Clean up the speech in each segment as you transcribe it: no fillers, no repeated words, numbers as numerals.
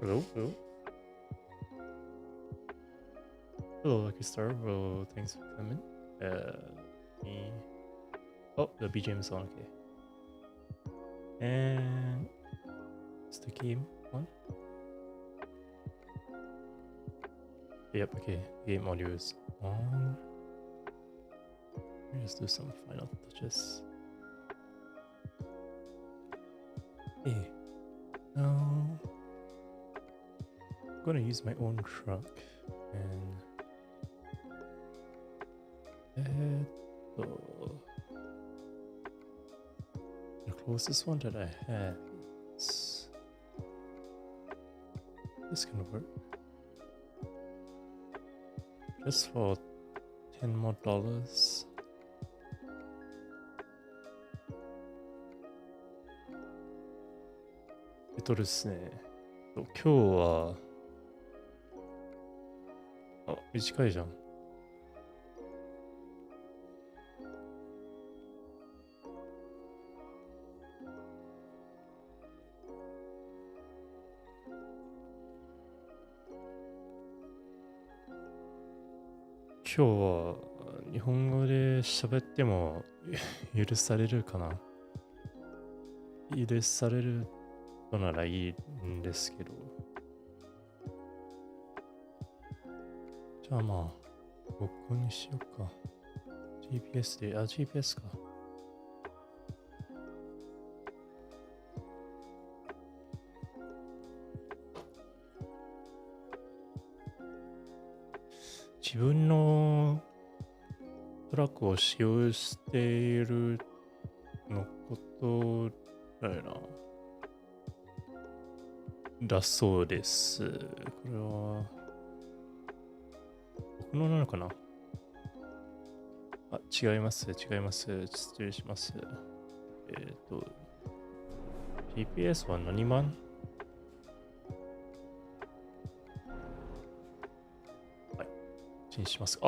Hello, hello. Hello, Lucky Star. Well, thanks for coming. Me. Oh, the BGM is on. Okay. And is the game on? Yep. Okay. Game audio is on. Let's do some final touches. Hey. Now I'm gonna use my own truck and the closest one that I have is this gonna work just for $10 more. ですね、今日は短いじゃん。今日は日本語で喋っても許されるかな。許されるのならいいんですけど。じゃあまあ、ここにしようか。GPS で、GPS か。自分のトラックを使用しているのことだよな。だそうです。これは僕のなのかな。違います。違います。失礼します。GPS は何万？はい。チェンジします。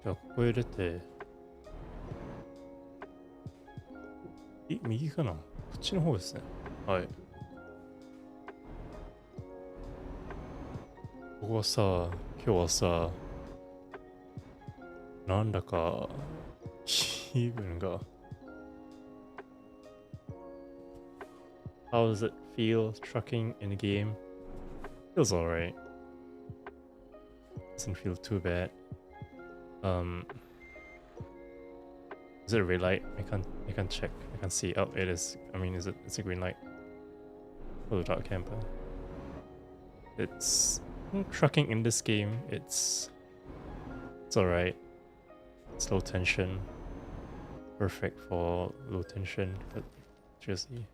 じゃあ、ここ入れて、右かな？こっちの方ですね。はい。ここはさ、今日はさ、なんだか気分が。How does it feel trucking in a game? Feels alright. Doesn't feel too bad. Is it a red light? I can't check. I can't see. Oh, it is. I mean, it's a green light for the dark camper. It's trucking in this game. It's alright. It's low tension. Perfect for low tension. But seriously.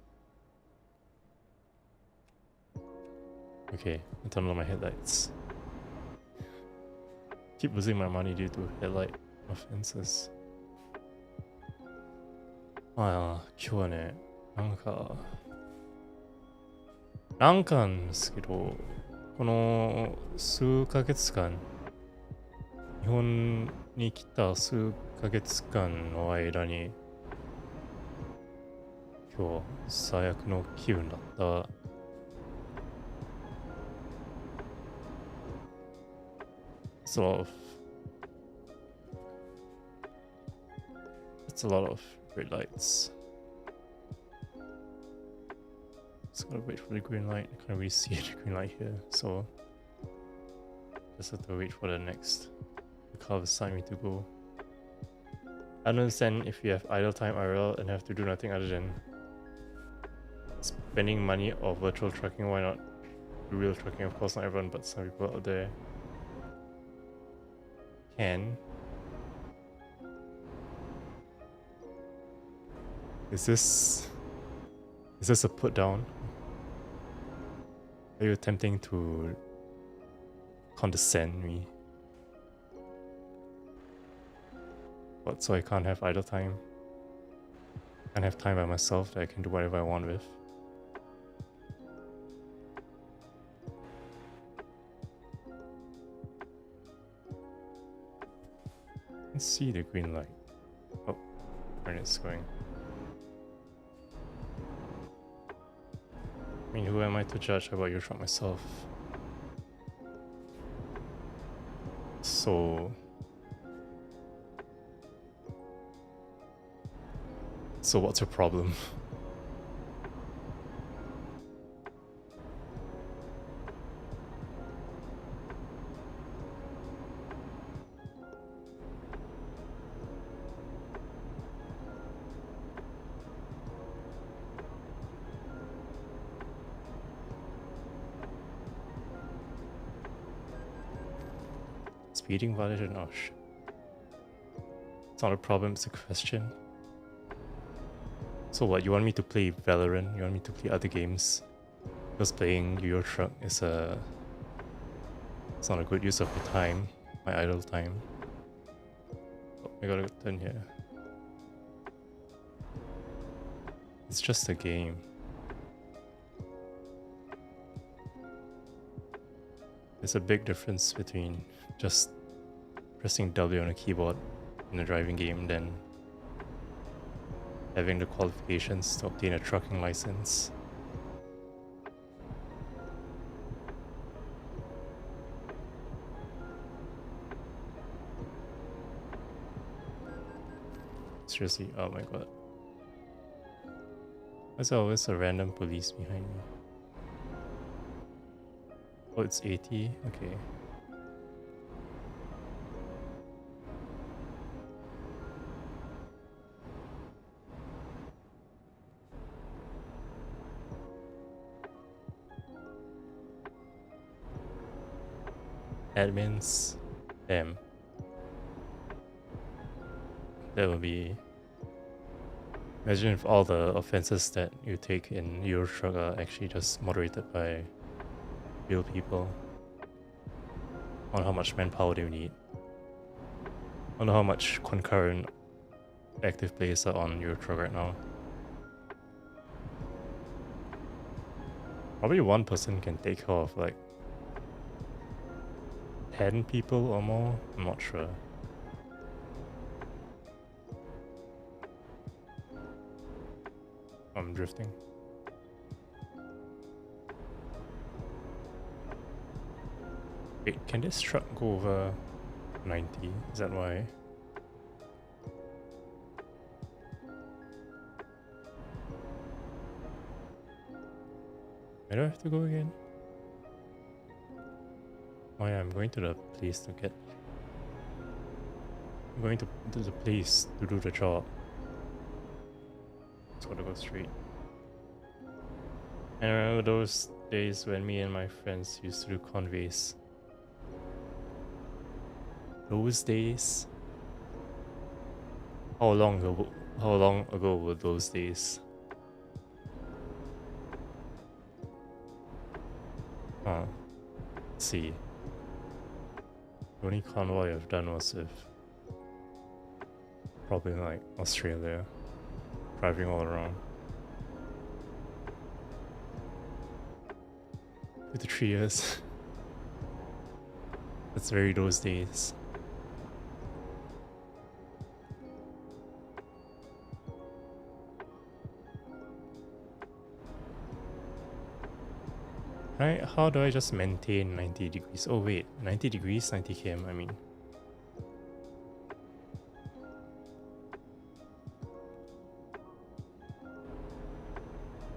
Okay, I turned on my headlights. Keep losing my money due to headlight offenses. 今日はね、なんかなんですけど、この数ヶ月間、日本に来た数ヶ月間の間に、今日は最悪の気分だった。It's a lot of red lights. Just gotta wait for the green light. I can't really see the green light here, so just have to wait for the next car beside me to go. I don't understand if you have idle time IRL and have to do nothing other than spending money or virtual trucking. Why not real trucking? Of course, not everyone, but some people out there can. Is this a put down? Are you attempting to condescend me? What, so I can't have idle time? Can't have time by myself that I can do whatever I want with? Let's see the green light. Oh, where it's going. I mean, who am I to judge about your truck myself? So what's your problem? Speeding violation? Oh shit. It's not a problem, it's a question. So what, you want me to play Valorant? You want me to play other games? Because playing Euro Truck is it's not a good use of your time, my idle time. Oh, I gotta turn here. It's just a game. There's a big difference between just pressing W on a keyboard in a driving game than having the qualifications to obtain a trucking license. Seriously, oh my god. Why's there always a random police behind me? Oh, it's 80? Okay. Admins. Damn. That would be... Imagine if all the offenses that you take in Euro Truck are actually just moderated by real people. I wonder how much manpower they need. I wonder how much concurrent active players are on Euro Truck right now. Probably one person can take care of like 10 people or more. I'm not sure. I'm drifting. Wait, can this truck go over 90? Is that why? Where do I have to go again? Oh yeah, I'm going to the place to get... I'm going to the place to do the job. Just gotta go straight. And I remember those days when me and my friends used to do conveys. Those days? How long ago were those days? Huh. Let's see. The only convoy I've done was with probably like Australia, driving all around. 2 to 3 years. That's very those days. Right, how do I just maintain 90 degrees? Oh wait, 90 degrees, 90 km, I mean.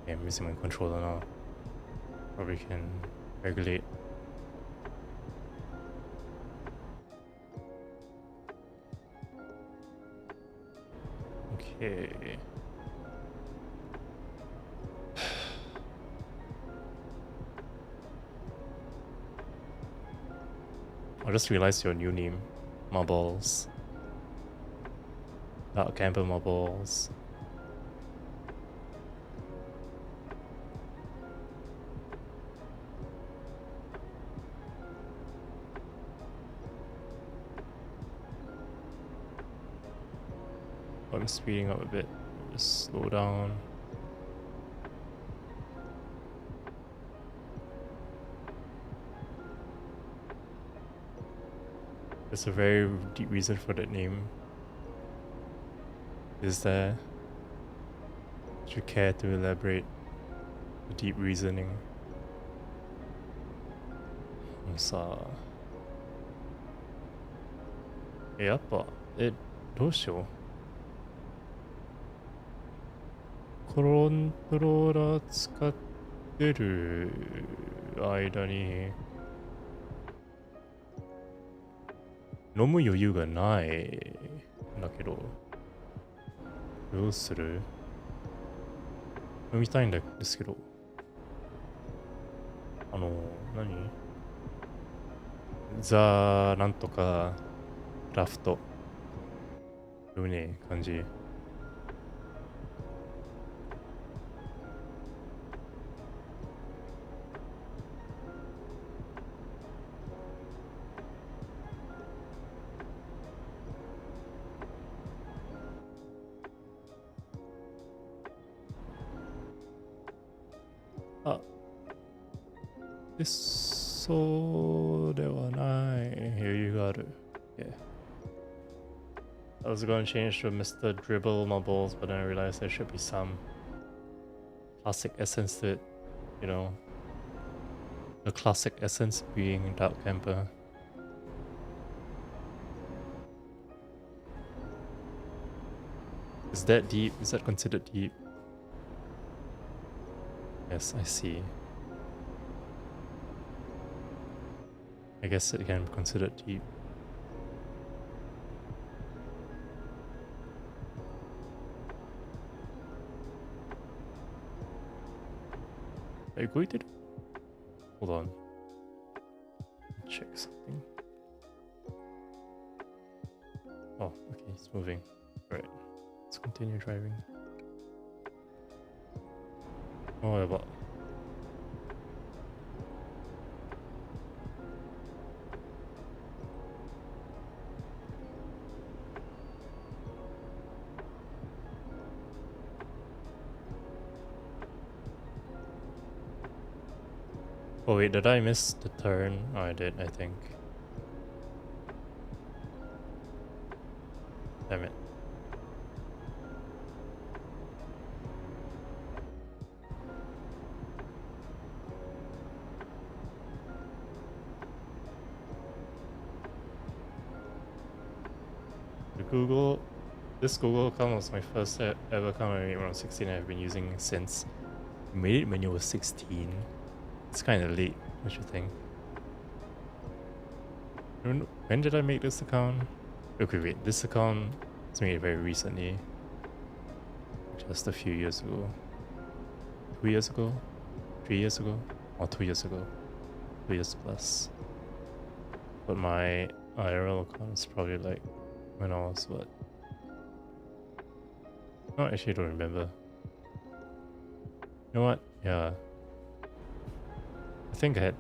Okay, I'm using my controller now. Probably can regulate. Okay. I just realized your new name. Marbles. Dark Camper Marbles. I'm speeding up a bit. Just slow down. There's a very deep reason for that name. Is there? Would you care to elaborate the deep reasoning? さあ、やっぱ、どうしよう。コントローラー使ってる間に飲む余裕がないんだけど、どうする？飲みたいんですけど、何？ザなんとかラフト読むね感じ。あ、そうではない余裕がある。Yeah. I was going to change to Mr. Dribble my balls, but then I realized there should be some classic essence to it, you know. The classic essence being Dark Camper. Is that deep? Is that considered deep? Yes, I see. I guess it can be considered deep. Are you going to do? Hold on. Check something. Oh, okay, it's moving. Alright, let's continue driving. Oh, yeah, but. Oh wait, did I miss the turn? Oh, I did, I think. Damn it. This Google account was my first ever account. I made when I was 16. I've been using since. I made it when you were 16. It's kind of late, don't you think? When did I make this account? Okay, wait, this account was made very recently. Just a few years ago. 2 years ago? 3 years ago? Or 2 years ago? 2 years plus. But my IRL account is probably like when I was what? No, actually I don't remember. You know what? Yeah. I think I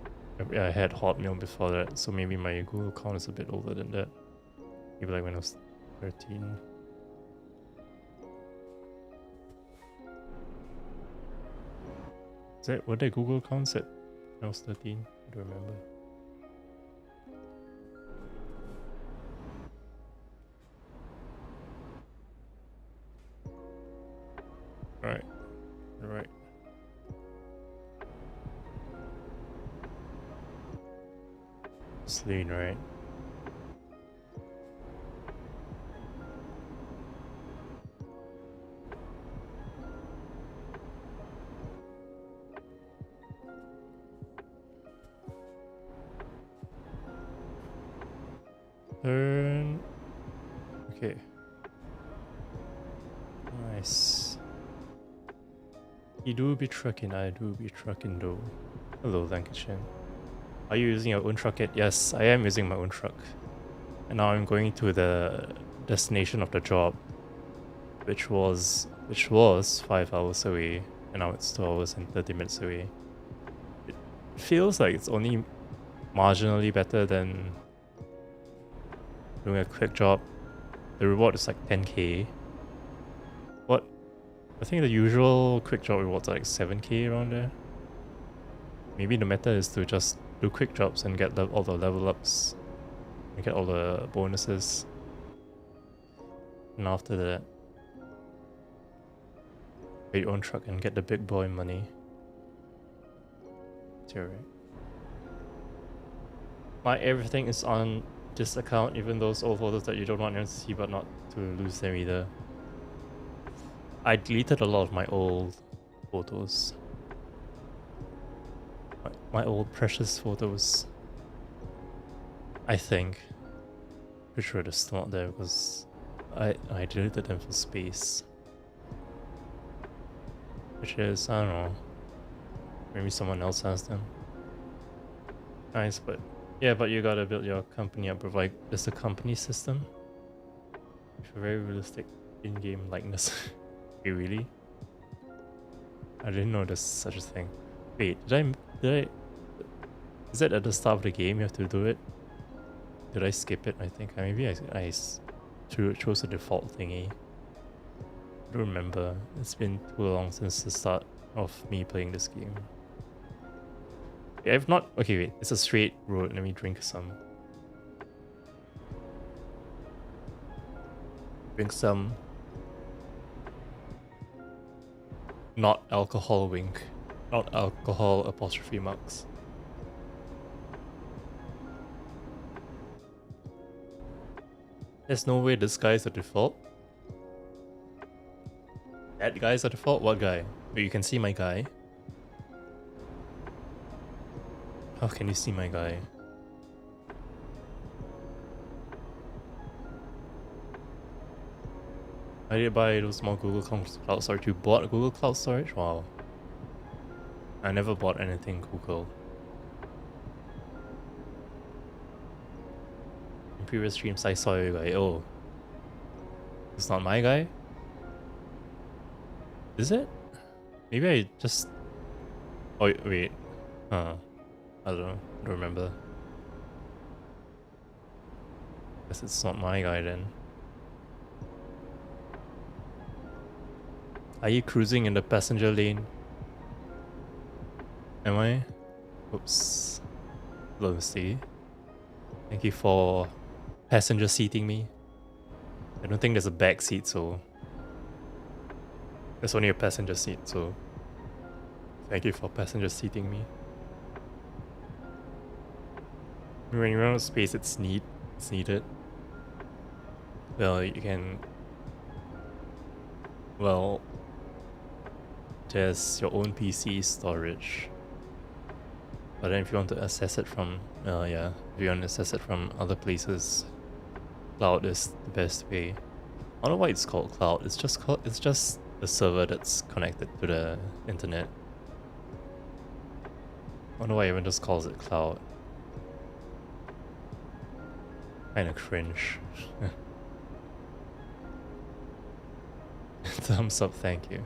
had Hotmail before that, so maybe my Google account is a bit older than that. Maybe like when I was 13. Were there Google accounts at when I was 13? I don't remember. Alright. Alright. It's lean, right? Turn. Okay. Nice. You do be trucking, I do be trucking though. Hello, Lancashire. Are you using your own truck yet? Yes, I am using my own truck. And now I'm going to the destination of the job, which was 5 hours away, and now it's 2 hours and 30 minutes away. It feels like it's only marginally better than doing a quick job. The reward is like 10k. What? I think the usual quick job rewards are like 7k around there. Maybe the meta is to just do quick jobs and get all the level ups You get all the bonuses. And after that, get your own truck and get the big boy money. It's alright. My everything is on this account, even those old photos that you don't want anyone to see, but not to lose them either. I deleted a lot of my old photos. My old precious photos. I think. Pretty sure they're still not there because I deleted them for space. Which is, I don't know. Maybe someone else has them. Nice, but yeah, but you gotta build your company up with like just a company system. With a very realistic in-game likeness. Wait, really? I didn't know there's such a thing. Wait, did I is it at the start of the game you have to do it? Did I skip it? I think maybe I chose the default thingy. I don't remember. It's been too long since the start of me playing this game. Yeah, if not, okay, wait. It's a straight road. Let me drink some. Drink some. Not alcohol wink. Not alcohol apostrophe marks. There's no way this guy is the default. That guy is the default? What guy? But you can see my guy. How can you see my guy? I did buy those small Google Cloud Storage. You bought Google Cloud Storage? Wow. I never bought anything Google. In previous streams I saw you guy. Oh. It's not my guy? Is it? Maybe I just... Oh wait. Huh. I don't know. I don't remember. Guess it's not my guy then. Are you cruising in the passenger lane? Am I? Oops. Let me see. Thank you for passenger seating me. I don't think there's a back seat, so... There's only a passenger seat, so... Thank you for passenger seating me. When you run out of space, it's needed. Well, you can... Well... There's your own PC storage. But then if you want to access it from... yeah, if you want to access it from other places, cloud is the best way. I don't know why it's called cloud. It's just the server that's connected to the internet. I don't know why everyone just calls it cloud. Kinda cringe. Thumbs up, thank you.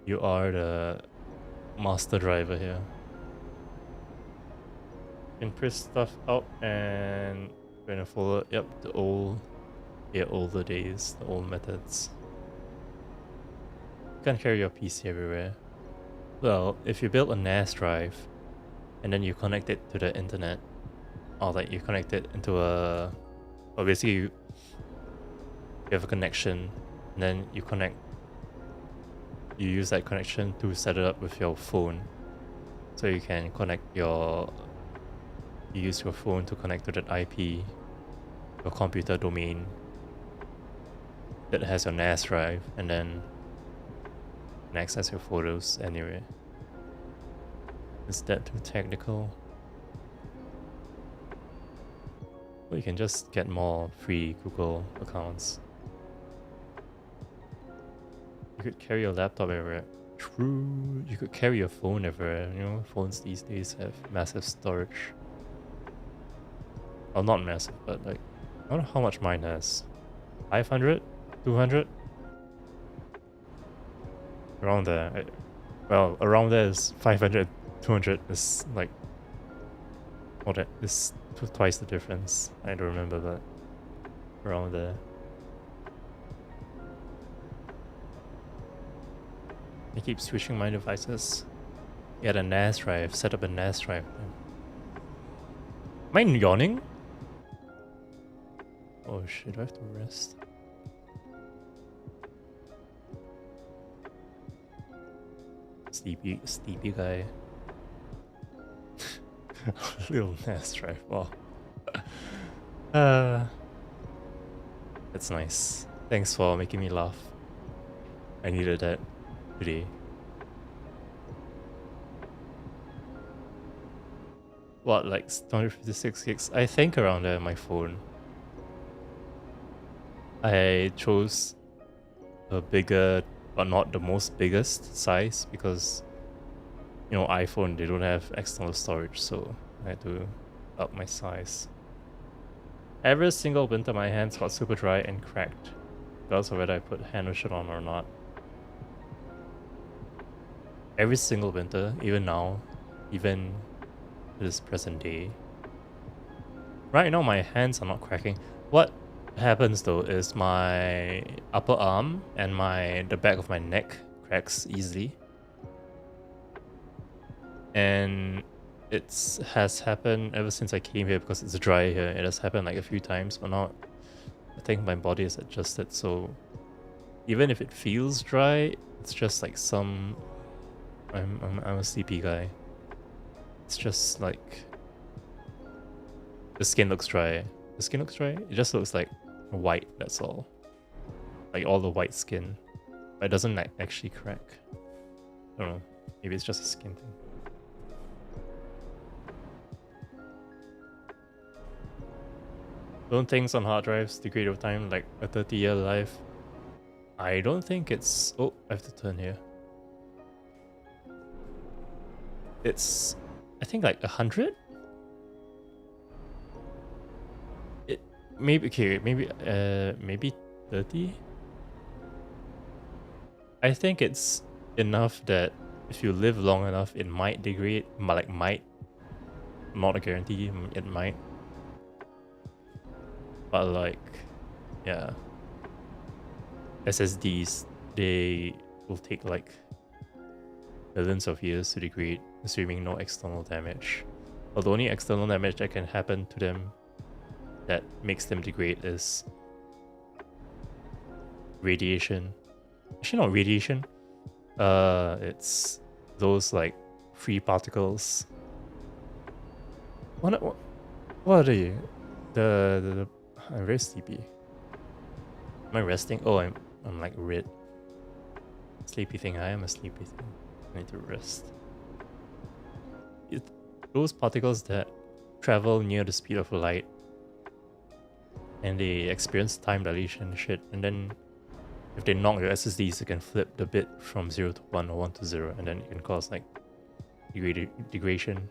You are the master driver here. You can print stuff out and put in a folder. Yep, the old, yeah, older days, the old methods. You can't carry your PC everywhere. Well, if you build a NAS drive and then you connect it to the internet, or like you connect it into a, well, basically you have a connection and then you use that connection to set it up with your phone. So you can use your phone to connect to that IP, your computer domain that has your NAS drive, and then you can access your photos anyway. Is that too technical? Well, you can just get more free Google accounts. You could carry your laptop everywhere. True. You could carry your phone everywhere. You know, phones these days have massive storage. Well, not massive, but like, I don't know how much mine has. 500? 200? Around there. Well, around there is 500. 200 is like... Well, that is twice the difference. I don't remember, but around there. I keep switching my devices. Get a NAS drive. Set up a NAS drive. Am I yawning? Oh shit, do I have to rest? Sleepy guy. Little Nas drive. Wow. That's nice. Thanks for making me laugh. I needed that today. What, like 256 gigs? I think around there on my phone. I chose a bigger, but not the most biggest size because, you know, iPhone, they don't have external storage, so I had to up my size. Every single winter my hands got super dry and cracked, regardless of whether I put hand lotion on or not. Every single winter, even now, even this present day. Right now my hands are not cracking. What happens though is my upper arm and the back of my neck cracks easily. And it has happened ever since I came here because it's dry here. It has happened like a few times, but now I think my body is adjusted, so even if it feels dry, it's just like I'm a sleepy guy. It's just like the skin looks dry. The skin looks dry? It just looks like white, that's all. Like all the white skin. But it doesn't like actually crack. I don't know. Maybe it's just a skin thing. Don't things on hard drives degrade over time like a 30-year life? I don't think it's... Oh, I have to turn here. It's... I think like 100? Maybe 30? I think it's enough that if you live long enough, it might degrade. Like might. Not a guarantee, it might. But like, yeah. SSDs, they will take like millions of years to degrade, assuming no external damage. Well, the only external damage that can happen to them that makes them degrade is radiation. Actually, not radiation. It's those like free particles. What are they? I'm very sleepy. Am I resting? Oh, I'm like red. Sleepy thing. I am a sleepy thing. I need to rest. Those particles that travel near the speed of light and they experience time dilation and shit, and then if they knock your SSDs, it can flip the bit from 0 to 1 or 1 to 0, and then it can cause like degradation.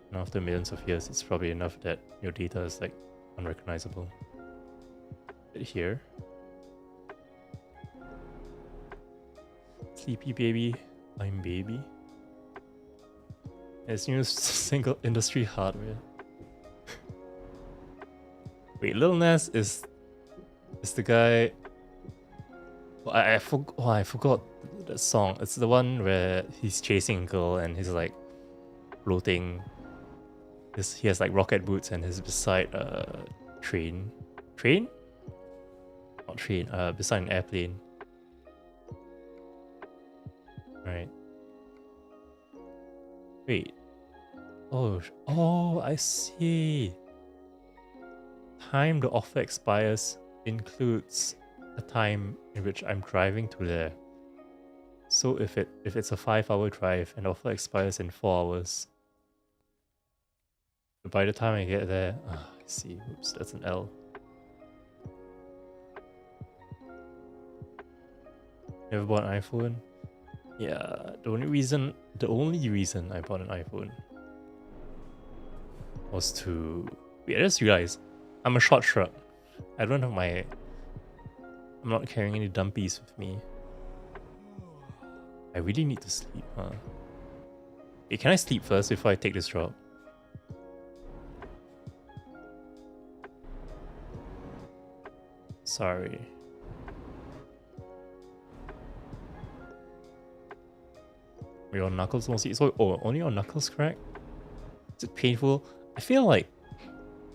And after millions of years, it's probably enough that your data is like unrecognizable. But here, sleepy baby, I'm baby. It's new single industry hardware. Wait, Lil Nas is the guy. Oh, I forgot the song. It's the one where he's chasing a girl and he's like floating. He has like rocket boots and he's beside a train. Train? Not train. Beside an airplane. Right. Wait. Oh, I see. Time the offer expires includes a time in which I'm driving to there. So if it's a 5-hour drive and the offer expires in 4 hours, by the time I get there, I see. Oops, that's an L. Never bought an iPhone? Yeah, the only reason I bought an iPhone was to... Wait, I just realized I'm a short shrub. I'm not carrying any dumpies with me. I really need to sleep, huh? Wait, can I sleep first before I take this drop? Sorry. Your knuckles mostly. So, only your knuckles crack? Is it painful? I feel like...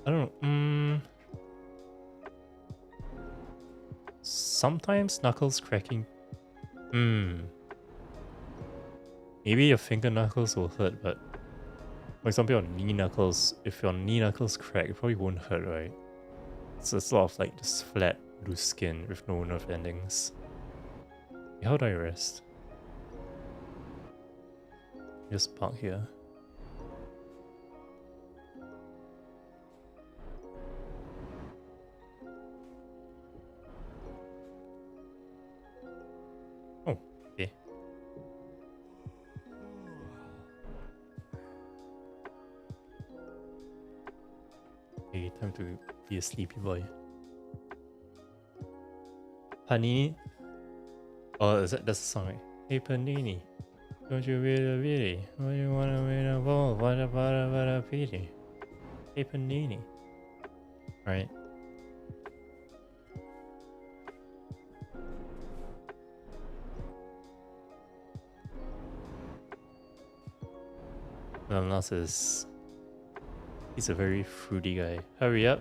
I don't know. sometimes knuckles cracking. Maybe your finger knuckles will hurt, but for example, your knee knuckles, if your knee knuckles crack, it probably won't hurt, right? So it's a lot of like just flat, loose skin with no nerve endings. How do I rest? Just park here. Oh, okay. Okay, time to be a sleepy boy. Panini? Oh, that's the song, right? Hey Panini, don't you really, what do you wanna win a ball? What a pity. Hey Panini. Right. Unless he's a very fruity guy. Hurry up.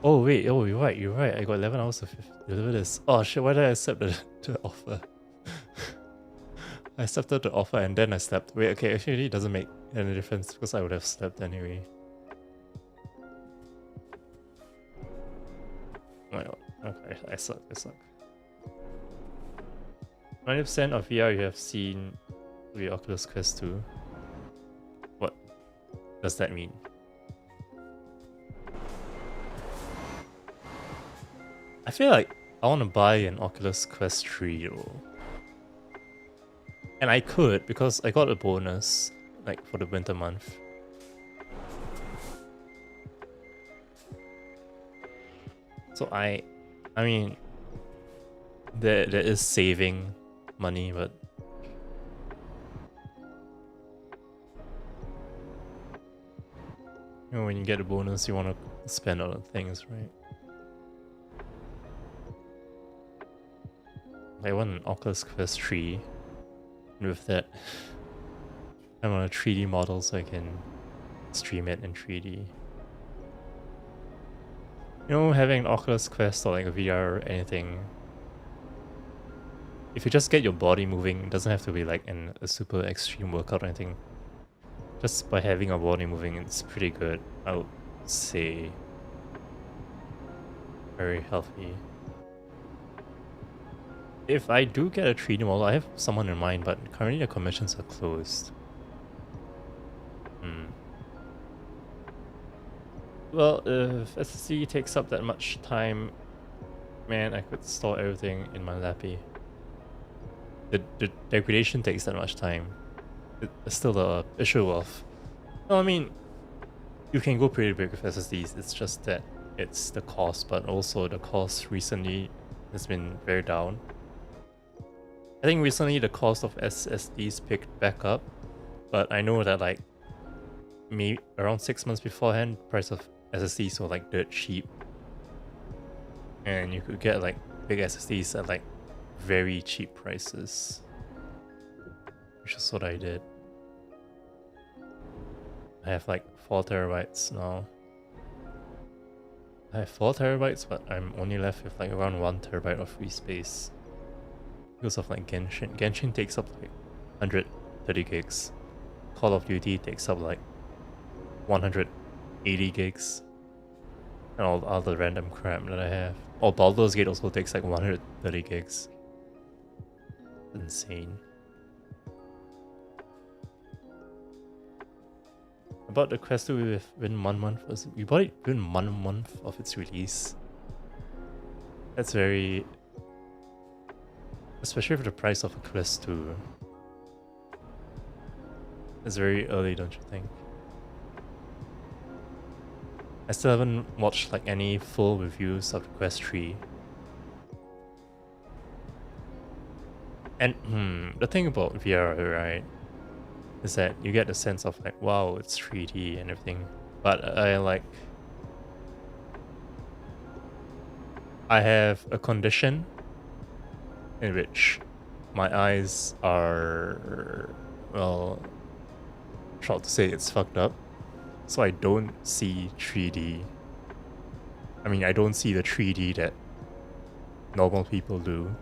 Oh wait, oh you're right. I got 11 hours to deliver this. Oh shit, why did I accept the offer? I accepted the offer and then I slept. Wait, okay, actually it doesn't make any difference because I would have slept anyway. Oh my god, okay, I suck. 90% of VR you have seen the Oculus Quest 2. What does that mean? I feel like I want to buy an Oculus Quest 3 though. And I could because I got a bonus like for the winter month. So I mean there is saving money, but you know, when you get a bonus you want to spend on things, right? I want an Oculus Quest 3, and with that, I want a 3D model so I can stream it in 3D. You know, having an Oculus Quest or like a VR or anything, if you just get your body moving, it doesn't have to be like a super extreme workout or anything. Just by having your body moving, it's pretty good, I would say. Very healthy. If I do get a 3D model, I have someone in mind, but currently the commissions are closed. Well, if SSD takes up that much time, man, I could store everything in my lappy. The degradation takes that much time. It's still the issue of... No, I mean, you can go pretty big with SSDs, it's just that it's the cost, but also the cost recently has been very down. I think recently the cost of SSDs picked back up, but I know that like maybe around 6 months beforehand, price of SSDs were like dirt cheap, and you could get like big SSDs at like very cheap prices, which is what I did. I have like 4 terabytes now. I have 4 terabytes, but I'm only left with like around 1 terabyte of free space. Because of like Genshin. Genshin takes up like 130 gigs. Call of Duty takes up like 180 gigs. And all the other random crap that I have. Oh, Baldur's Gate also takes like 130 gigs. Insane. I bought the Quest 2 within 1 month. We bought it within 1 month of its release. That's very... Especially for the price of a Quest 2. It's very early, don't you think? I still haven't watched like any full reviews of the Quest 3. And the thing about VR, right, is that you get the sense of like, wow, it's 3D and everything. But I have a condition in which my eyes are, well, proud to say it's fucked up. So I don't see 3D. I mean, I don't see the 3D that normal people do.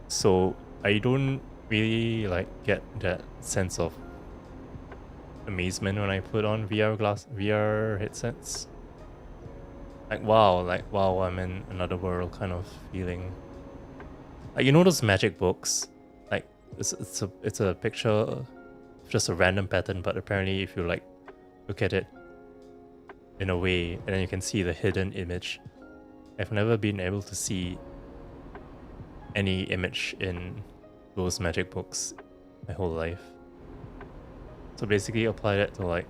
So I don't really like get that sense of amazement when I put on VR headsets. Like wow, I'm in another world kind of feeling. Like, you know those magic books? Like it's a picture of just a random pattern, but apparently if you like look at it in a way and then you can see the hidden image. I've never been able to see any image in those magic books my whole life. So basically apply that to like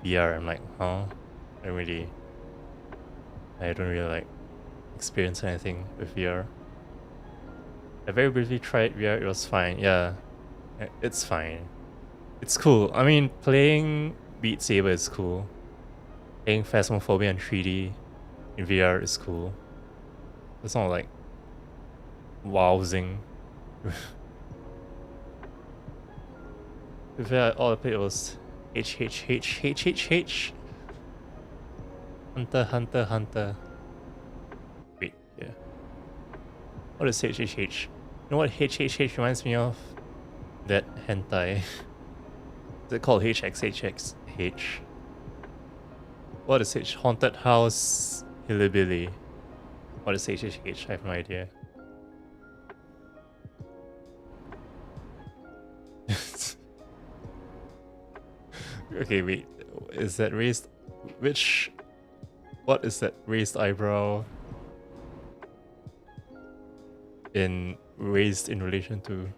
VR. I'm like, huh? I don't really like experience anything with VR. I very briefly tried VR, it was fine. Yeah, it's fine. It's cool. I mean, playing Beat Saber is cool. Playing Phasmophobia in 3D in VR is cool. It's not like wowsing. With that, all I played was H. Hunter. Wait, yeah. What is H? You know what H reminds me of? That hentai. Is it called HXHX? What is H? Haunted House Hillbilly. What is H? I have no idea. Okay, wait. Is that raised? What is that raised eyebrow raised in relation to?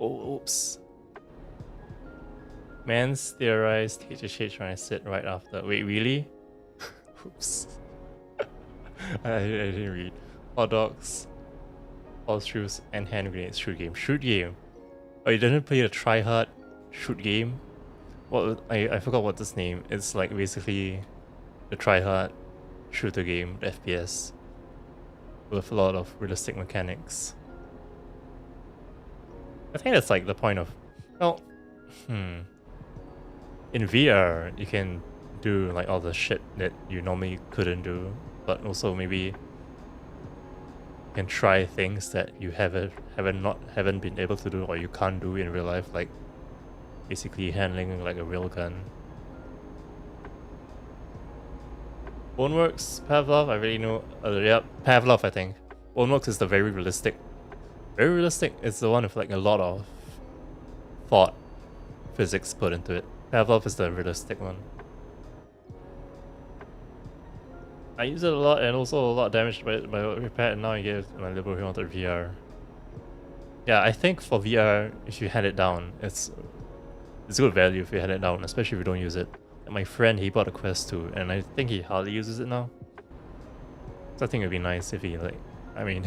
Oh, oops. Man's theorized HHH when I sit right after. Wait, really? Oops. I didn't read. Hot dogs, horseshoes, and hand grenades. Shoot game. Oh, you didn't play the try-hard shoot game? Well, I forgot what this name. It's like basically the try-hard shooter game, the FPS, with a lot of realistic mechanics. I think that's like the point of, well, in VR you can do like all the shit that you normally couldn't do, but also maybe you can try things that you haven't been able to do or you can't do in real life, like basically handling like a real gun. Boneworks, Pavlov, I really know. Yeah, Pavlov, I think. Boneworks is the very realistic. Very realistic. It's the one with like a lot of thought, physics put into it. Pavlov is the realistic one. I use it a lot and also a lot damaged by repair, and now I get my liberal who wanted VR. Yeah, I think for VR, if you hand it down, it's good value if you hand it down, especially if you don't use it. And my friend, he bought a Quest 2, and I think he hardly uses it now. So I think it'd be nice if he like, I mean,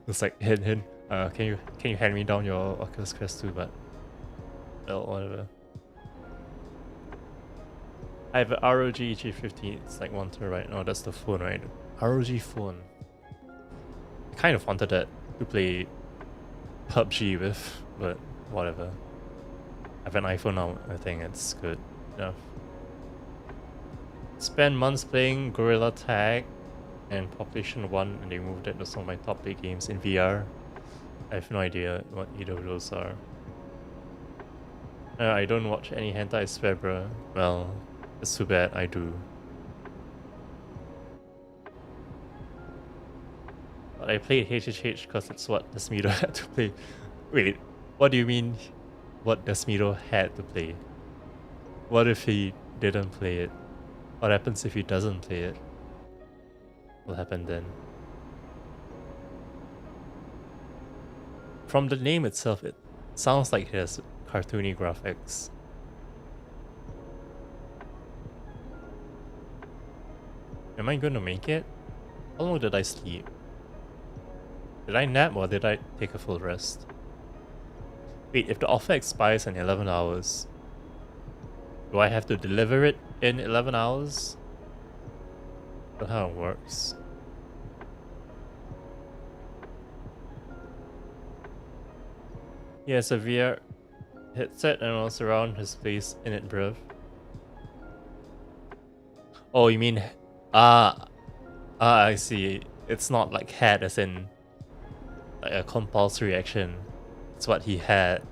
it's like hint, can you hand me down your Oculus Quest 2? But well, whatever. I have an ROG G50. It's like 1 terabyte. No, that's the phone, right? ROG phone. I kind of wanted that to play PUBG with, but whatever. I have an iPhone now. I think it's good enough. Spent months playing Gorilla Tag and Population 1, and they moved it to some of my top 8 games in VR. I have no idea what either of those are. I don't watch any hentai, I swear, bruh. Well, it's too bad, I do. But I played HHH because it's what Desmido had to play. Wait, what do you mean what Desmido had to play? What if he didn't play it? What happens if he doesn't play it? What will happen then? From the name itself, it sounds like it has cartoony graphics. Am I going to make it? How long did I sleep? Did I nap or did I take a full rest? Wait, if the offer expires in 11 hours, do I have to deliver it in 11 hours? That's how it works. He has a VR headset and was around his place in it, bruv. Oh, you mean I see. It's not like had as in like a compulsory action. It's what he had,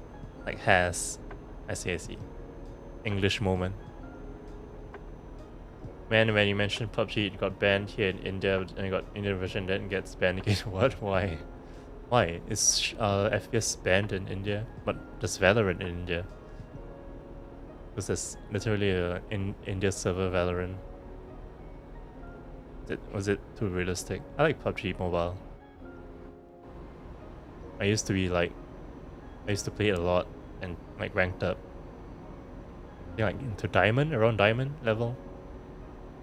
like has. I see. English moment. Man, when you mentioned PUBG, it got banned here in India, and it got Indian version, then gets banned again. What? Why? Why? Is FPS banned in India? But there's Valorant in India. Because there's literally a in India server Valorant. Was it too realistic? I like PUBG Mobile. I used to play it a lot and like ranked up. Yeah, like into diamond, around diamond level.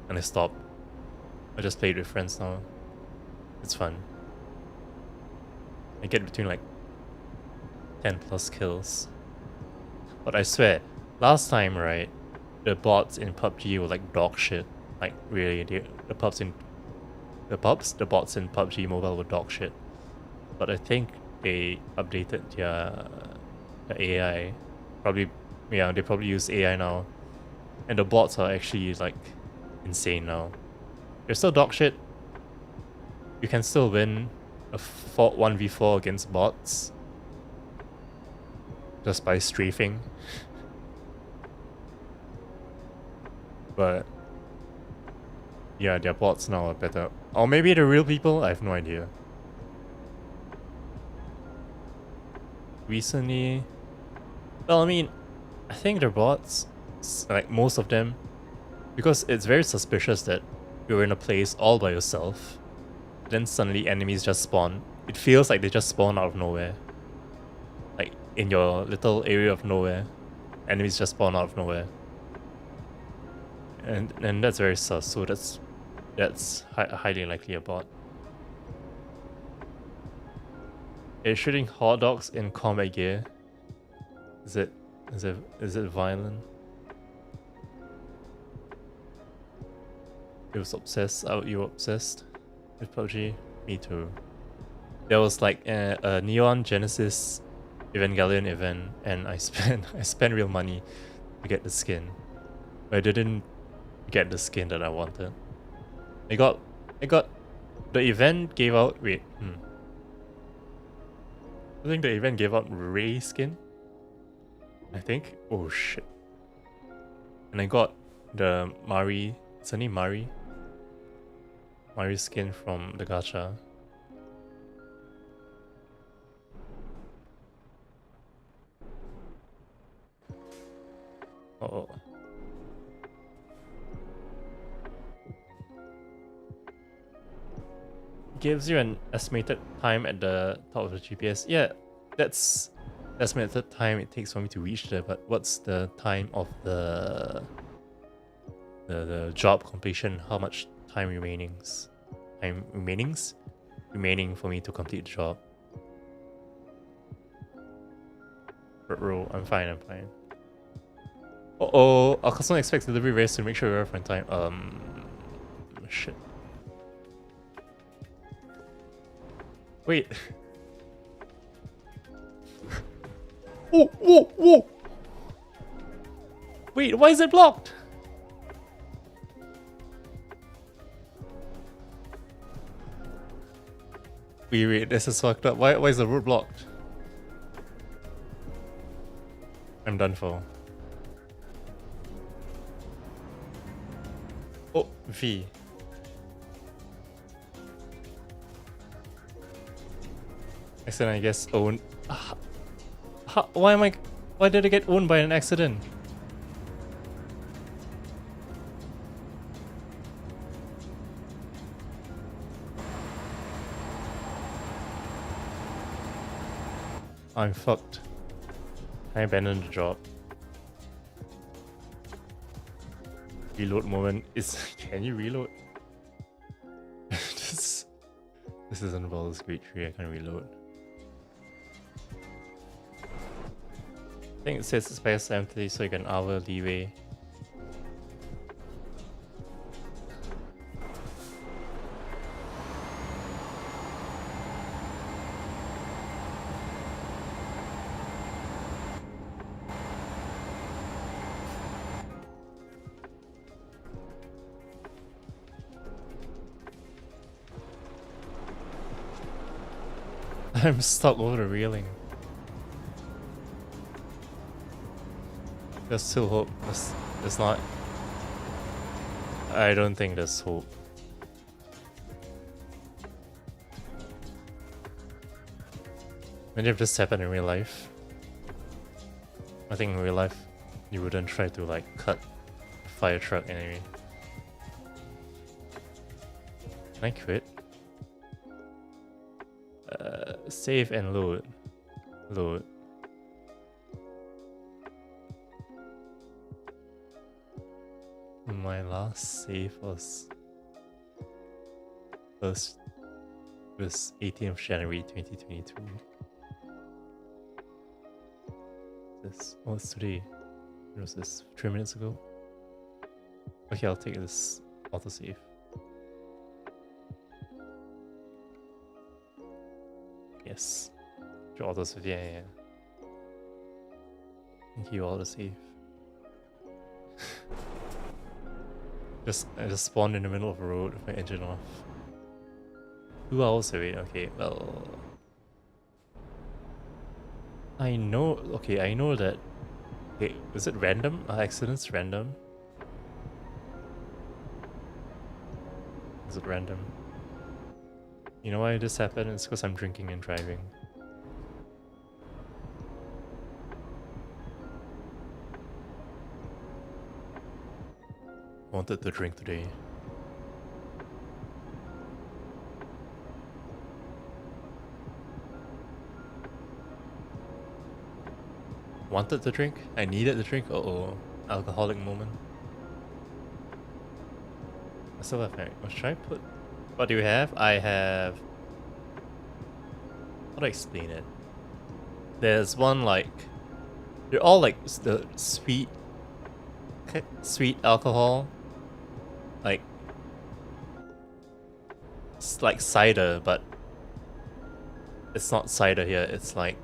And I stopped. I just played with friends now. It's fun. I get between like 10 plus kills. But I swear, last time, right, the bots in PUBG were like dog shit. Like really, the bots in PUBG Mobile were dog shit. But I think they updated the AI. They probably use AI now. And the bots are actually like insane now. They're still dog shit. You can still win a 1v4 against bots just by strafing. But yeah, their bots now are better. Or maybe the real people, I have no idea. Recently, well, I mean, I think they're bots, like most of them, because it's very suspicious that you're in a place all by yourself, then suddenly enemies just spawn. It feels like they just spawn out of nowhere. Like in your little area of nowhere, enemies just spawn out of nowhere. And that's very sus, so that's highly likely a bot. Is shooting hot dogs in combat gear? Is it violent? You was obsessed. You were obsessed with PUBG? Me too. There was like a Neon Genesis Evangelion event, and I spent real money to get the skin. But I didn't get the skin that I wanted. I got the event gave out. Wait, I think the event gave out Ray skin. I think. Oh shit. And I got the Mari. It's her name Mari. Mari skin from the gacha. Oh. Gives you an estimated time at the top of the GPS. Yeah, that's estimated time it takes for me to reach there. But what's the time of the job completion? How much time remaining for me to complete the job? Bro, I'm fine. Uh-oh, our customer expects delivery very soon. Make sure we're on time. Shit. Wait. Whoa! Wait, why is it blocked? Wait, this is fucked up. Why is the road blocked? I'm done for. Oh, V. Accident, I guess, owned. Why did I get owned by an accident? I'm fucked. I abandoned the job. Reload moment is. Can you reload? This isn't Baldur's Gate 3. I can't reload. I think it says it's past empty, so you get an hour leeway. I'm stuck over the railing. There's still hope. There's not. I don't think there's hope. Imagine if this happened in real life. I think in real life, you wouldn't try to like cut a fire truck anyway. Can I quit? Save and load. Load. My last save was 18th of January 2022. What's today? When was this? 3 minutes ago? Okay, I'll take this autosave. Yes. Autosave, yeah. Thank you, autosave. I just spawned in the middle of a road with my engine off. 2 hours away, okay, well... I know that... Okay, is it random? Are accidents random? Is it random? You know why this happened? It's because I'm drinking and driving. Wanted to drink today. Wanted to drink? I needed to drink? Uh-oh. Alcoholic moment. I still have my... Should I put... What do you have? I have... How do I explain it? There's one like... They're all like the sweet alcohol. Like... It's like cider, but... It's not cider here, it's like...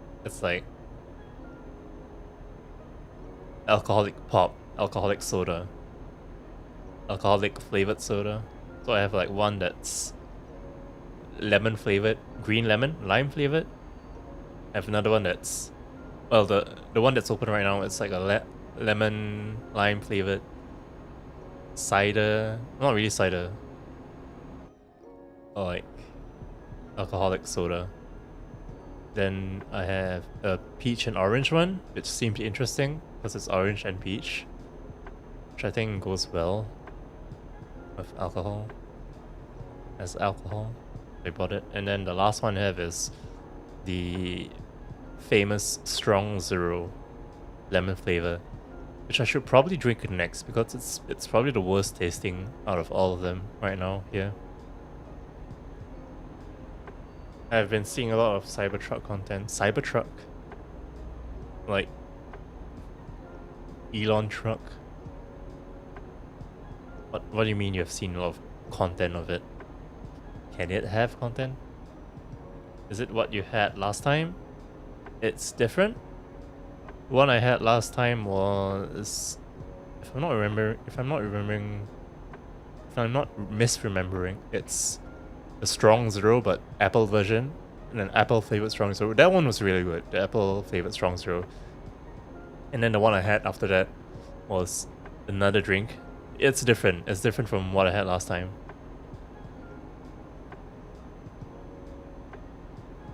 Alcoholic pop, alcoholic soda, alcoholic flavored soda. So I have like one that's lemon flavored, green lemon, lime flavored. I have another one that's, well, the one that's open right now, it's like a lemon lime flavored cider, not really cider, or like alcoholic soda. Then I have a peach and orange one, which seemed interesting because it's orange and peach, which I think goes well with alcohol. As alcohol, I bought it. And then the last one I have is the famous Strong Zero lemon flavor, which I should probably drink next because it's probably the worst tasting out of all of them right now here. I've been seeing a lot of Cybertruck content. Cybertruck? Like... Elon truck? What do you mean you have seen a lot of content of it? Can it have content? Is it what you had last time? It's different? The one I had last time was... If I'm not misremembering, it's a Strong Zero but apple version, and an apple flavored Strong Zero. That one was really good, the apple flavored Strong Zero. And then the one I had after that was another drink. It's different from what I had last time.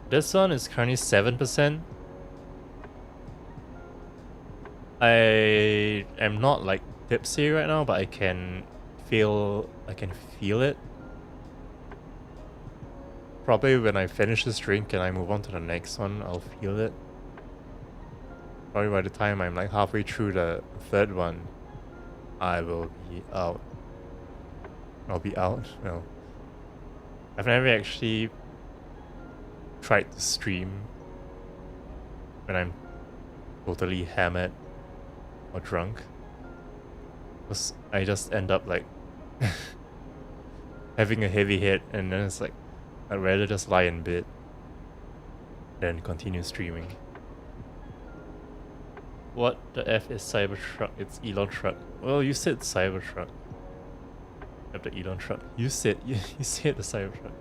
This one is currently 7%. I am not like tipsy right now, but I can feel it. Probably when I finish this drink and I move on to the next one, I'll feel it. Probably by the time I'm like halfway through the third one, I will be out. I'll be out? No. I've never actually tried to stream when I'm totally hammered or drunk. Because I just end up like having a heavy head, and then it's like I'd rather just lie in bed than continue streaming. What the F is Cybertruck? It's Elon truck. Well, you said Cybertruck. I have the Elon truck. You said the Cybertruck.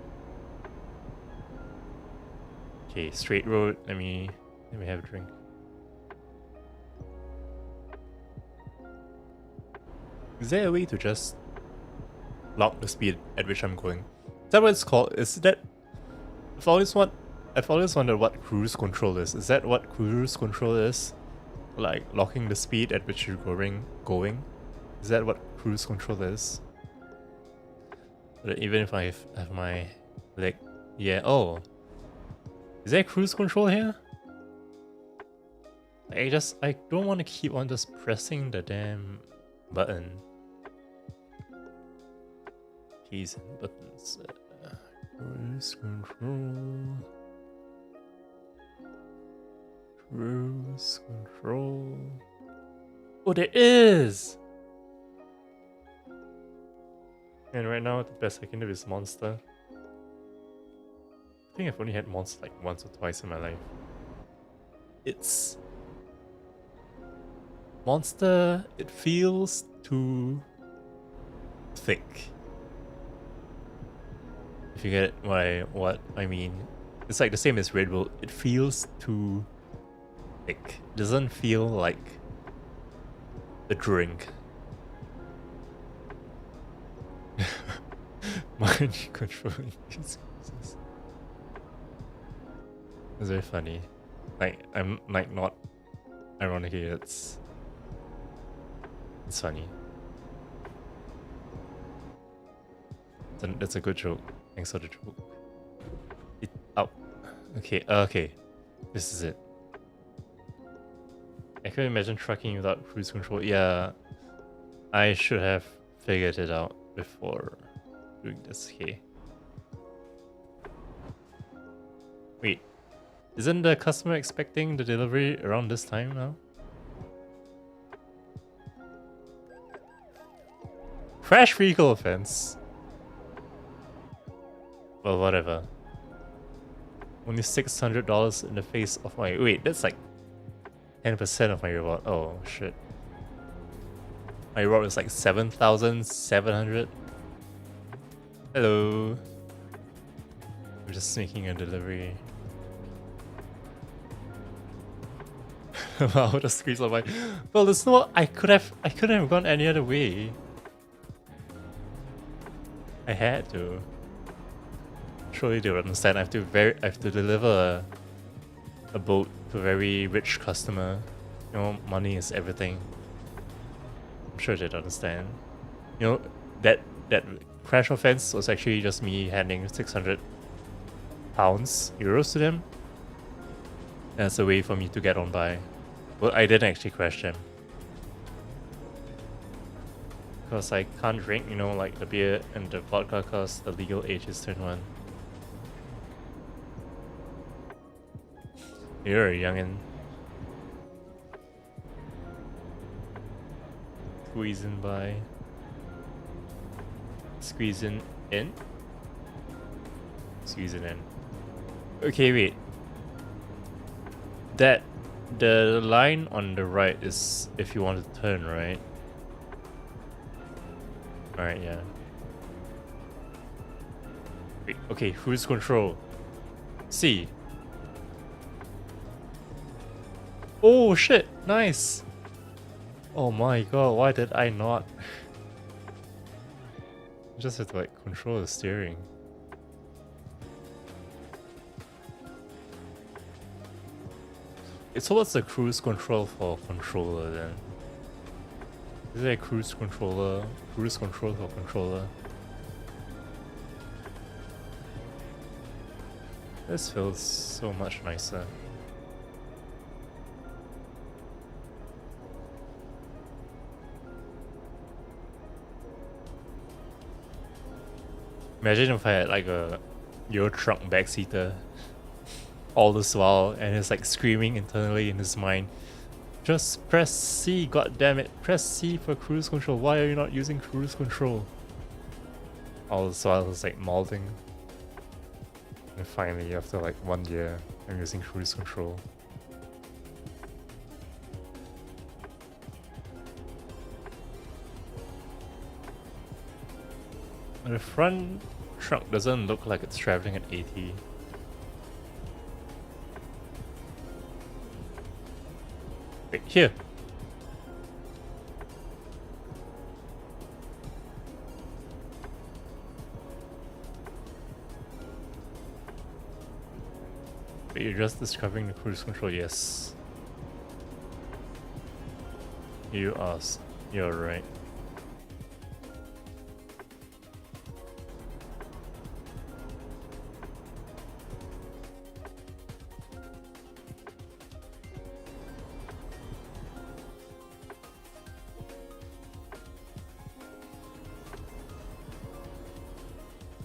Okay, straight road. Let me have a drink. Is there a way to just lock the speed at which I'm going? Is that what it's called? Is that... I've always wondered what cruise control is. Is that what cruise control is? Like locking the speed at which you're going? Is that what cruise control is? But even if I have my leg... Yeah, oh. Is there cruise control here? I don't want to keep on just pressing the damn button. Keys and buttons. Cruise control. Cruise control. Oh, there is! And right now, the best I can do is monster. I think I've only had monster like once or twice in my life. It's... Monster, it feels too thick. If you get what I mean. It's like the same as Red Bull. It feels too thick. It doesn't feel like a drink. Mind controlling these cruises. It's very funny. Like, I'm like not ironically, it's funny. That's a good joke. Thanks for the joke. Okay. This is it. I couldn't imagine trucking without cruise control. Yeah, I should have figured it out before doing this. Okay. Wait, isn't the customer expecting the delivery around this time now? Crash vehicle offense. Well, whatever. Only $600 in the face of my... Wait, that's like 10% of my reward. Oh, shit. My reward is like 7,700. Hello. We're just making a delivery. Wow, the squeeze of my... Well, there's no... I couldn't have gone any other way. I had to. Surely they would understand. I have to deliver a boat to a very rich customer. You know, money is everything. I'm sure they'd understand. You know, that crash offense was actually just me handing 600 euros to them. That's a way for me to get on by. Well, I didn't actually crash them. Because I can't drink, you know, like the beer and the vodka, because the legal age is 21. You're a youngin'. Squeezing by. Squeezing in? Squeezing in. Okay, wait. The line on the right is if you want to turn, right? Alright, yeah. Wait, okay, cruise control. C. Oh shit, nice! Oh my god, why did I not? I just have to like control the steering. So what's the cruise control for controller then? Is there a cruise controller? Cruise control for controller? This feels so much nicer. Imagine if I had like a Euro truck backseater all this while and it's like screaming internally in his mind. Just press C, goddammit. Press C for cruise control. Why are you not using cruise control? All this while it's like molding. And finally, after like 1 year, I'm using cruise control. The front truck doesn't look like it's traveling at 80. Wait, here. Wait, you're just discovering the cruise control, yes. You asked. You're right.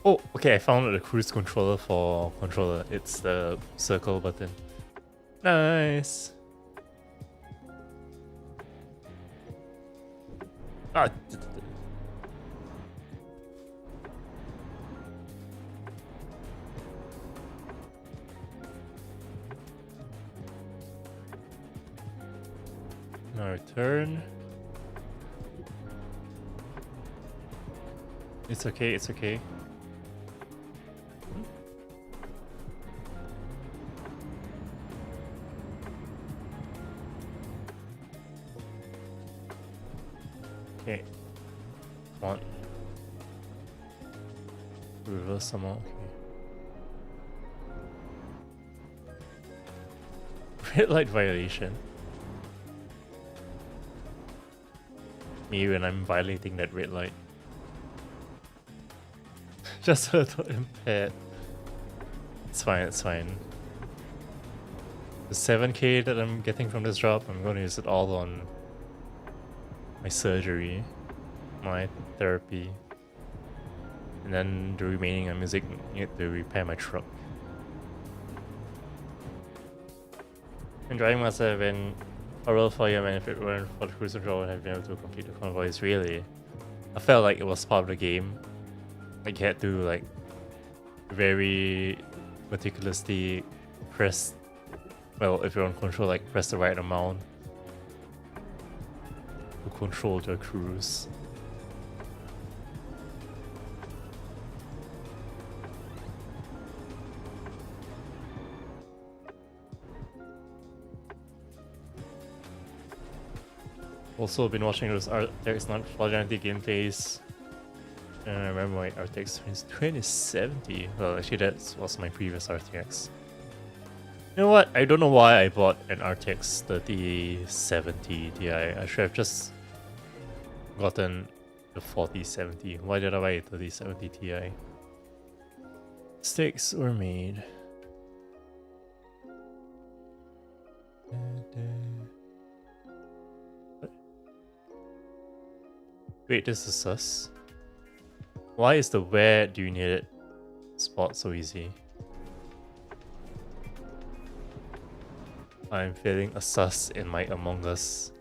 Oh, okay, I found the cruise controller for controller. It's the circle button. Nice. Ah. Now return. It's okay, it's okay. Okay. Come on. Reverse somehow. Okay. Red light violation. Me when I'm violating that red light. Just a little impaired. It's fine, it's fine. The 7k that I'm getting from this job, I'm going to use it all on my surgery, my therapy, and then the remaining I'm using it to repair my truck. And driving must have been a real for you, and if it weren't for the cruise control, I would have been able to complete the convoys. Really, I felt like it was part of the game. Like you had to like very meticulously press. Well, if you're on control, like press the right amount to control your cruise. Also been watching those RTX not fraudulently gameplays. And I remember my RTX 2070. Well, actually that was my previous RTX. You know what? I don't know why I bought an RTX 3070 Ti. I should have just gotten the 4070. Why did I buy a 3070 Ti? Mistakes were made. Wait, this is sus. Why is the where do you need it spot so easy? I'm feeling a sus in my Among Us.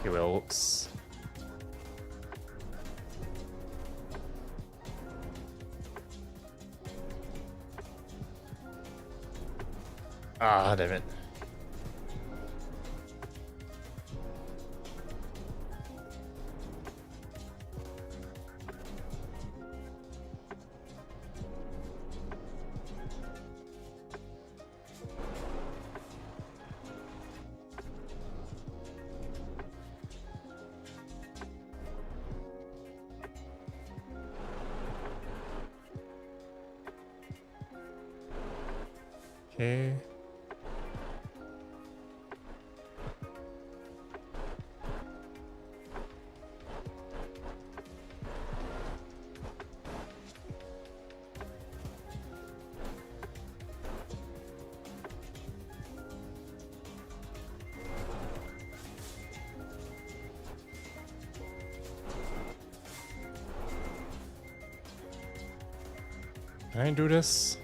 Okay, well, whoops. Ah, damn it. Okay. Can I do this?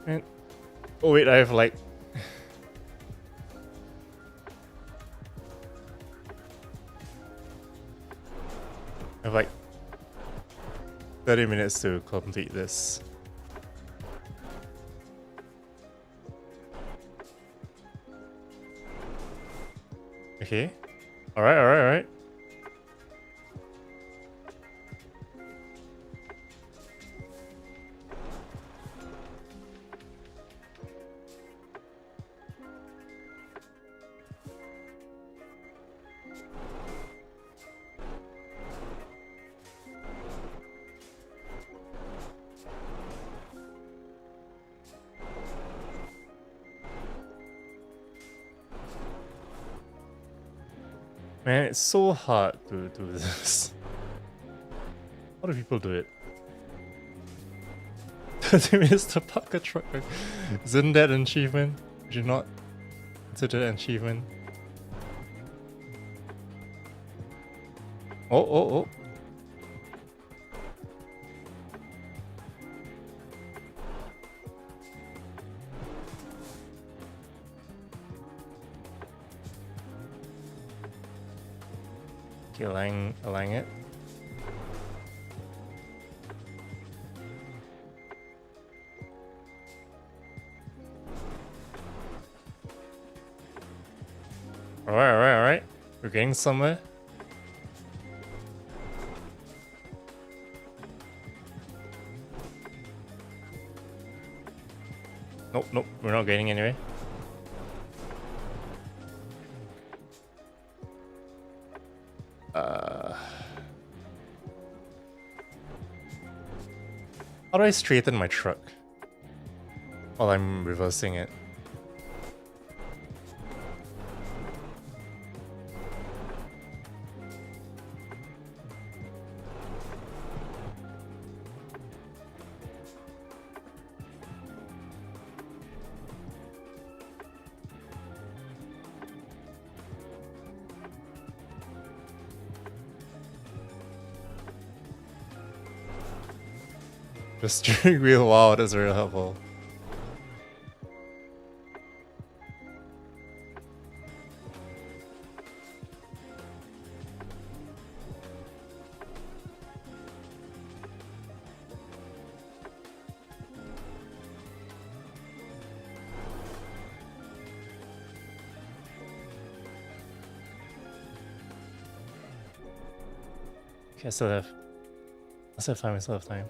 Man. Oh wait, I have like... I have like 30 minutes to complete this. Okay. Alright. Man, it's so hard to do this. How do people do it? 30 minutes to park a truck. Isn't that an achievement? Would you not consider that an achievement? Oh. Okay, allowing it. Alright. We're getting somewhere. Nope, we're not getting anywhere. How do I straighten my truck while I'm reversing it? The steering wheel, wow, that's really helpful. Okay, I still have time.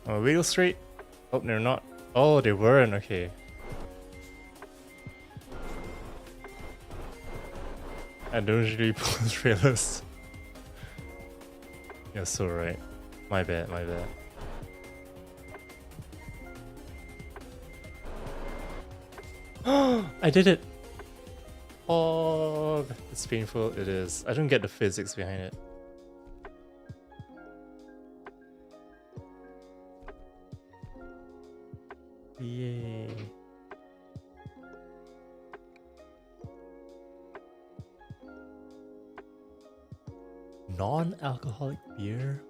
Oh, wheel straight? Oh, they're not. Oh, they weren't. Okay. I don't usually pull trailers. You're so right. My bad. I did it! Oh, it's painful. It is. I don't get the physics behind it. Yay. Non-alcoholic beer?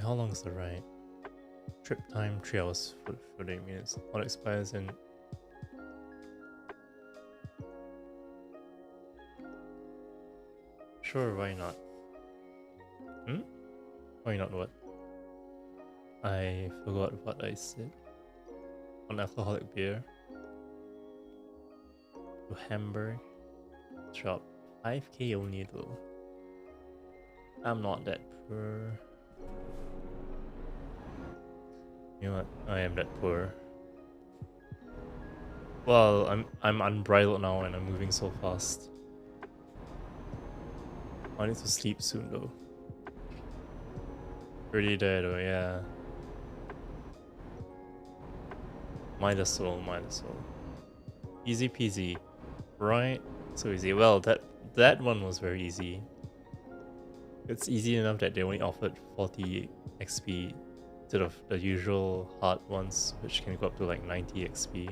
How long is the ride? Trip time 3 hours 48 minutes. What expires in... Sure, why not? Why not what? I forgot what I said. Non-alcoholic beer. To Hamburg. Shop. 5k only though. I'm not that poor. You know what? I am that poor. Well, I'm unbridled now and I'm moving so fast. I need to sleep soon though. Pretty there though, yeah. Might as well. Easy peasy. Right? So easy. Well, that one was very easy. It's easy enough that they only offered 40 XP instead of the usual hard ones, which can go up to like 90 XP.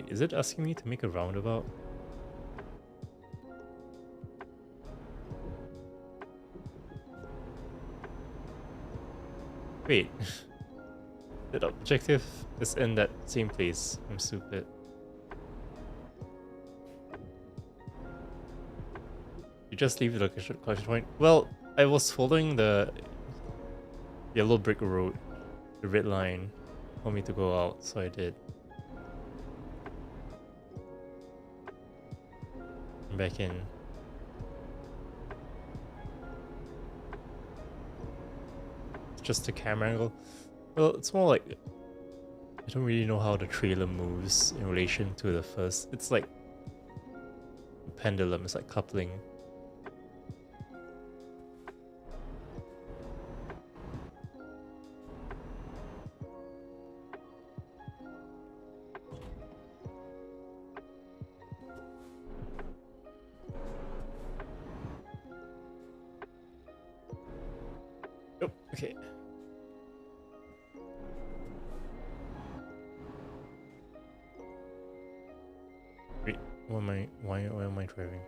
Wait, is it asking me to make a roundabout? Wait. The objective is in that same place. I'm stupid. You just leave the location point. Well, I was following the yellow brick road, the red line, told me to go out, so I did. I'm back in. It's just a camera angle. Well, it's more like I don't really know how the trailer moves in relation to the first. It's like a pendulum. It's like coupling. Oh, okay. Wait, why am I driving?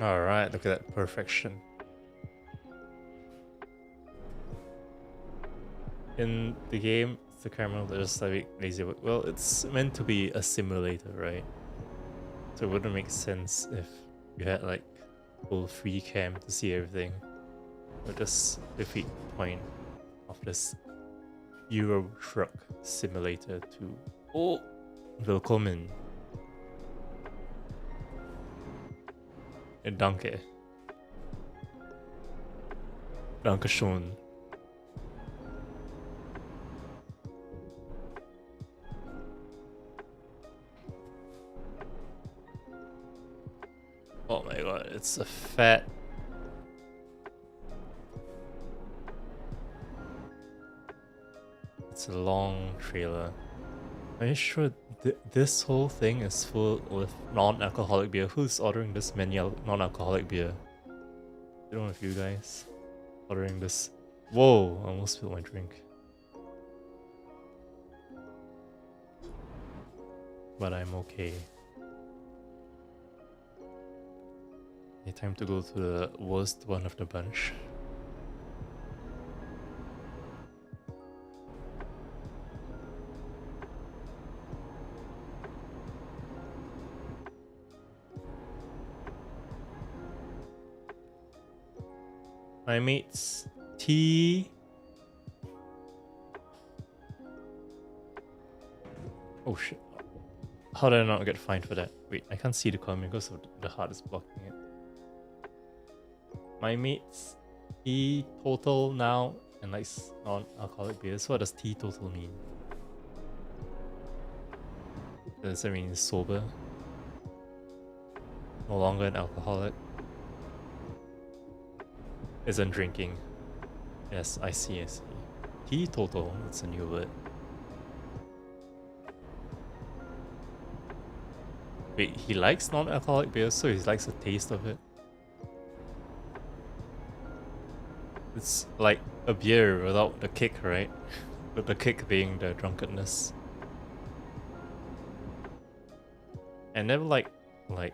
Alright, look at that perfection. In the game, the camera that just like lazy. Well, it's meant to be a simulator, right? So it wouldn't make sense if you had like full free cam to see everything. It would just defeat the point of this Euro Truck Simulator 2. Oh, willkommen. Danke. Dankeschön. Oh my god, it's a fat... It's a long trailer. Are you sure this whole thing is full with non-alcoholic beer? Who's ordering this many non-alcoholic beer? I don't know if you guys ordering this. Whoa, I almost spilled my drink. But I'm okay. Okay, time to go to the worst one of the bunch. My mate's tea. Oh shit. How did I not get fined for that? Wait, I can't see the comment because of the heart is blocking it. My mate's tea total now and likes non-alcoholic beers. What does tea total mean? Does it mean sober? No longer an alcoholic? Isn't drinking. Yes, I see. Tea total, that's a new word. Wait, he likes non-alcoholic beer, so he likes the taste of it. It's like a beer without the kick, right? With the kick being the drunkenness. I never like the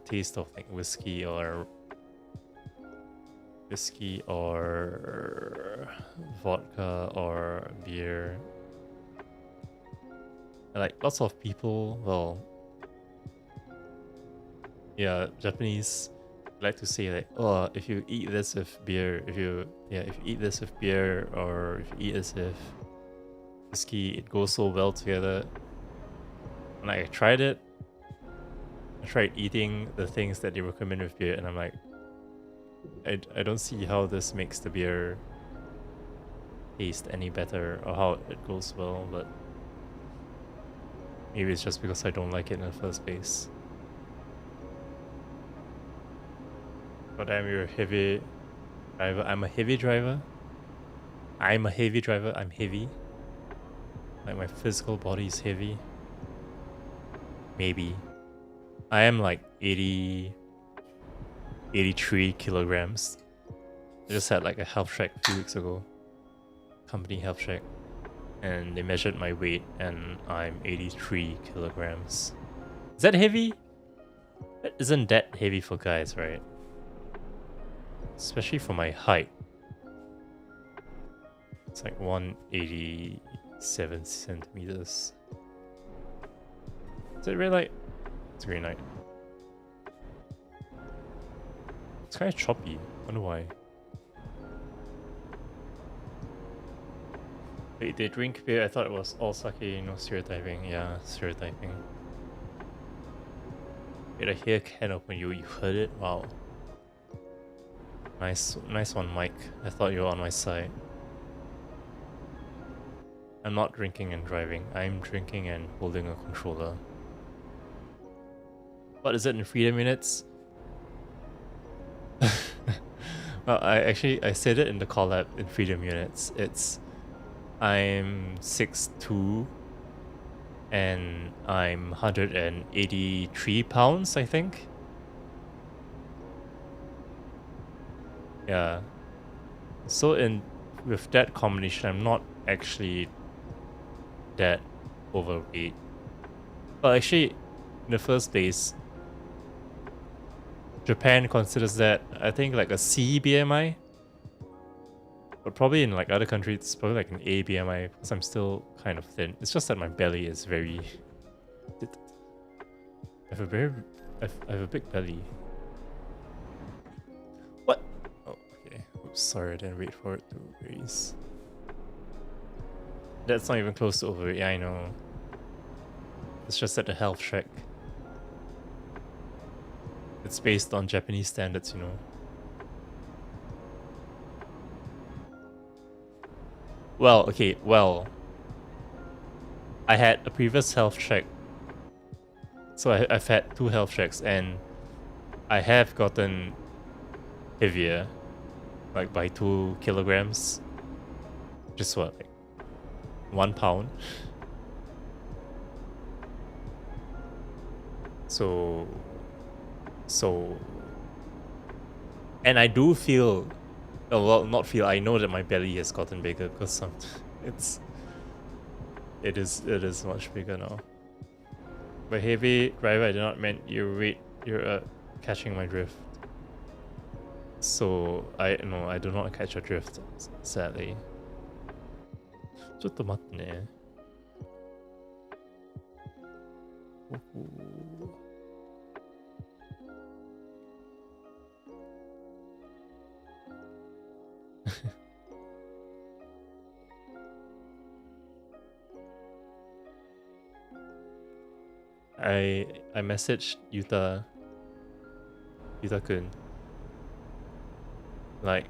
taste of like whiskey or vodka or beer. And like lots of people, well, yeah, Japanese like to say like, oh, if you eat this with beer, if you eat this with beer or if you eat this with whiskey, it goes so well together. And like, I tried it. I tried eating the things that they recommend with beer, and I'm like, I don't see how this makes the beer taste any better or how it goes well, but maybe it's just because I don't like it in the first place. But you're a heavy driver. I'm a heavy driver. I'm heavy. Like my physical body is heavy. Maybe. I am like 83 kilograms. I just had like a health check a few weeks ago. Company health check. And they measured my weight and I'm 83 kilograms. Is that heavy? Isn't that heavy for guys, right? Especially for my height. It's like 187 centimeters. Is it red light? It's green light. It's kind of choppy. I wonder why. Wait, they drink beer? I thought it was all sake, no stereotyping. Yeah, stereotyping. Wait, I hear a can open. You heard it? Wow. Nice one, Mike. I thought you were on my side. I'm not drinking and driving. I'm drinking and holding a controller. What is it in freedom units? Well, I said it in the collab in freedom units. I'm 6'2" and I'm 183 pounds, I think. Yeah. So with that combination, I'm not actually that overweight. Well, actually, in the first place, Japan considers that, I think, like a C BMI. But probably in like other countries, it's probably like an A BMI because I'm still kind of thin. It's just that my belly is very... I have a big belly. What? Oh, okay. Oops, sorry, I didn't wait for it to raise. That's not even close to overweight. Yeah, I know. It's just at the health check. It's based on Japanese standards, you know. Well, okay, well, I had a previous health check. So I've had 2 health checks and I have gotten heavier, like by 2 kilograms. Just what, like 1 pound? So, and I do feel, well, not feel, I know that my belly has gotten bigger because it is much bigger now. By heavy driver, I did not mean you're catching my drift. So I do not catch your drift, sadly. ちょっと待ってね。I messaged Yuta-kun. Like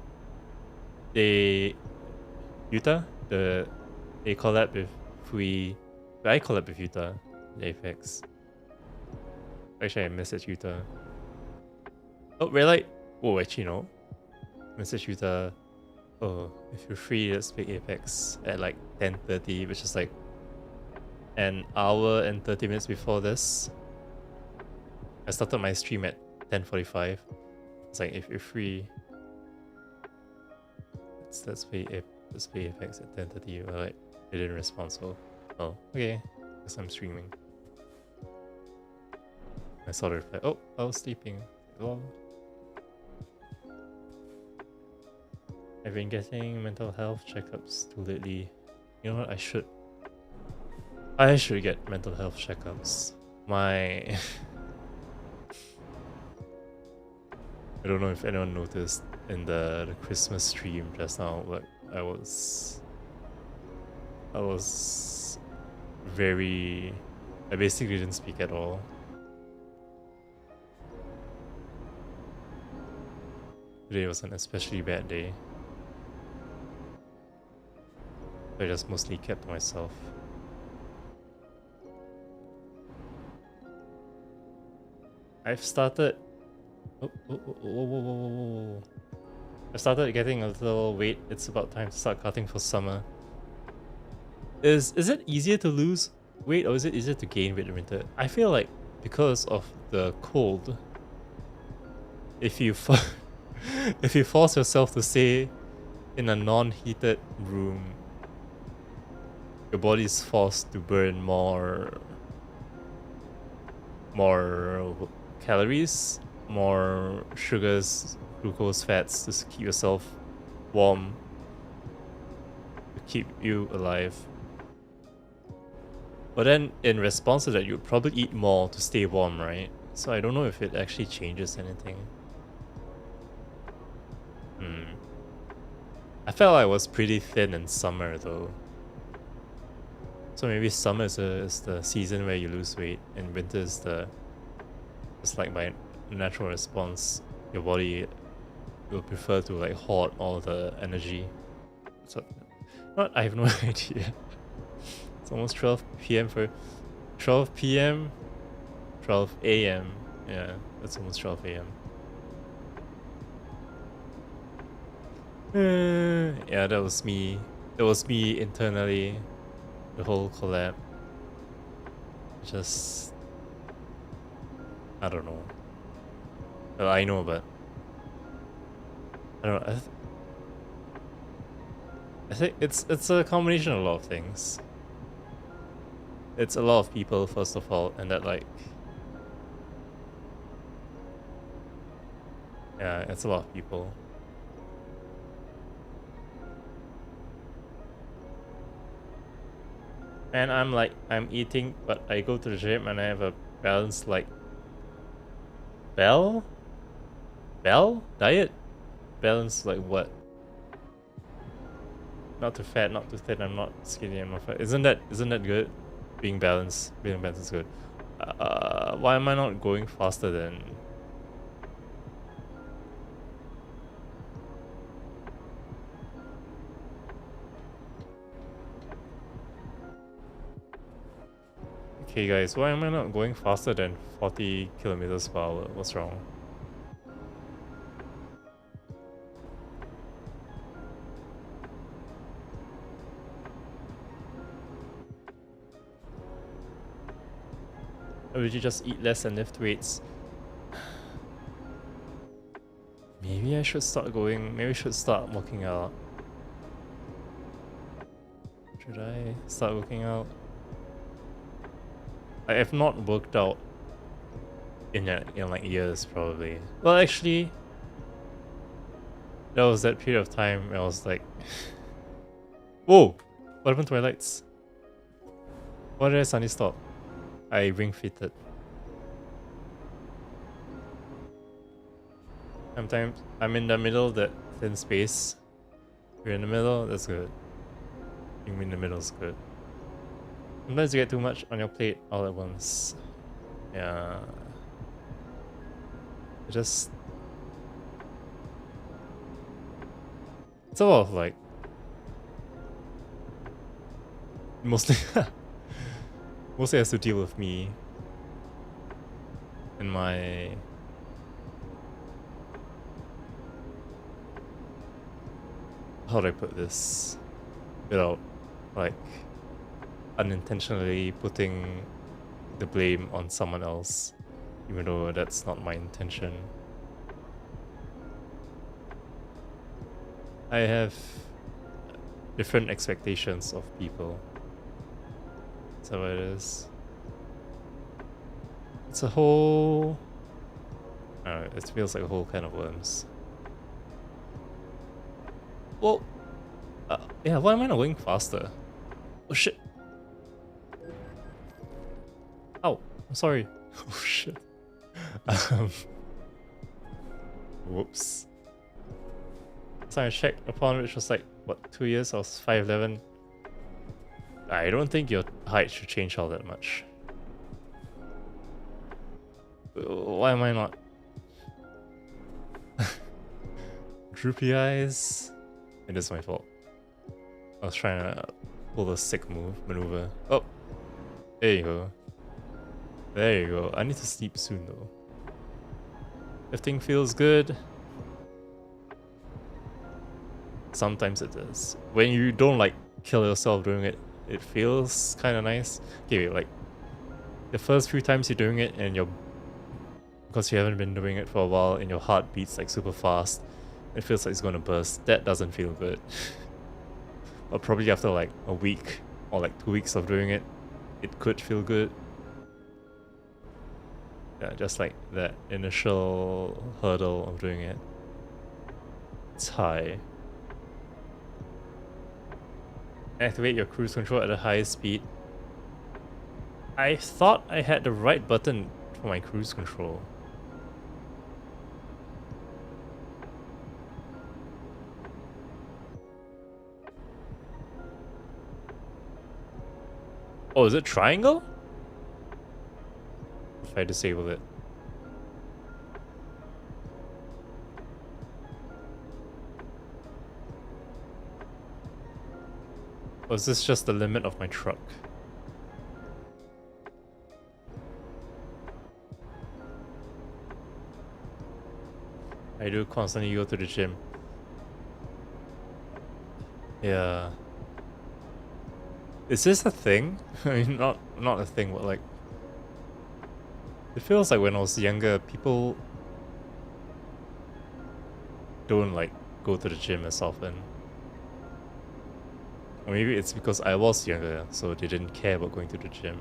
they collab with I collab with Yuta, the Apex. Actually I messaged Yuta. Oh, red light? Oh, actually no. Message Yuta. Oh, if you're free, let's play Apex at like 10:30, which is like an hour and 30 minutes before this. I started my stream at 10:45. It's like, if you're free, let's play Apex at 10:30. Well, like, they didn't respond, so oh, okay, guess I'm streaming. I saw the reply. Oh, I was sleeping. Well, I've been getting mental health checkups too lately. You know what? I should get mental health checkups. I don't know if anyone noticed in the Christmas stream just now, but I basically didn't speak at all. Today was an especially bad day. I just mostly kept to myself. I've started... Whoa. I've started getting a little weight. It's about time to start cutting for summer. Is it easier to lose weight or is it easier to gain weight in winter? I feel like because of the cold, if you if you force yourself to stay in a non-heated room, your body is forced to burn more calories, more sugars, glucose, fats to keep yourself warm, to keep you alive. But then in response to that, you'd probably eat more to stay warm, right? So I don't know if it actually changes anything. I felt I was pretty thin in summer though. So maybe summer is the season where you lose weight, and winter is it's like by natural response, your body will prefer to like hoard all the energy. So, what? I have no idea. It's almost 12 p.m. for 12 p.m. 12 a.m. Yeah, that's almost 12 a.m. Yeah, that was me. That was me internally. The whole collab. Just, I don't know. Well, I know, but I don't know. I think it's a combination of a lot of things. It's a lot of people, first of all, and that like, yeah, it's a lot of people. And I'm eating, but I go to the gym and I have a balanced like Bell diet. Balance like what? Not too fat, not too thin. I'm not skinny. I'm not fat. Isn't that good? Being balanced is good. Why am I not going faster than? Okay guys, why am I not going faster than 40 kilometers per hour? What's wrong? Or would you just eat less and lift weights? Maybe I should start maybe I should start working out. Should I start working out? I have not worked out in like years probably. Well, actually, there was that period of time where I was like, whoa, what happened to my lights? Why did I suddenly stop? I ring fitted. Sometimes I'm in the middle of that thin space. You're in the middle, that's good. Being in the middle is good. Sometimes you get too much on your plate all at once. Yeah. It's a lot of like... Mostly has to deal with me and my... How do I put this? Without like unintentionally putting the blame on someone else, even though that's not my intention. I have different expectations of people. That's how it is. It's a whole... I don't know, it feels like a whole can of worms. Well, yeah, why am I not going faster? Oh shit. Oh, I'm sorry. Oh shit. Whoops. So I checked upon which was like, what, 2 years? I was 5'11". I don't think your height should change all that much. Why am I not? Droopy eyes. It is my fault. I was trying to pull a sick maneuver. Oh, there you go. There you go. I need to sleep soon though. Lifting feels good. Sometimes it does. When you don't like kill yourself doing it, it feels kind of nice. Okay, like the first few times you're doing it and because you haven't been doing it for a while and your heart beats like super fast, it feels like it's gonna burst. That doesn't feel good. But probably after like a week or like 2 weeks of doing it, it could feel good. Yeah, just like that initial hurdle of doing it. It's high. Activate your cruise control at the highest speed. I thought I had the right button for my cruise control. Oh, is it triangle? If I disable it. Or is this just the limit of my truck? I do constantly go to the gym. Yeah. Is this a thing? I mean, not a thing, but like... It feels like when I was younger, people don't like go to the gym as often. Or maybe it's because I was younger, so they didn't care about going to the gym.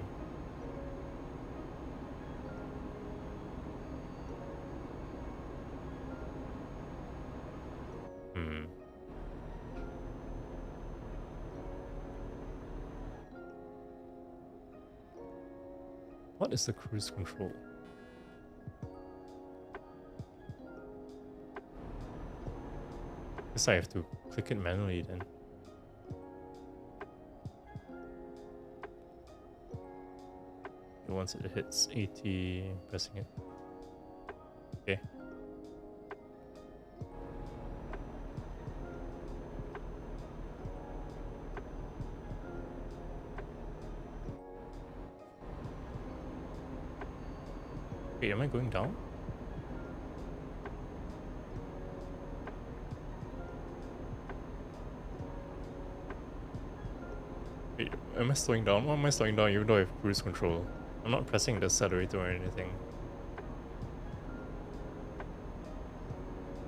What is the cruise control? Guess I have to click it manually then. Once it hits 80, pressing it. Okay. Wait, am I going down? Wait, am I slowing down? Why am I slowing down even though I have cruise control? I'm not pressing the accelerator or anything.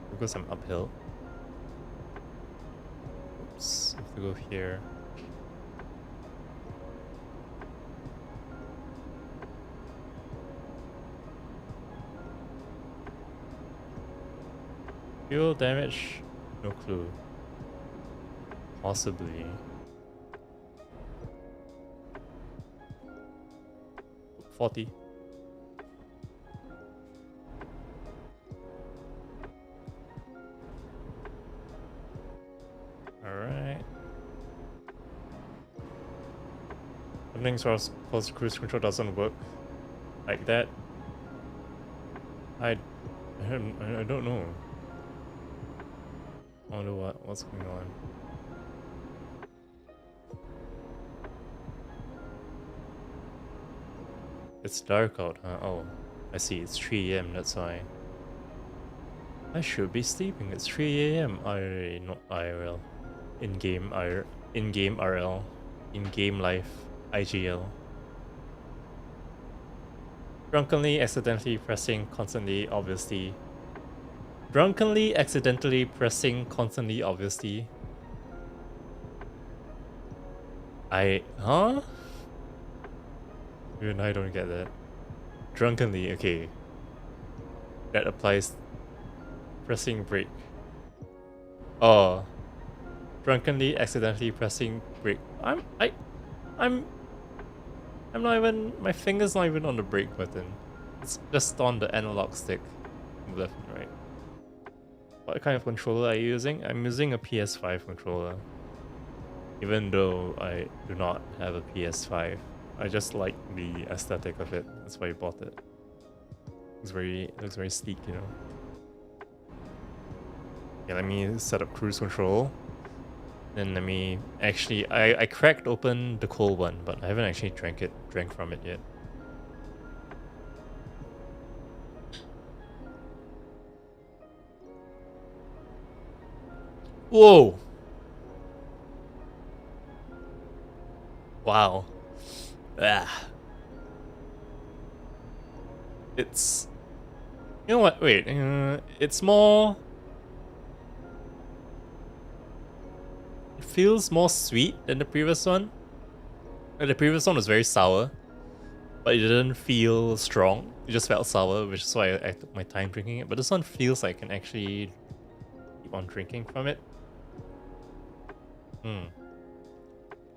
Because I'm uphill. Oops, I have to go here. Fuel damage? No clue. Possibly. $40. Alright. Something's wrong because cruise control doesn't work like that. I don't know. I wonder what's going on. It's dark out, huh? Oh, I see. It's 3 AM, that's why. I should be sleeping. It's 3 AM. Not IRL. In-game RL. In-game life. IGL. Drunkenly accidentally pressing constantly, obviously. Drunkenly accidentally pressing constantly, obviously. Huh? Even I don't get that. Drunkenly, okay. That applies. Pressing brake. Oh. Drunkenly accidentally pressing brake. I'm not even, my finger's not even on the brake button. It's just on the analog stick. Left and right. What kind of controller are you using? I'm using a PS5 controller. Even though I do not have a PS5. I just like the aesthetic of it. That's why I bought it. It looks very sleek, you know. Okay, let me set up cruise control. Then let me actually I cracked open the cold one, but I haven't actually drank from it yet. Whoa! Wow. Ah. It's... You know what? Wait. It's more... It feels more sweet than the previous one. The previous one was very sour, but it didn't feel strong. It just felt sour, which is why I took my time drinking it. But this one feels like I can actually keep on drinking from it.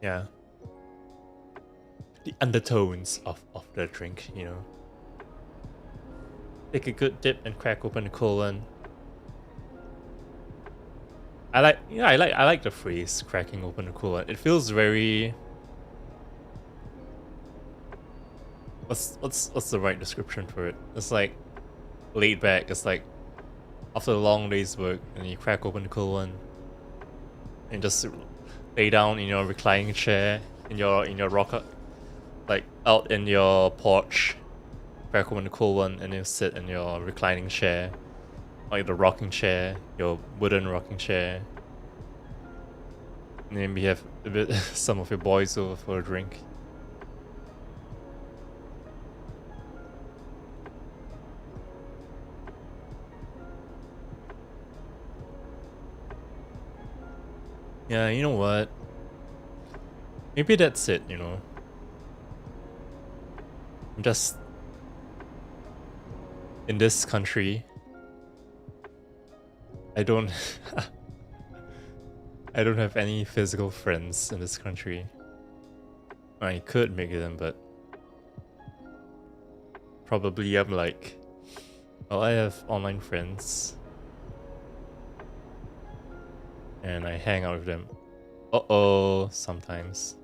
Yeah. The undertones of the drink, you know. Take a good dip and crack open the cold one. I like the phrase cracking open the cold one. It feels very... What's the right description for it? It's like laid back. It's like after a long day's work and you crack open the cold one and just lay down in your reclining chair in your rocker, like out in your porch, crack open the cold one and then sit in your reclining chair, like the rocking chair, your wooden rocking chair. And then we have a bit some of your boys over for a drink. Yeah, you know what? Maybe that's it, you know. I'm just in this country. I don't I don't have any physical friends in this country. I could make them, but probably I'm like, well, I have online friends. And I hang out with them. Uh-oh, sometimes.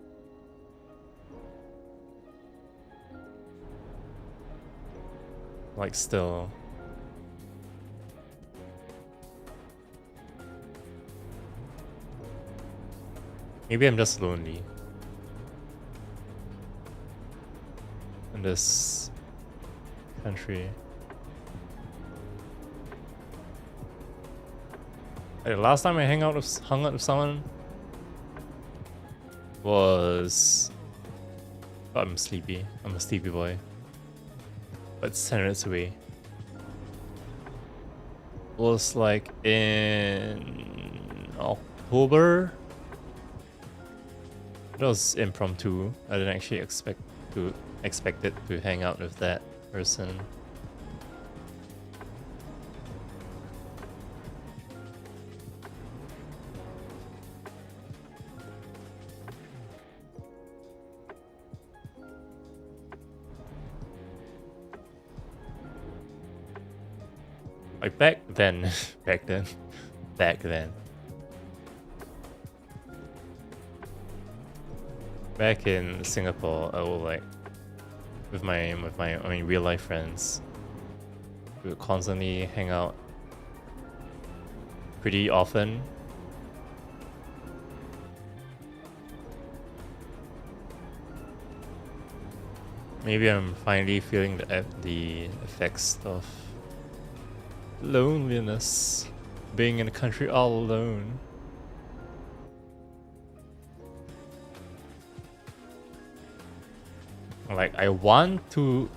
Like still. Maybe I'm just lonely. In this country. Like, last time I hung out with someone was... Oh, I'm sleepy. I'm a sleepy boy. But it's 10 minutes away. Was like in October. That was impromptu. I didn't actually expect it to hang out with that person. Like back then. Back in Singapore, I will like with my real life friends. We would constantly hang out pretty often. Maybe I'm finally feeling the effects of loneliness, being in a country all alone. Like, I want to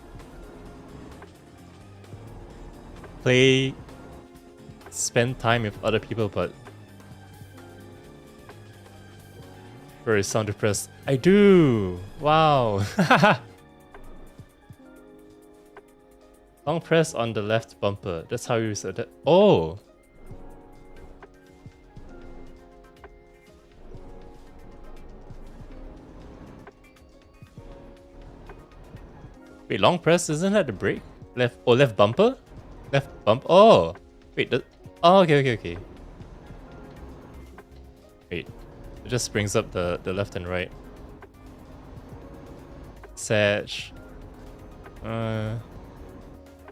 spend time with other people, but very sound depressed. I do! Wow! Long press on the left bumper. That's how you said that. Oh! Wait, long press? Isn't that the brake? Left bumper? Left bump? Oh! Wait, oh, okay. Wait, it just brings up the left and right. Satch.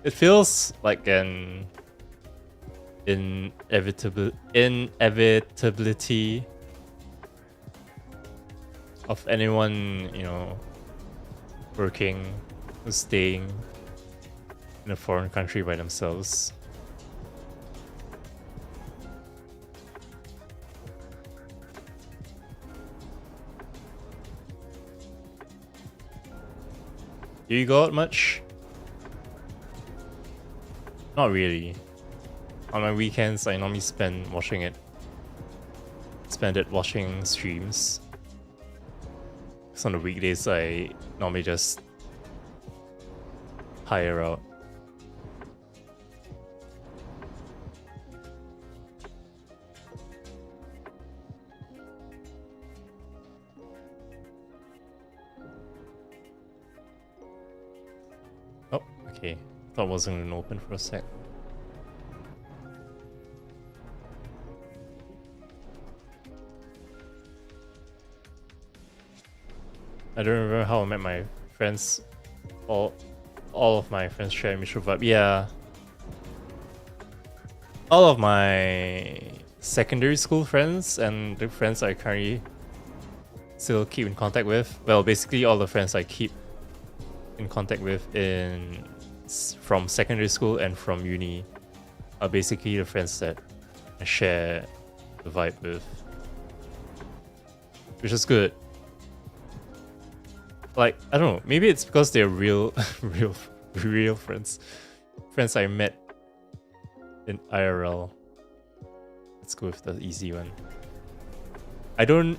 It feels like an inevitability of anyone, you know, working or staying in a foreign country by themselves. Do you go out much? Not really. On my weekends, I normally spend it watching streams. So on the weekdays, I normally just hire out. Oh, okay. Thought it wasn't gonna open for a sec. I don't remember how I met my friends. All of my friends share mutual vibe. Yeah. All of my secondary school friends and the friends I currently still keep in contact with. Well, basically all the friends I keep in contact with from secondary school and from uni are basically the friends that I share the vibe with. Which is good. Like, I don't know, maybe it's because they're real friends. Friends I met in IRL. Let's go with the easy one. You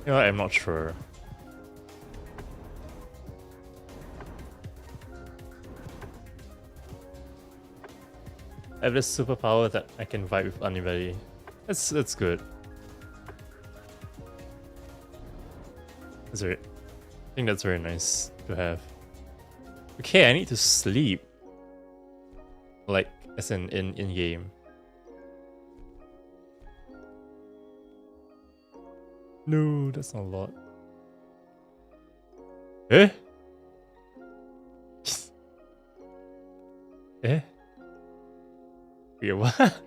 know, I'm not sure. I have this superpower that I can vibe with anybody. That's good. I think that's very nice to have. Okay, I need to sleep. Like, as in game. No, that's not a lot. Eh? Eh? Wait, what?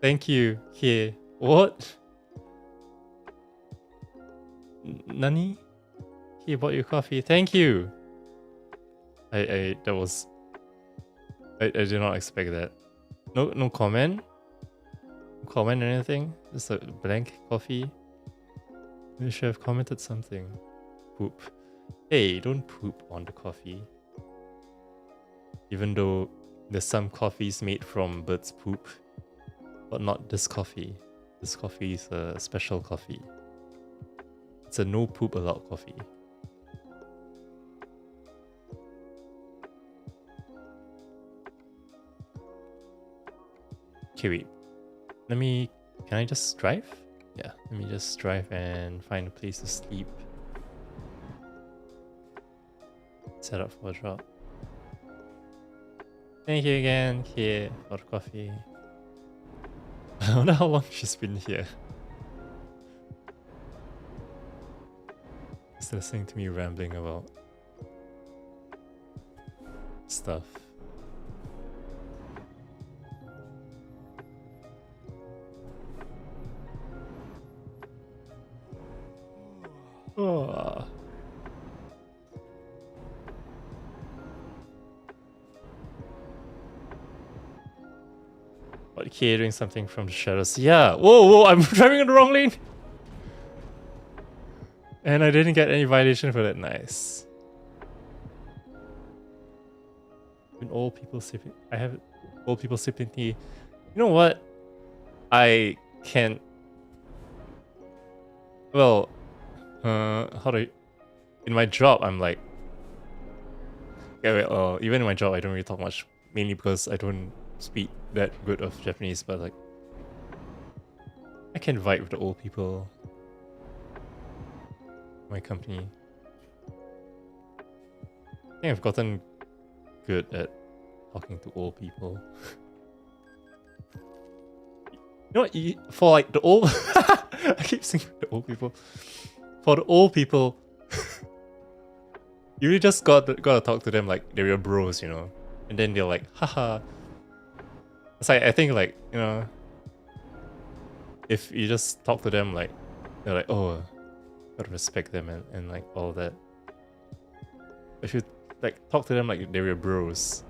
Thank you, Kia. What? Nani? He bought you coffee. Thank you. I did not expect that. No comment? No comment or anything? Just a blank coffee? You should have commented something. Poop. Hey, don't poop on the coffee. Even though there's some coffees made from birds' poop. But not this coffee. This coffee is a special coffee. It's a no poop allowed coffee. Okay, wait. Can I just drive? Yeah, let me just drive and find a place to sleep. Set up for a drop. Thank you again, here for the coffee. I wonder how long she's been here. Just listening to me rambling about stuff. Oh. What, Kia doing something from the shadows? Yeah. Whoa, I'm driving in the wrong lane. And I didn't get any violation for that. Nice. When old people sipping, I have old people sipping tea. You know what? I can't. Well, how do I? In my job, I'm like. Yeah, well, even in my job, I don't really talk much. Mainly because I don't speak that good of Japanese, but like, I can vibe with the old people. My company. I think I've gotten good at talking to old people. You know what? For like the old, I keep saying the old people. For the old people, you really just gotta talk to them like they're your bros, you know. And then they're like, haha. It's like, I think like, you know, if you just talk to them like, they're like, oh, gotta respect them and like all that. If you like talk to them like they're your bros,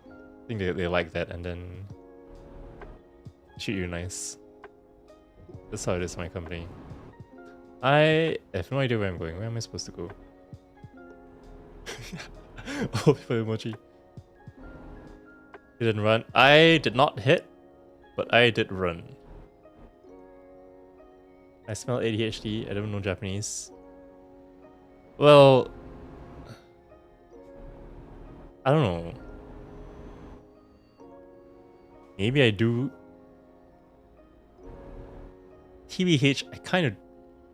I think they like that, and then treat you nice. That's how it is in my company. I have no idea where I'm going. Where am I supposed to go? Oh, people emoji. You didn't run. I did not hit, but I did run. I smell ADHD. I don't know Japanese. Well, I don't know. Maybe I do. TBH, I kind of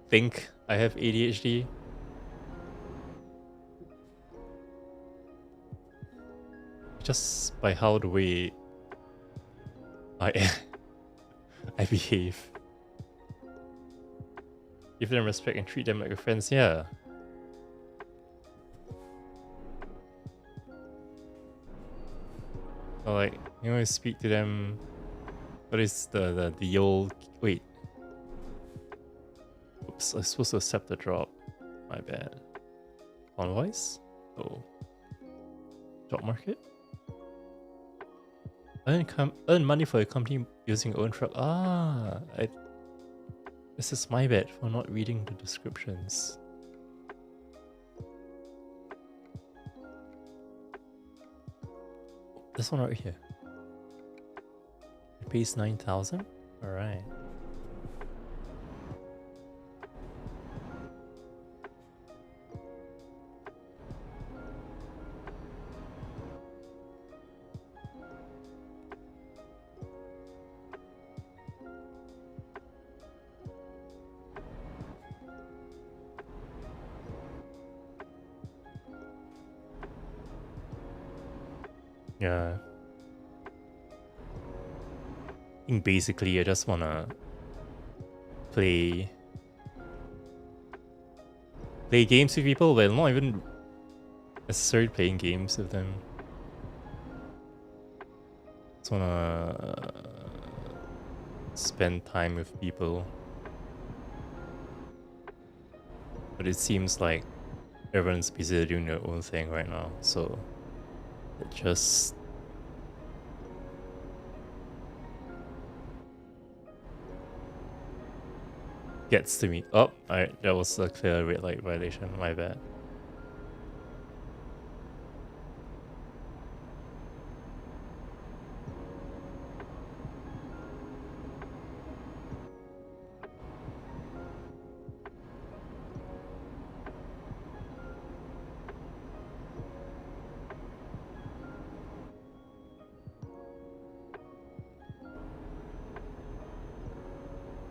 think I have ADHD. Just by how the way I behave. Give them respect and treat them like your friends, yeah. So like, you always speak to them. What is the old... Wait. Oops, I was supposed to accept the drop. My bad. Convoys? Oh. Job market? Earn money for your company using your own truck. Ah, this is my bad for not reading the descriptions. This one right here. It pays 9,000? Alright. Yeah. I think basically I just wanna play games with people, but not even necessarily playing games with them. Just wanna spend time with people. But it seems like everyone's busy doing their own thing right now, so it just gets to me. Oh, alright, that was a clear red light violation, my bad.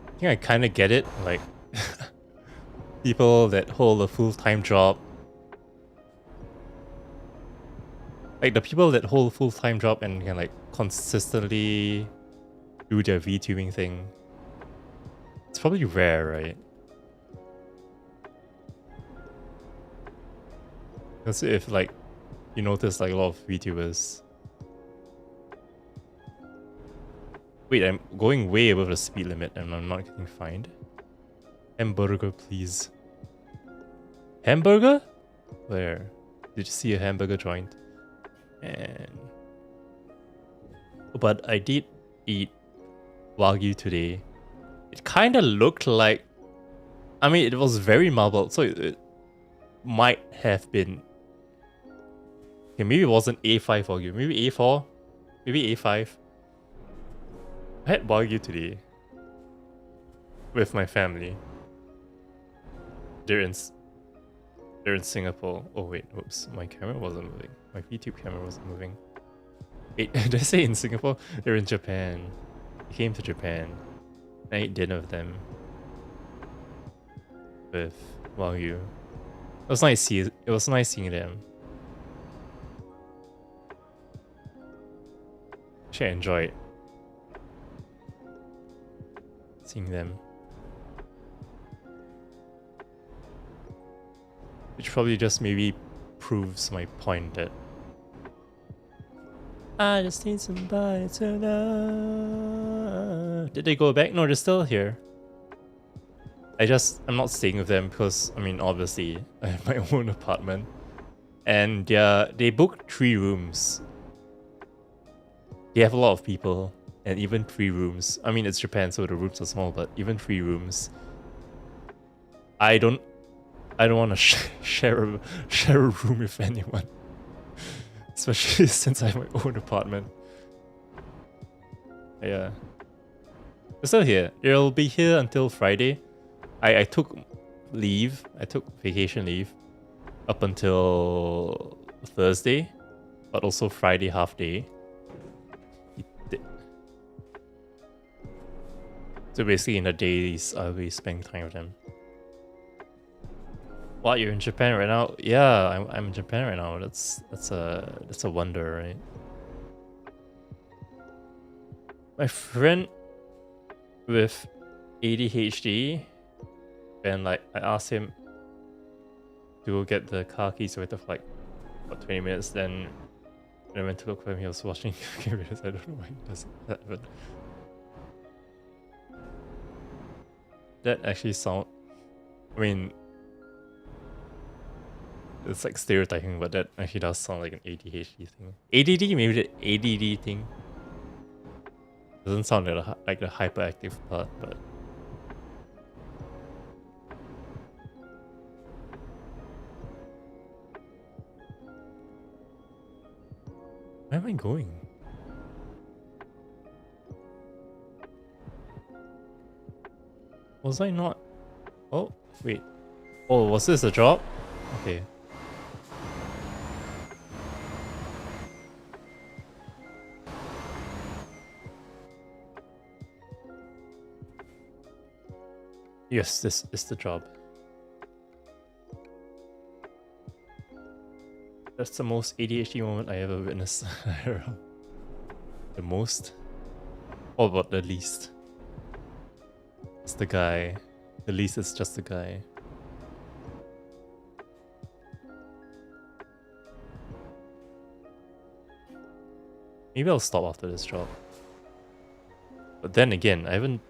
I think I kind of get it, like people that hold a full-time job. Like the people that hold a full-time job and can like consistently do their VTubing thing. It's probably rare, right? Because if like you notice like a lot of VTubers. Wait, I'm going way above the speed limit and I'm not getting fined. Hamburger, please. Hamburger? Where? Did you see a hamburger joint? And... But I did eat Wagyu today. It kind of looked like... I mean, it was very marbled, so it might have been... Okay, maybe it wasn't A5 Wagyu. Maybe A4? Maybe A5. I had Wagyu today with my family. They're in Singapore. Oh wait, oops, my camera wasn't moving. My VTube camera wasn't moving. Wait, did I say in Singapore? They're in Japan. They came to Japan. I ate dinner with them. With Wagyu. It was nice seeing them. Actually, I enjoyed seeing them. Which probably just maybe proves my point that I just need somebody to love. Did they go back? No, they're still here. I'm not staying with them because, I mean, obviously, I have my own apartment. And they booked 3 rooms. They have a lot of people. and even 3 rooms. I mean, it's Japan, so the rooms are small, but even 3 rooms. I don't want to share a room with anyone, especially since I have my own apartment. Yeah, we're still here. It'll be here until Friday. I took leave. I took vacation leave up until Thursday, but also Friday half day. So basically, in the days, I'll be spending time with them. What, you're in Japan right now? Yeah, I'm in Japan right now. That's a wonder, right? My friend with ADHD, and like I asked him to go get the car keys. So waited for like about 20 minutes. Then when I went to look for him, he was watching videos. I don't know why he does that, but that actually sound. I mean, it's like stereotyping, but that actually does sound like an ADHD thing. ADD, maybe the ADD thing. Doesn't sound like the hyperactive part, but where am I going? Was I not? Oh, wait. Oh, was this a job? Okay. Yes, this is the job. That's the most ADHD moment I ever witnessed. The most? Or about the least? It's the guy. The least is just the guy. Maybe I'll stop after this job. But then again, I haven't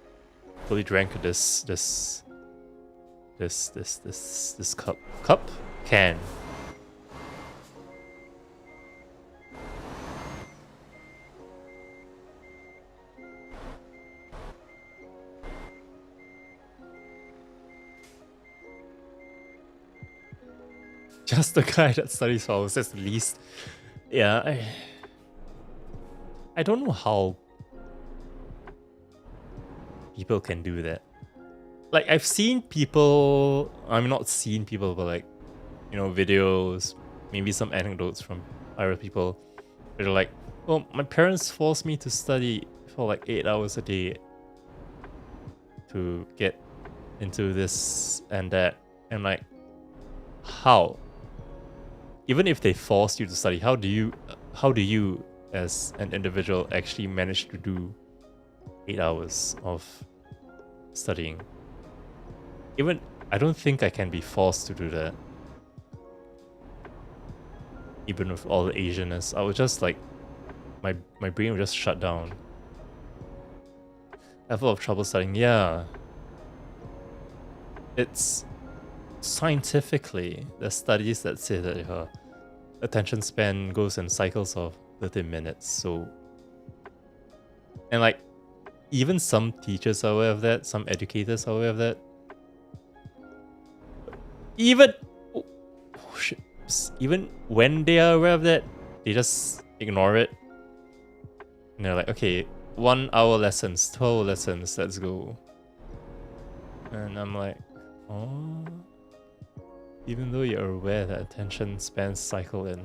fully drank this can. Just the guy that studies flowers, that's the least. Yeah, I don't know how people can do that. Like, I've seen people, I'm not seen people, but like, you know, videos, maybe some anecdotes from other people. They're like, well, my parents forced me to study for like 8 hours a day to get into this and that. And like, how? Even if they forced you to study, how do you as an individual actually manage to do 8 hours of studying? Even I don't think I can be forced to do that. Even with all the Asianness, I would just like my brain would just shut down. I have a lot of trouble studying. Yeah, it's scientifically there's studies that say that your attention span goes in cycles of 30 minutes. So, and like even some teachers are aware of that, some educators are aware of that. Even even when they are aware of that, they just ignore it. And they're like, okay, 1 hour lessons, 12 lessons, let's go. And I'm like, oh, even though you're aware that attention spans cycle in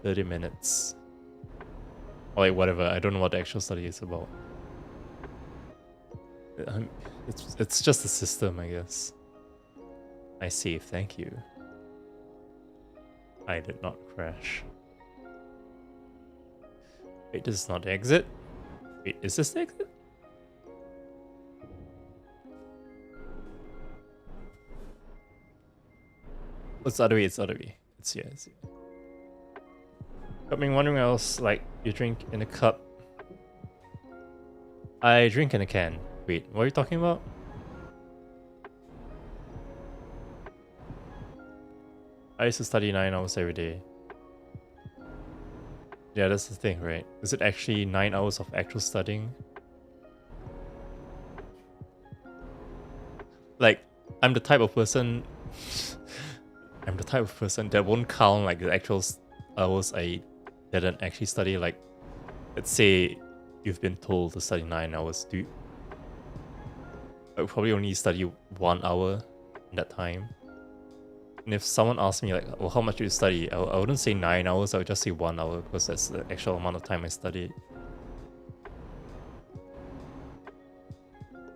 30 minutes. Or like whatever, I don't know what the actual study is about. It's just a system, I guess. I save, thank you. I did not crash. Wait, this is not the exit? Wait, is this the exit? It's the other way, it's the other way. It's here, it's here. I've been wondering else, like, you drink in a cup. I drink in a can. Wait, what are you talking about? I used to study 9 hours every day. Yeah, that's the thing, right? Is it actually 9 hours of actual studying? Like, I'm the type of person that won't count like the actual hours I didn't actually study. Like, let's say you've been told to study 9 hours. I would probably only study 1 hour in that time. And if someone asked me like, well, how much do you study? I wouldn't say 9 hours, I would just say 1 hour because that's the actual amount of time I studied.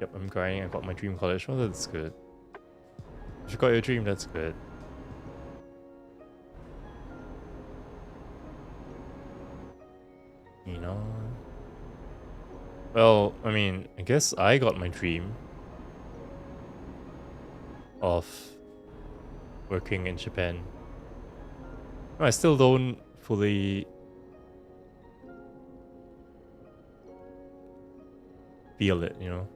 Yep, I'm grinding. I got my dream college. Oh, that's good. If you got your dream, that's good. You know? Well, I mean, I guess I got my dream of working in Japan. I still don't fully feel it, you know?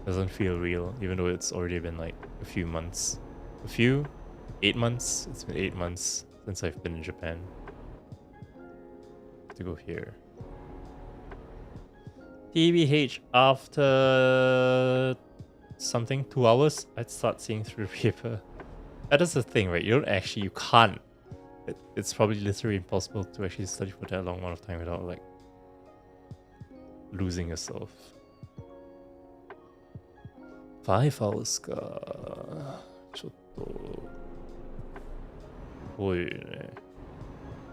Doesn't feel real, even though it's already been like a few months. 8 months? It's been 8 months since I've been in Japan. To go here. TBH, after something, 2 hours, I'd start seeing through the paper. That is the thing, right? You can't. It's probably literally impossible to actually study for that long amount of time without like losing yourself. 5 hours か。ちょっと。多いね。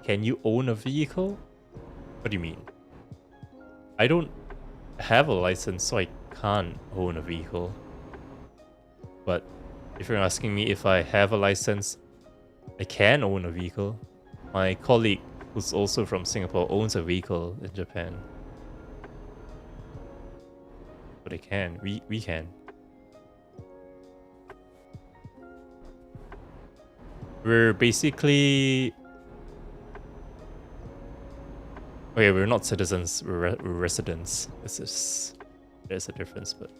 Can you own a vehicle? What do you mean? I don't have a license, so I can't own a vehicle. But if you're asking me if I have a license, I can own a vehicle. My colleague, who's also from Singapore, owns a vehicle in Japan. But I can. We can. We're basically... Okay, we're not citizens, we're residents. There's a difference, but...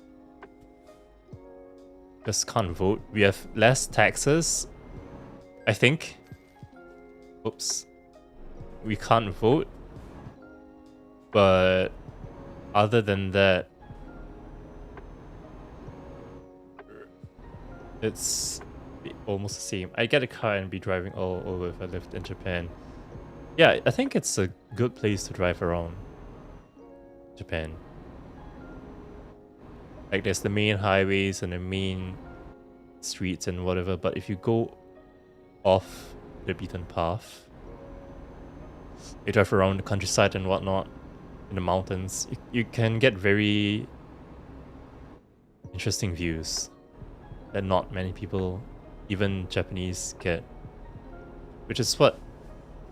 Just can't vote. We have less taxes, I think. Oops. We can't vote. But other than that, it's almost the same. I get a car and be driving all over if I lived in Japan. Yeah, I think it's a good place to drive around Japan. Like there's the main highways and the main streets and whatever, but if you go off the beaten path, you drive around the countryside and whatnot, in the mountains, you can get very interesting views that not many people, even Japanese, get. Which is what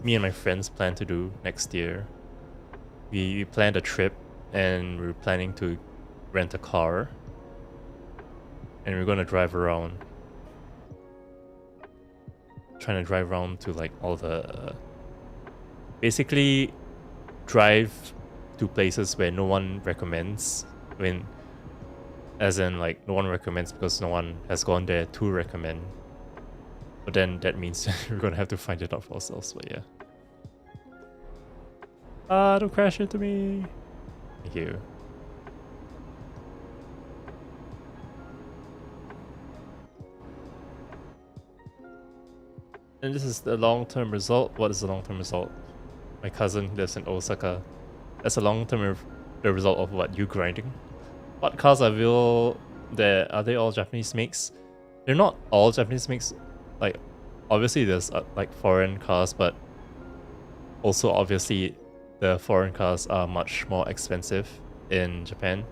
me and my friends plan to do next year. We planned a trip and we're planning to rent a car. And we're gonna drive around. Trying to drive around to like all the... basically drive to places where no one recommends. I mean, as in like no one recommends because no one has gone there to recommend. But then that means we're gonna have to find it out for ourselves, but yeah. Ah, don't crash into me. Thank you. And this is the long-term result. What is the long-term result? My cousin lives in Osaka. That's a long-term result of what, you grinding? What cars are available there? Are they all Japanese makes? They're not all Japanese makes. Like, obviously there's like foreign cars, but also obviously the foreign cars are much more expensive in Japan.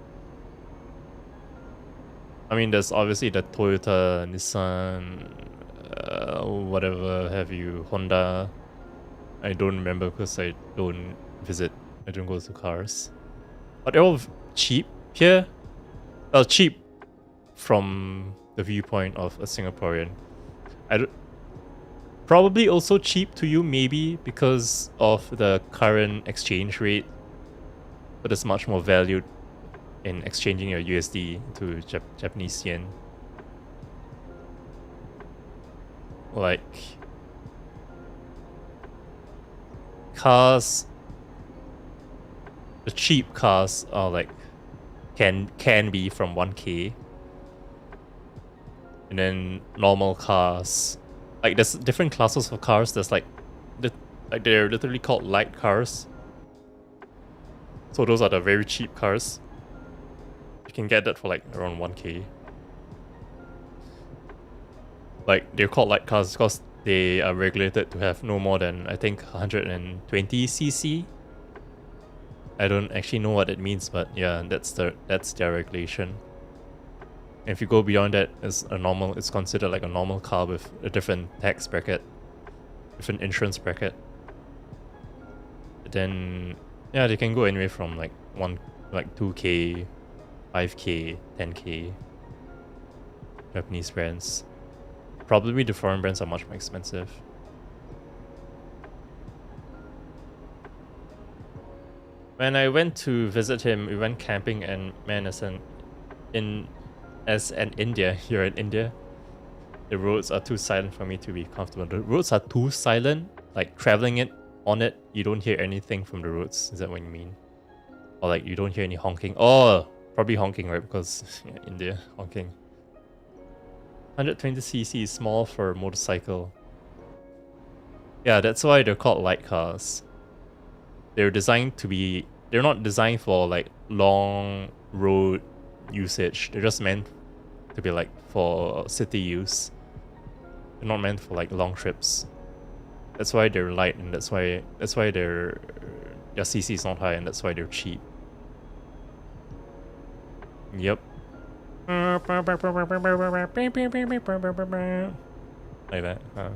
I mean, there's obviously the Toyota, Nissan, whatever have you, Honda. I don't remember because I don't go to cars. But they're all cheap here. Well, cheap from the viewpoint of a Singaporean. Probably also cheap to you, maybe because of the current exchange rate, but there's much more value in exchanging your USD to Japanese yen. like cars. The cheap cars are like can be from 1K, and then normal cars, like there's different classes of cars. There's like they're literally called light cars. So those are the very cheap cars. You can get that for like around 1K. Like they're called light cars because they are regulated to have no more than I think 120cc. I don't actually know what it means, but yeah, that's their regulation. And if you go beyond that, it's considered like a normal car with a different tax bracket, different insurance bracket. But then yeah, they can go anywhere from like 2K, 5K, 10K. Japanese brands. Probably the foreign brands are much more expensive. When I went to visit him, we went camping, and man, as an India, here in India, the roads are too silent for me to be comfortable. The roads are too silent, like traveling on it, you don't hear anything from the roads. Is that what you mean? Or like you don't hear any honking? Oh, probably honking, right? Because yeah, India, honking. 120cc is small for a motorcycle. Yeah, that's why they're called light cars. They're not designed for like long road usage. They're just meant to be like for city use. They're not meant for like long trips. That's why they're light, and that's why their CC is not high, and that's why they're cheap. Yep. Like that, huh?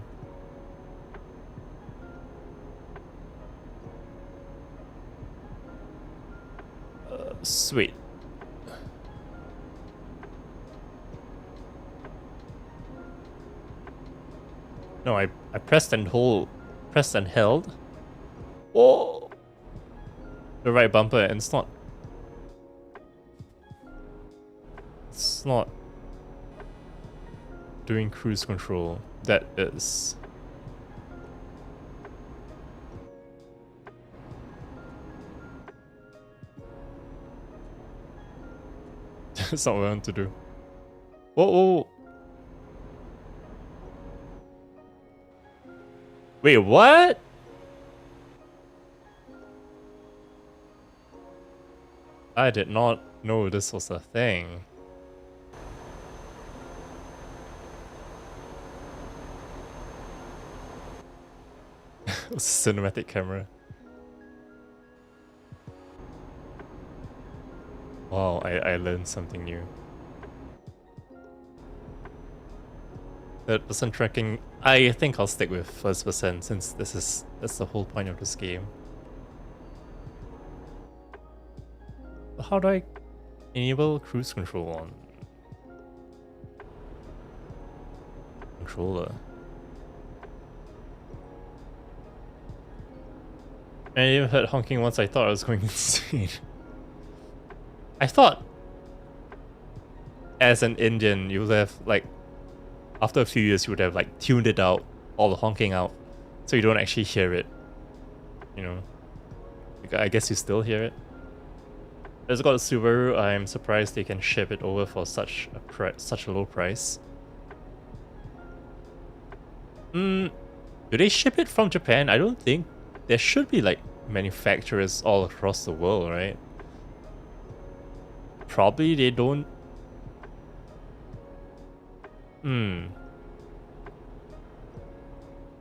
Sweet. No, I pressed and held. Oh, the right bumper, and it's not doing cruise control. That is. That's not what I want to do. Whoa. Wait, what? I did not know this was a thing. Cinematic camera. Wow, I learned something new. Third-person tracking, I think I'll stick with first person since that's the whole point of this game. How do I enable cruise control on controller? I even heard honking once. I thought I was going insane. I thought as an Indian you would have like after a few years you would have like tuned it out, all the honking out, so you don't actually hear it. You know, I guess you still hear it. It's got a Subaru. I'm surprised they can ship it over for such a low price. Do they ship it from Japan? I don't think. There should be like manufacturers all across the world, right? Probably they don't.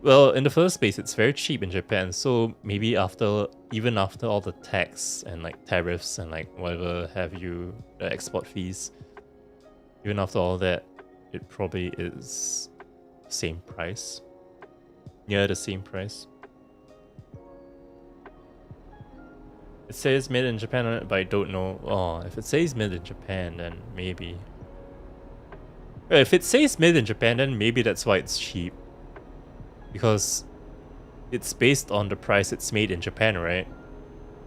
Well, in the first place, it's very cheap in Japan, so maybe even after all the tax and like tariffs and like whatever have you, the export fees, even after all that, it probably is same price. Yeah, the same price. It says made in Japan on it, but I don't know. Oh, if it says made in Japan, then maybe. Well, if it says made in Japan, then maybe that's why it's cheap. Because it's based on the price it's made in Japan, right?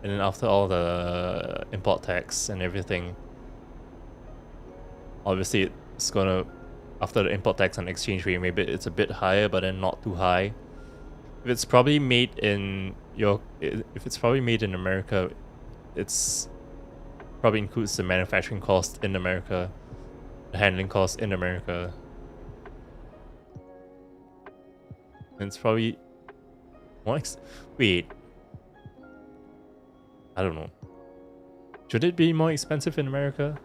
And then after all the import tax and everything, obviously it's gonna after the import tax and exchange rate, maybe it's a bit higher, but then not too high. If it's probably made in America, it's probably includes the manufacturing cost in America, the handling cost in America. And it's probably more wait. I don't know. Should it be more expensive in America?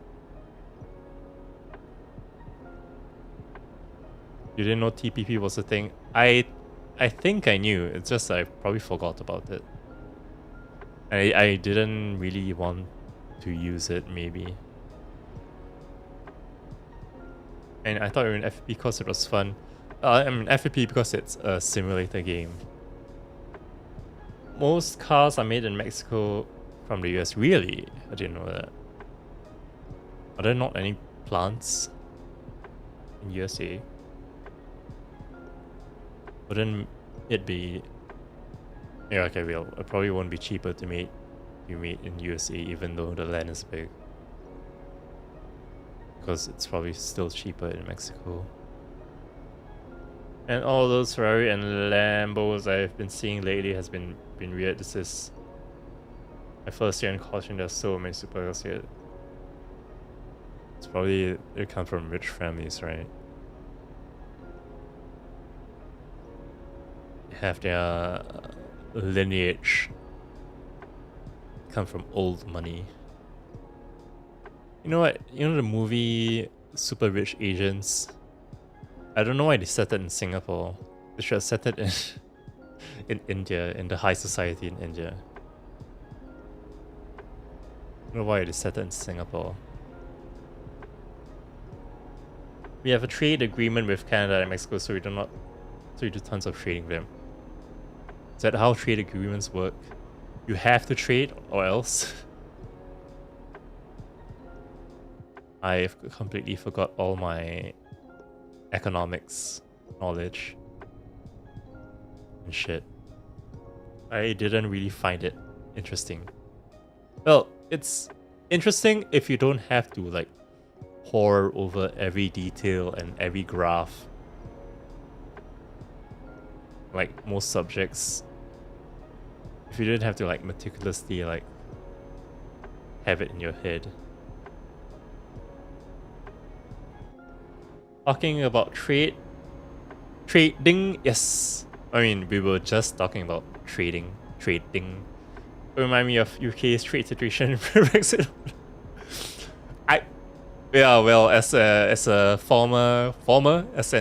You didn't know TPP was a thing? I think I knew. It's just I probably forgot about it. I didn't really want to use it, maybe. And I thought we were in FFP because it was fun. I mean FFP because it's a simulator game. Most cars are made in Mexico from the US. Really? I didn't know that. Are there not any plants in USA? Wouldn't it be... Yeah, okay, well, it probably won't be cheaper to be made in USA even though the land is big. Because it's probably still cheaper in Mexico. And all those Ferrari and Lambos I've been seeing lately has been weird. This is my first year in caution. There's so many supercars here. It's probably they come from rich families, right? They have their lineage come from old money. You know what? You know the movie Super Rich Asians? I don't know why they set it in Singapore. They should have set it in India, in the high society in India. I don't know why they set it in Singapore. We have a trade agreement with Canada and Mexico, so we do tons of trading with them. Is that how trade agreements work? You have to trade or else? I've completely forgot all my economics knowledge and shit. I didn't really find it interesting. Well, it's interesting if you don't have to like pore over every detail and every graph. Like most subjects, if you didn't have to like meticulously like have it in your head. Talking about trading, yes. I mean, we were just talking about trading. Remind me of UK's trade situation for Brexit. Yeah, well, as an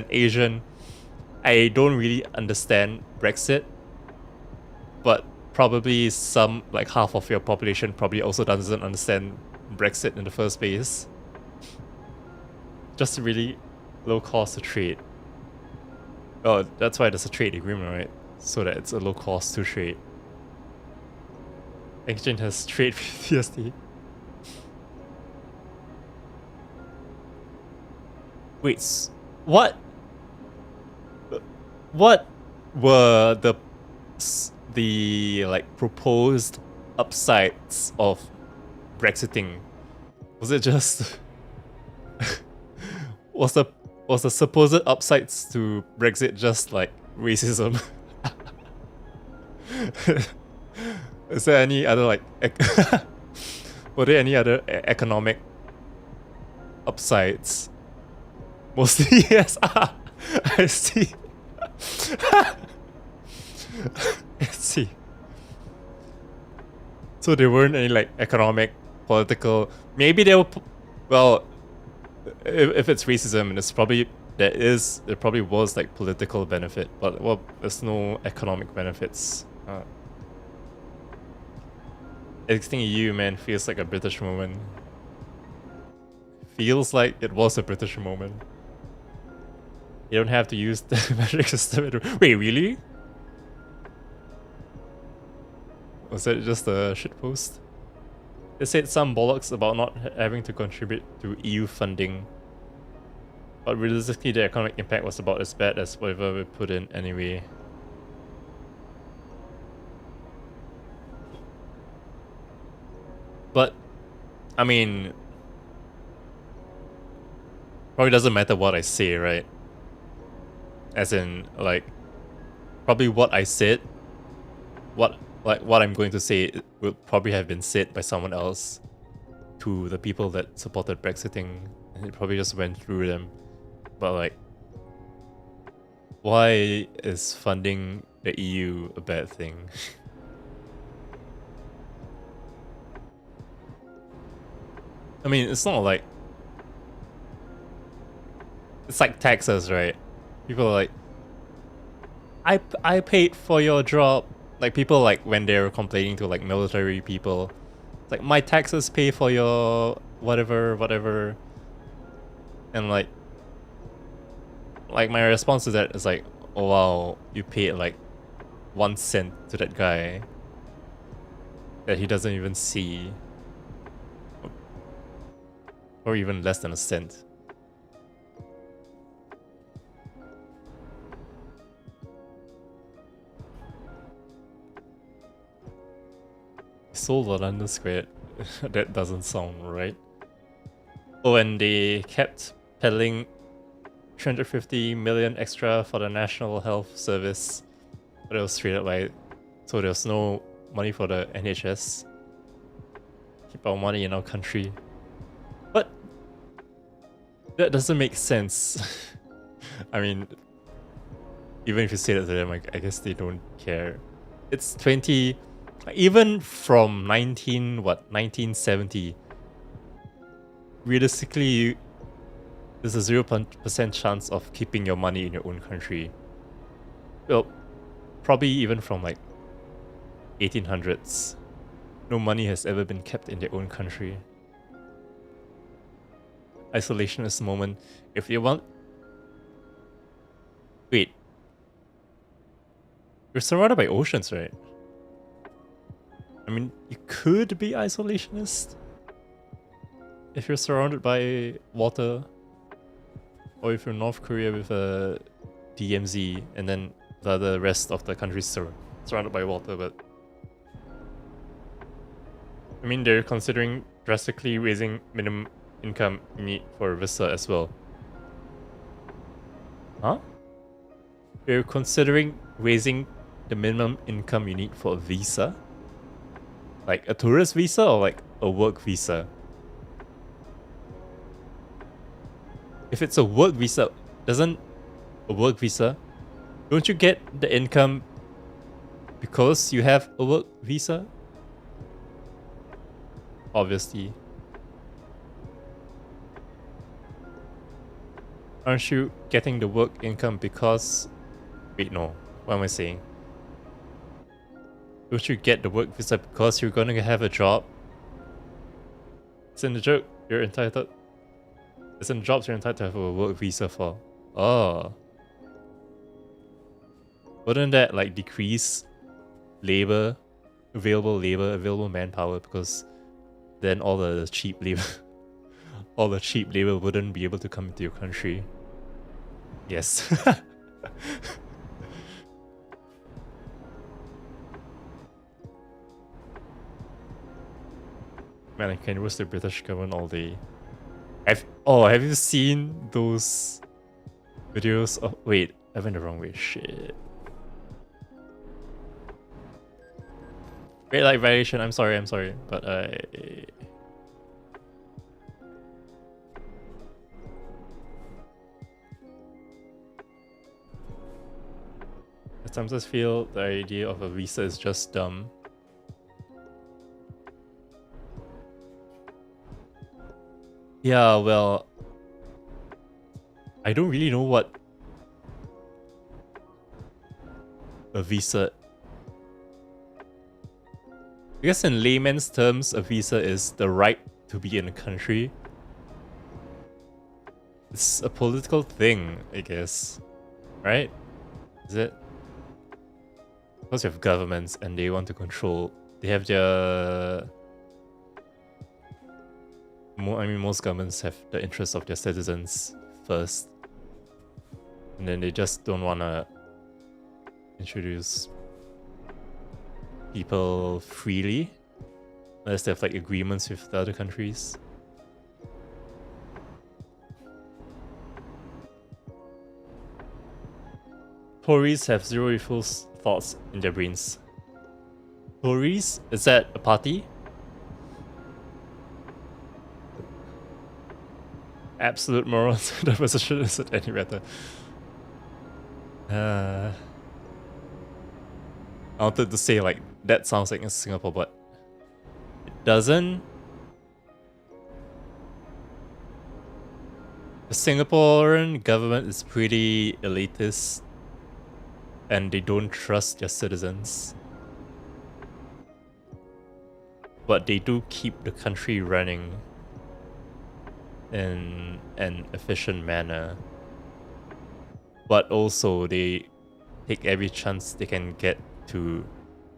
Asian, I don't really understand Brexit, but probably some, like half of your population probably also doesn't understand Brexit in the first place. Just really low cost to trade. Oh, that's why there's a trade agreement, right? So that it's a low cost to trade. Exchange has trade with TSD. Wait, what? What were the like proposed upsides of Brexiting? Was it just was the supposed upsides to Brexit just like racism? Is there any other like were there any other economic upsides? Mostly yes. I see. I see. So there weren't any like economic, political. Maybe they were. Well, if it's racism, it's probably there probably was like political benefit, but well, there's no economic benefits. Exiting EU, man, feels like a British moment. Feels like it was a British moment. You don't have to use the metric system. Wait, really? Was that just a shitpost? They said some bollocks about not having to contribute to EU funding. But realistically, the economic impact was about as bad as whatever we put in anyway. But, I mean... Probably doesn't matter what I say, right? As in, like, probably what I said, what I'm going to say will probably have been said by someone else to the people that supported Brexiting, and it probably just went through them. But like, why is funding the EU a bad thing? I mean, it's not like... It's like taxes, right? People are like, I paid for your job. Like, people, like, when they're complaining to, like, military people, it's like, my taxes pay for your whatever. And, like, my response to that is like, oh wow, you paid, like, 1 cent to that guy that he doesn't even see. Or even less than a cent. Sold on London Square. That doesn't sound right. Oh, and they kept peddling 350 million extra for the National Health Service. But it was treated like... So there was no money for the NHS. Keep our money in our country. But that doesn't make sense. I mean, even if you say that to them, I guess they don't care. It's 20... Even from 1970, realistically, there's a 0% chance of keeping your money in your own country. Well, probably even from like 1800s, no money has ever been kept in their own country. Isolationist moment. If you want... Wait. You're surrounded by oceans, right? I mean, you could be isolationist if you're surrounded by water, or if you're North Korea with a DMZ and then the rest of the country surrounded by water. But I mean, they're considering drastically raising minimum income you need for a visa as well. Huh? They're considering raising the minimum income you need for a visa? Like a tourist visa or like a work visa? If it's a work visa, don't you get the income because you have a work visa? Obviously. Aren't you getting the work income because... Wait, no. What am I saying? Don't you get the work visa because you're gonna have a job? It's in the joke. You're entitled... It's in jobs you're entitled to have a work visa for. Oh. Wouldn't that like decrease available manpower, because then all the cheap labor wouldn't be able to come into your country. Yes. Man, I can roast the British government all day. Have you seen those videos of... Wait, I went the wrong way. Shit. Red light violation, I'm sorry, but I sometimes I feel the idea of a visa is just dumb. Yeah, well, I don't really know what a visa... I guess in layman's terms, a visa is the right to be in a country. It's a political thing, I guess. Right? Is it? Because you have governments and they want to control... They have their... I mean, most governments have the interests of their citizens first. And then they just don't want to introduce people freely unless they have like agreements with the other countries. Tories have zero evil thoughts in their brains. Tories? Is that a party? Absolute morons. The position isn't any better. I wanted to say like that sounds like in Singapore, but it doesn't. The Singaporean government is pretty elitist and they don't trust their citizens. But they do keep the country running in an efficient manner. But also they take every chance they can get to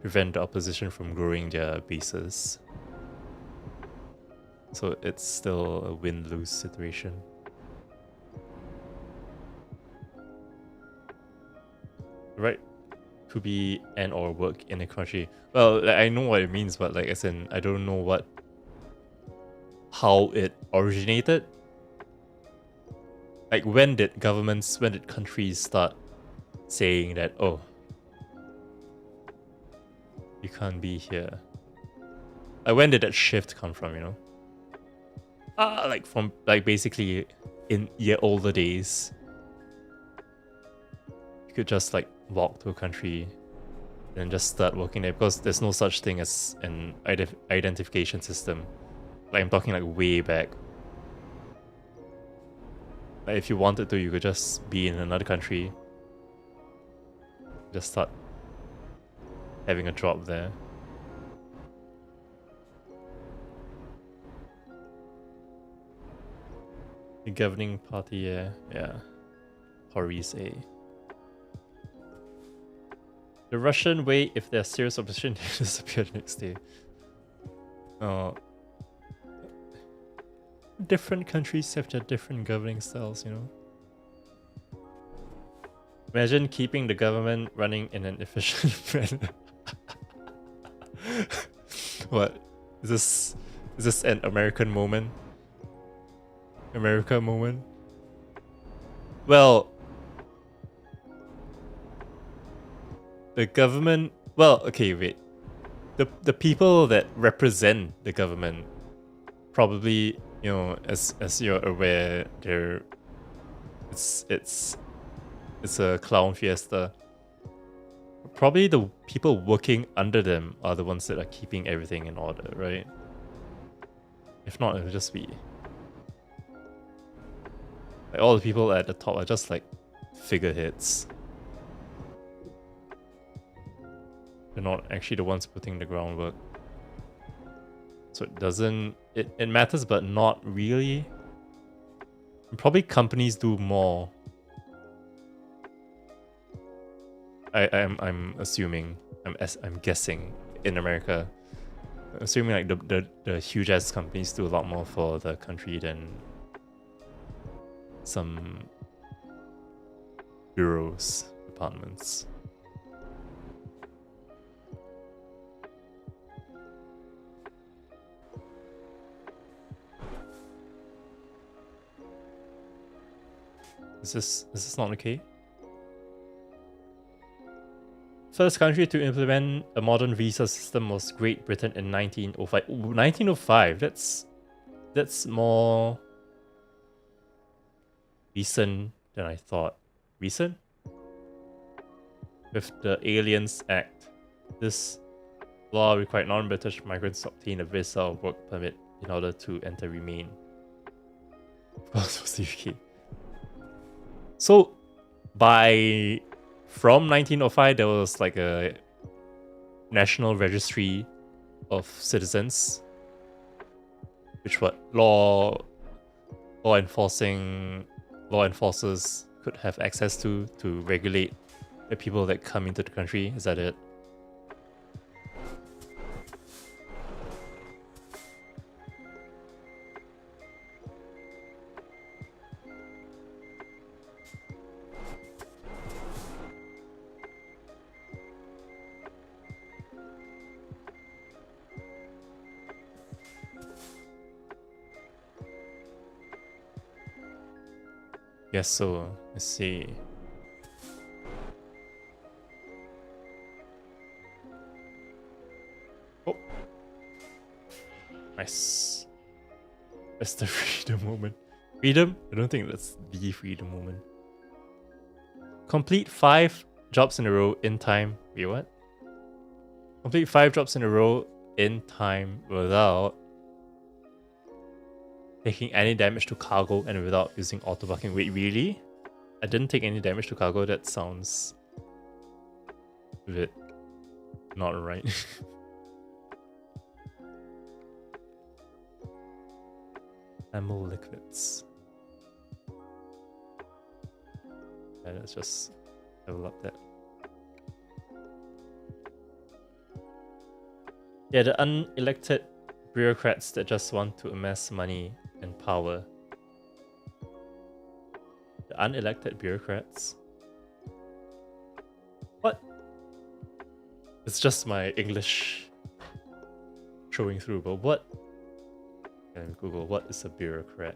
prevent the opposition from growing their bases. So it's still a win-lose situation. Right to be and or work in a country. Well, I know what it means, but like as in I don't know how it originated. Like when did countries start saying that, oh, you can't be here? Like when did that shift come from, you know? Like from like basically in older days. You could just like walk to a country and just start working there because there's no such thing as an identification system. Like I'm talking like way back. Like if you wanted to, you could just be in another country. Just start having a job there. The governing party, yeah. Tories, eh? The Russian way, if there's serious opposition, they disappear the next day. Different countries have their different governing styles, you know? Imagine keeping the government running in an efficient manner. What? Is this an American moment? America moment? Well, the government, well, okay, wait. The people that represent the government probably, you know, as you're aware, it's a clown fiesta. Probably the people working under them are the ones that are keeping everything in order, right? If not, it'll just be like all the people at the top are just like figureheads. They're not actually the ones putting the groundwork. So it matters, but not really. And probably companies do more. I'm assuming, I'm guessing in America. Assuming like the huge ass companies do a lot more for the country than some bureaus, departments. Is this not okay? First country to implement a modern visa system was Great Britain in 1905. Ooh, 1905. That's more recent than I thought. Recent? With the Aliens Act, this law required non-British migrants to obtain a visa or work permit in order to enter Remain. Of course, it was the UK. So, from 1905, there was like a national registry of citizens, which law enforcers could have access to regulate the people that come into the country. Is that it? Guess so. Let's see. Oh. Nice. That's the freedom moment. Freedom? I don't think that's the freedom moment. Complete 5 jobs in a row in time. Wait, what? Complete 5 jobs in a row in time without taking any damage to cargo and without using auto bucking. Wait, really? I didn't take any damage to cargo? That sounds a bit not right. Ammo liquids. Yeah, let's just level up that. Yeah, the unelected bureaucrats that just want to amass money and power. The unelected bureaucrats? What? It's just my English showing through, but what? And Google, what is a bureaucrat?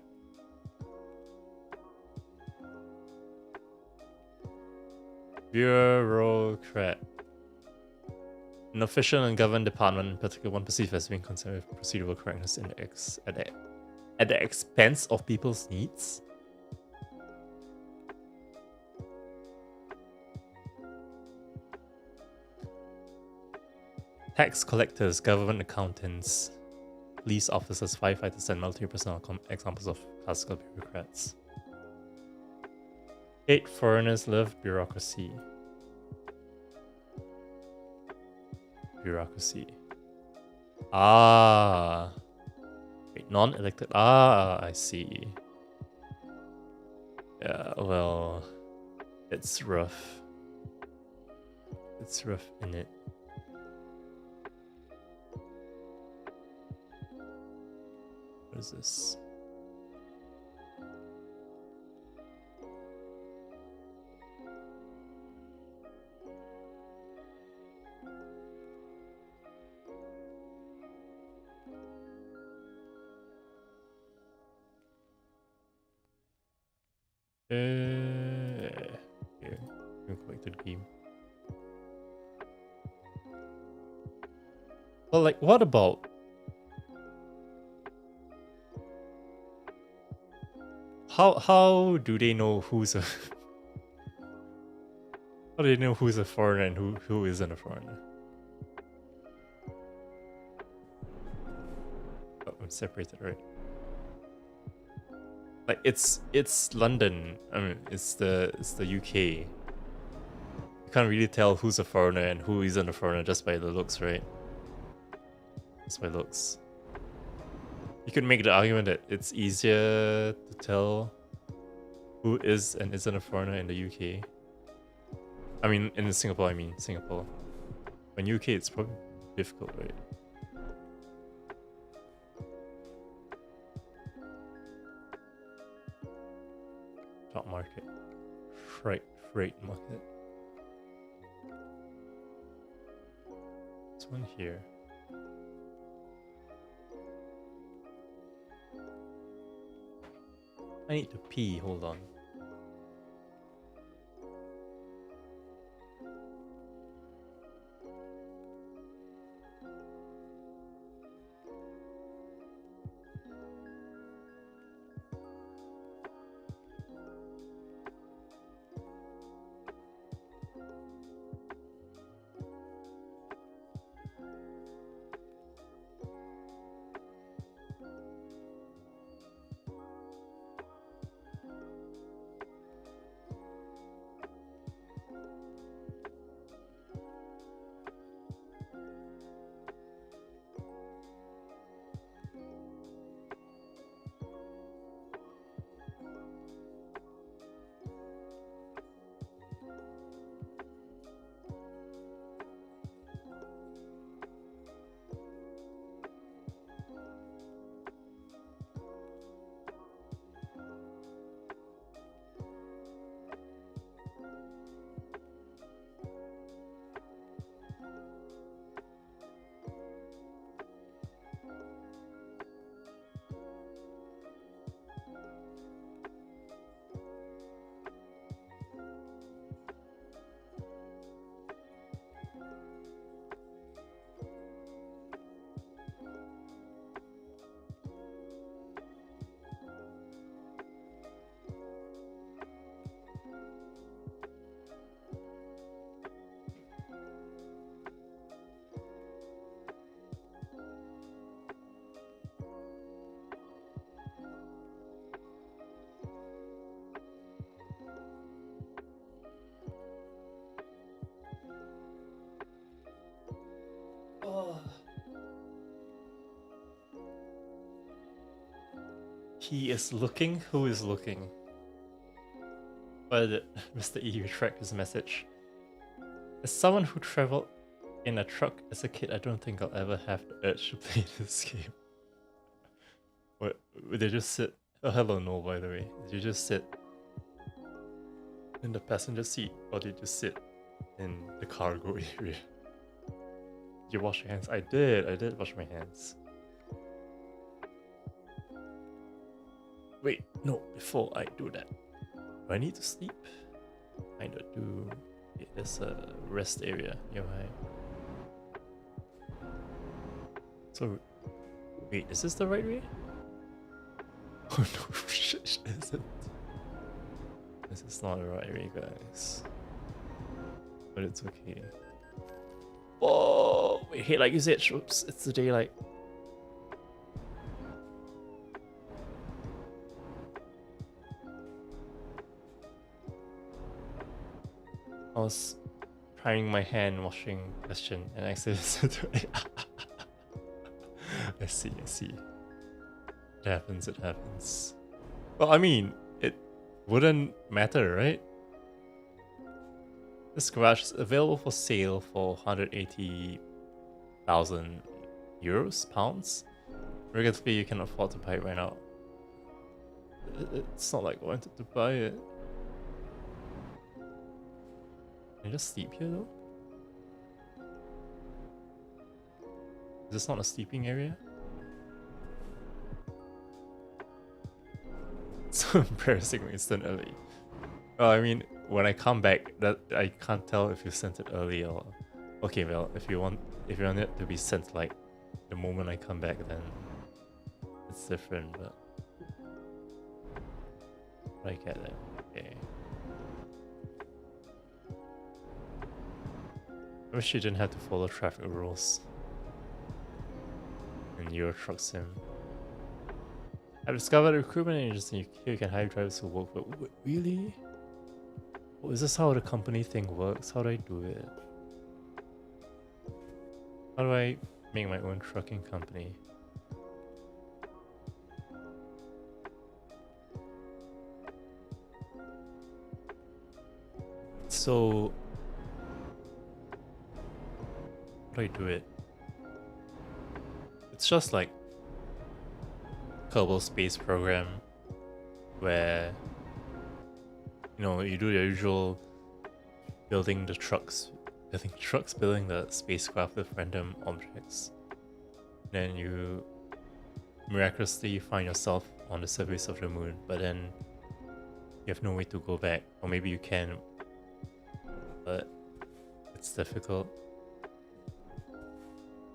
Bureaucrat. An official and government department, in particular one perceived as being concerned with procedural correctness in at the expense of people's needs. Tax collectors, government accountants, police officers, firefighters, and military personnel are examples of classical bureaucrats. 8 foreigners love bureaucracy. Bureaucracy. Ah. Wait, non-elected. Ah, I see. Yeah, well, it's rough. It's rough in it. What is this? Here, go back to the game. Well, like, what about how do they know who's a how do they know who's a foreigner and who isn't a foreigner? Oh, I'm separated, right? Like it's London. I mean, it's the UK. You can't really tell who's a foreigner and who isn't a foreigner just by the looks, right? Just by looks. You could make the argument that it's easier to tell who is and isn't a foreigner in the UK. I mean, in Singapore, Singapore. In UK, it's probably difficult, right? Stock market. Freight market. This one here. I need to pee, hold on. He is looking? Who is looking? Why did Mr. E retract his message? As someone who traveled in a truck as a kid, I don't think I'll ever have the urge to play this game. What? Would they just sit? Oh, hello, no, by the way. Did you just sit in the passenger seat, or did you sit in the cargo area? Did you wash your hands? I did wash my hands. Wait, no, before I do that, do I need to sleep? Kinda do. There's a rest area nearby. So, wait, is this the right way? Oh no, shit, isn't. This is not the right way, guys. But it's okay. Oh, wait, hey, like you said, oops, it's the daylight. I was trying my hand washing question and I accidentally. I see. It happens. Well, I mean, it wouldn't matter, right? This garage is available for sale for 180,000 euros, pounds. Regularly, you can afford to buy it right now. It's not like I wanted to buy it. Can I just sleep here though? Is this not a sleeping area? It's so embarrassing when it's done early. Well, I mean, when I come back, that I can't tell if you sent it early or... Okay, well, if you want it to be sent like the moment I come back, then it's different, but... I get it. Okay. I wish you didn't have to follow traffic rules in Euro Truck Sim. I've discovered a recruitment agency here you can hire drivers who work for. Really? Oh, is this how the company thing works? How do I do it? How do I make my own trucking company? So, how do I do it? It's just like Kerbal Space Program where you do your usual building the trucks, building the spacecraft with random objects. Then you miraculously find yourself on the surface of the moon, but then you have no way to go back. Or maybe you can, but it's difficult.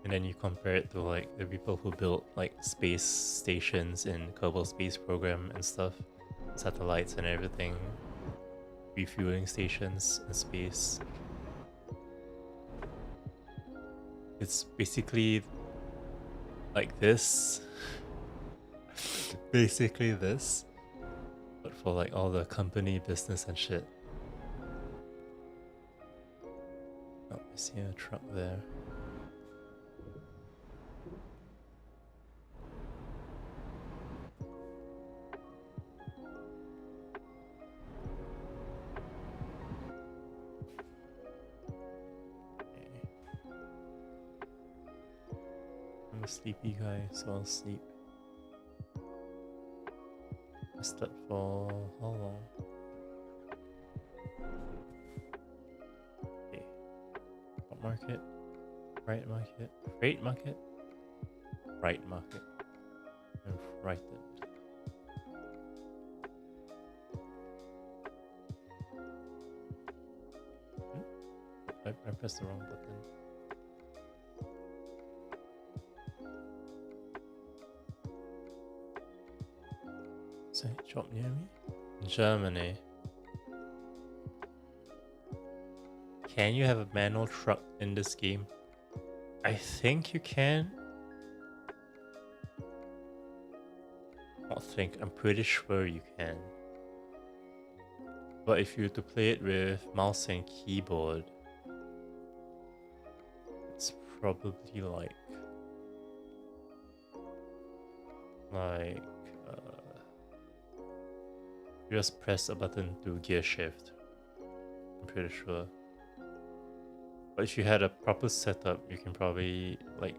And then you compare it to like the people who built like space stations in Kerbal Space Program and stuff, satellites and everything, refueling stations in space. It's basically like this. Basically this, but for like all the company business and shit. Oh, I see a truck there. I'm a sleepy guy, so I'll sleep. I slept for how long? Okay. What market? Right market? Freight market? Right market. I'm frightened. I pressed the wrong button. Is there a shop near me? Germany. Can you have a manual truck in this game? I think you can. I'm pretty sure you can. But if you were to play it with mouse and keyboard, it's probably like You just press a button to gear shift. I'm pretty sure. But if you had a proper setup, you can probably like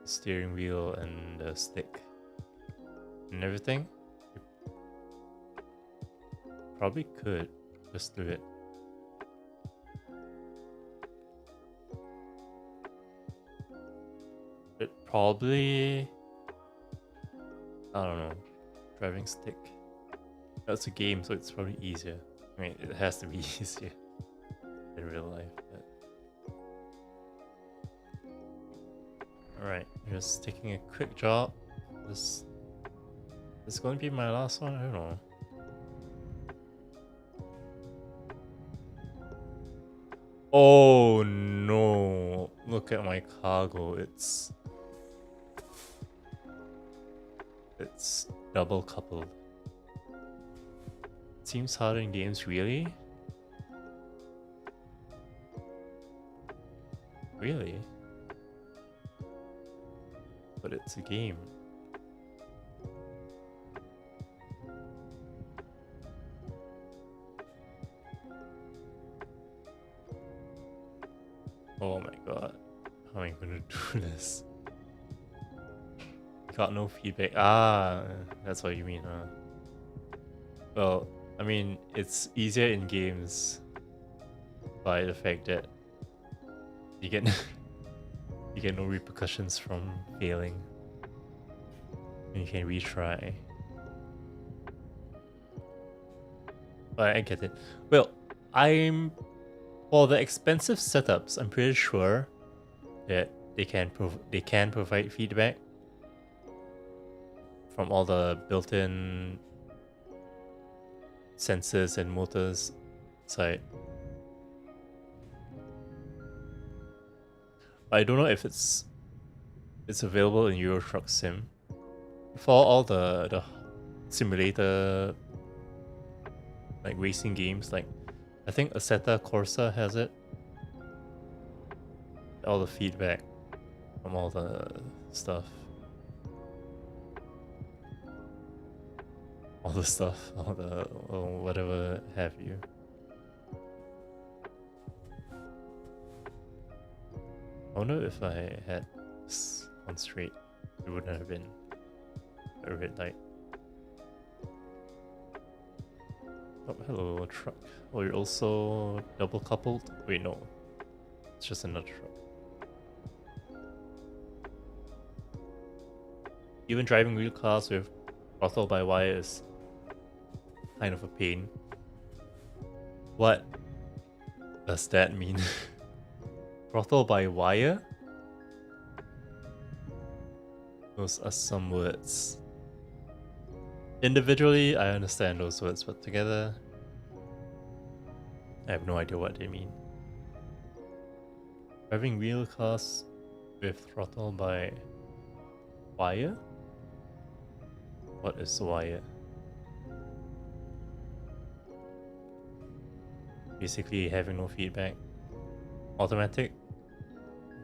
the steering wheel and the stick and everything. You probably could just do it. It probably, I don't know, driving stick. That's a game, so it's probably easier. I mean, it has to be easier in real life. But... Alright, just taking a quick jog. This is going to be my last one. I don't know. Oh no! Look at my cargo. It's double coupled. It seems harder in games, really? Really? But it's a game. Oh my god. How am I gonna do this? Got no feedback. Ah, that's what you mean, huh? Well, I mean, it's easier in games by the fact that you get you get no repercussions from failing. And you can retry. But I get it. Well, for the expensive setups, I'm pretty sure that they can provide feedback from all the built-in sensors and motors side. I don't know if it's available in Euro Truck Sim. For all the simulator like racing games, like I think Assetto Corsa has it. All the feedback from all the stuff. All the whatever have you. I wonder if I had this on straight, it wouldn't have been a red light. Oh, hello, truck. Oh, you're also double coupled? Wait, no. It's just another truck. Even driving real cars with throttle by wire is kind of a pain. What does that mean? Throttle by wire? Those are some words. Individually, I understand those words, but together, I have no idea what they mean. Driving real cars with throttle by wire? What is wire? Basically having no feedback. Automatic?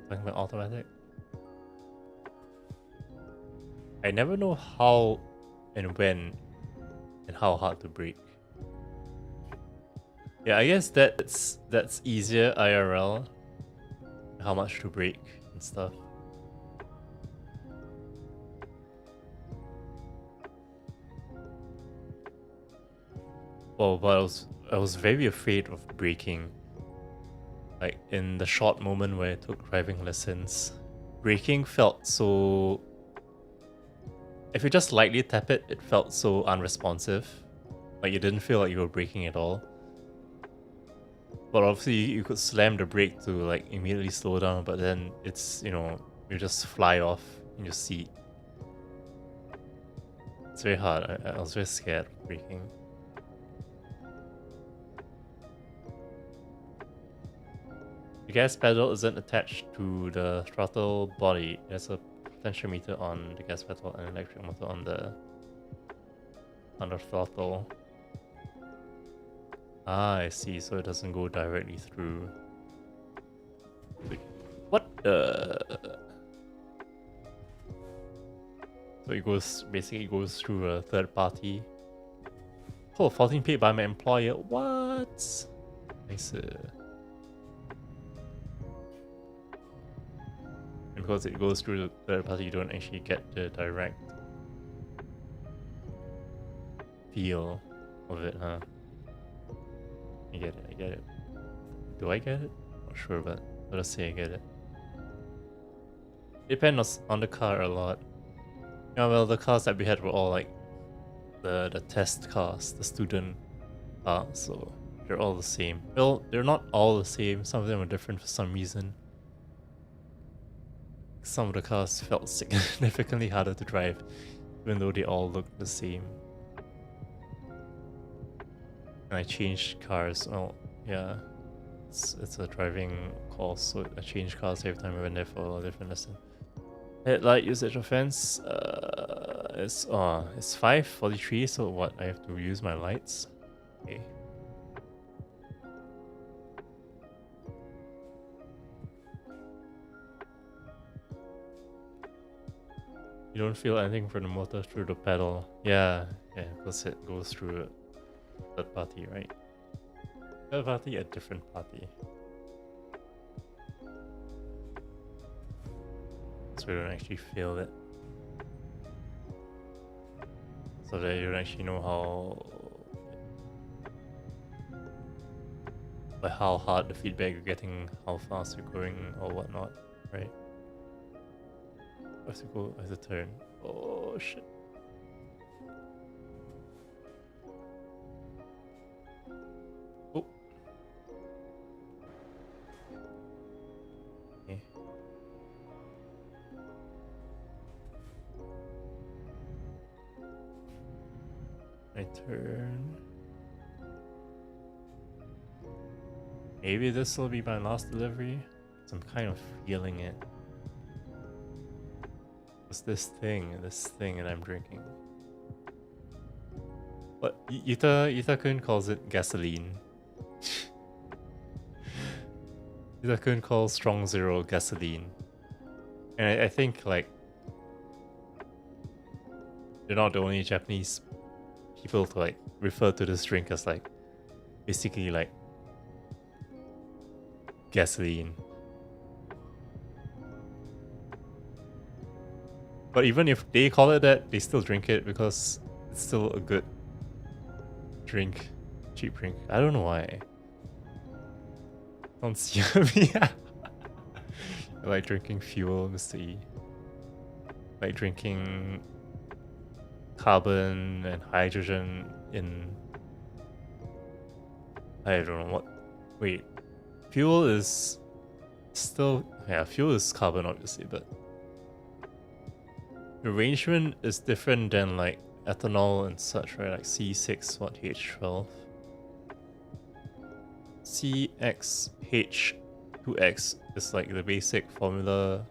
Talking about automatic? I never know how and when and how hard to brake. Yeah, I guess that's easier IRL. How much to brake and stuff. Well, but I was very afraid of braking. Like in the short moment where I took driving lessons, braking felt so... If you just lightly tap it, it felt so unresponsive. Like you didn't feel like you were braking at all. But obviously you could slam the brake to like immediately slow down, but then it's, you know, you just fly off in your seat. It's very hard. I was very scared of braking. The gas pedal isn't attached to the throttle body. There's a potentiometer on the gas pedal and electric motor on the throttle. Ah, I see. So it doesn't go directly through. Wait, what the? So it basically goes through a third party Oh, 14 paid by my employer. What? Nice. And because it goes through the third party, you don't actually get the direct feel of it, huh? I get it, I get it. Do I get it? Not sure, but let us say I get it. Depends on the car a lot. Yeah, well, the cars that we had were all like the test cars, the student cars, so they're all the same. Well, they're not all the same. Some of them are different for some reason. Some of the cars felt significantly harder to drive, even though they all looked the same. And I changed cars. Well, yeah, it's a driving course, so I changed cars every time I went there for a different lesson. Headlight usage offense. It's 5:43. So what? I have to use my lights. Okay. You don't feel anything from the motor through the pedal. Yeah, because it goes through a third party, right? Third party, a different party. So you don't actually feel it. So that you don't actually know how hard the feedback you're getting, how fast you're going, or whatnot, right? I have to go as a turn. Oh shit. Oh. Okay. My turn. Maybe this will be my last delivery. So I'm kind of feeling it. What's this thing that I'm drinking? What? Yuta-kun calls it gasoline. Yuta-kun calls Strong Zero gasoline. And I think, like, they're not the only Japanese people to, like, refer to this drink as, like, basically, like, gasoline. But even if they call it that, they still drink it because it's still a good drink. Cheap drink. I don't know why. Don't see me. I like drinking fuel, Mr. E. Like drinking carbon and hydrogen in... I don't know what... Wait. Fuel is still... Yeah, fuel is carbon obviously, but... The arrangement is different than like ethanol and such, right? Like C6, what, H12? CXH2X is like the basic formula.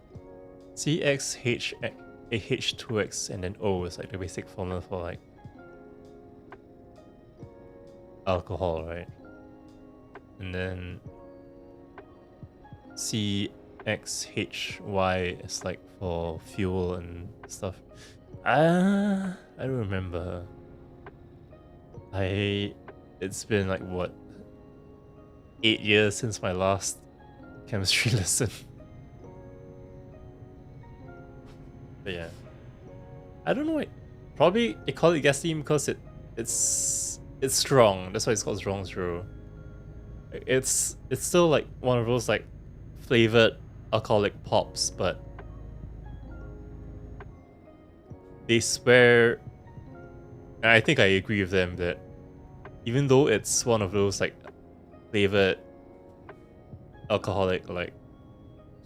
CXH2X and then O is like the basic formula for like alcohol, right? And then CXHY is like for fuel and stuff. I don't remember. It's been like what, 8 years since my last chemistry lesson. But yeah, I don't know why. Probably they call it gasoline because it's strong. That's why it's called Strong Zero. It's still like one of those like flavored alcoholic pops, but they swear, and I think I agree with them, that even though it's one of those like flavored alcoholic like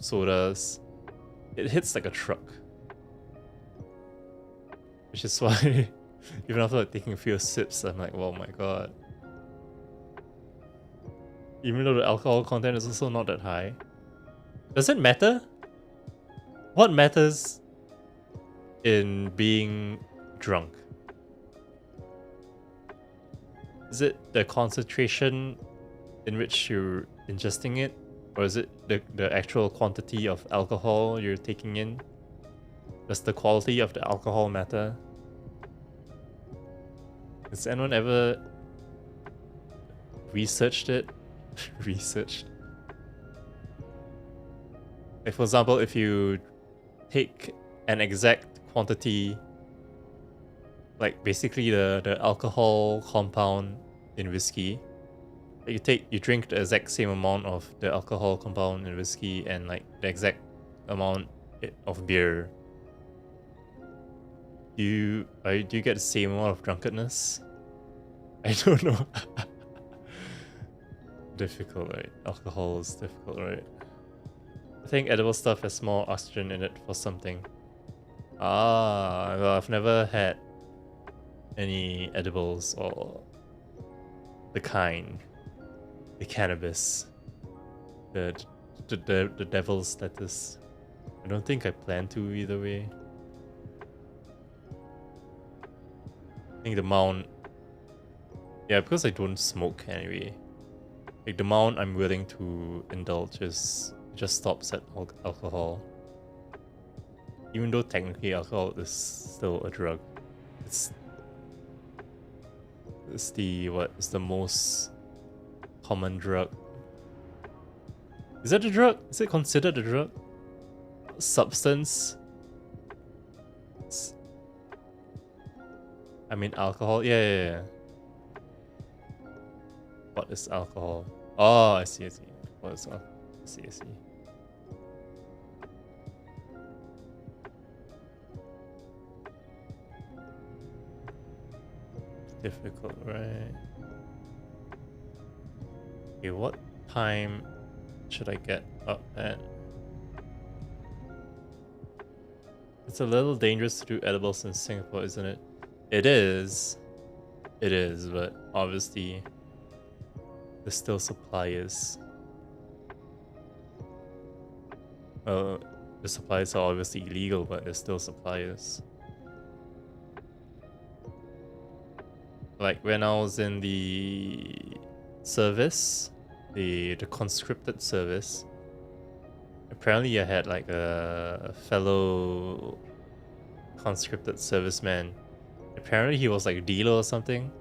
sodas, it hits like a truck. Which is why even after like taking a few sips, I'm like, oh my god. Even though the alcohol content is also not that high. Does it matter? What matters in being drunk? Is it the concentration in which you're ingesting it? Or is it the actual quantity of alcohol you're taking in? Does the quality of the alcohol matter? Has anyone ever researched it? Researched? Like for example, if you take an exact quantity, like basically the alcohol compound in whiskey, you drink the exact same amount of the alcohol compound in whiskey and like the exact amount of beer, do you get the same amount of drunkenness? I don't know. Difficult, right? Alcohol is difficult, right? I think edible stuff has more oxygen in it for something. Well, I've never had any edibles or the cannabis, the devil's lettuce. I don't think I plan to either way. I think the amount, yeah, because I don't smoke anyway. Like the amount I'm willing to indulge just stops at alcohol. Even though technically alcohol is still a drug, it's the most common drug. Is that a drug? Is it considered a drug? Substance? I mean alcohol? Yeah. What is alcohol? Oh, I see. What is alcohol? I see. Difficult, right? Okay, what time should I get up at? It's a little dangerous to do edibles in Singapore, isn't it? It is, but obviously there's still suppliers. Well, the suppliers are obviously illegal, but there's still suppliers. Like when I was in the service, the conscripted service, apparently I had like a fellow conscripted serviceman. Apparently he was like a dealer or something,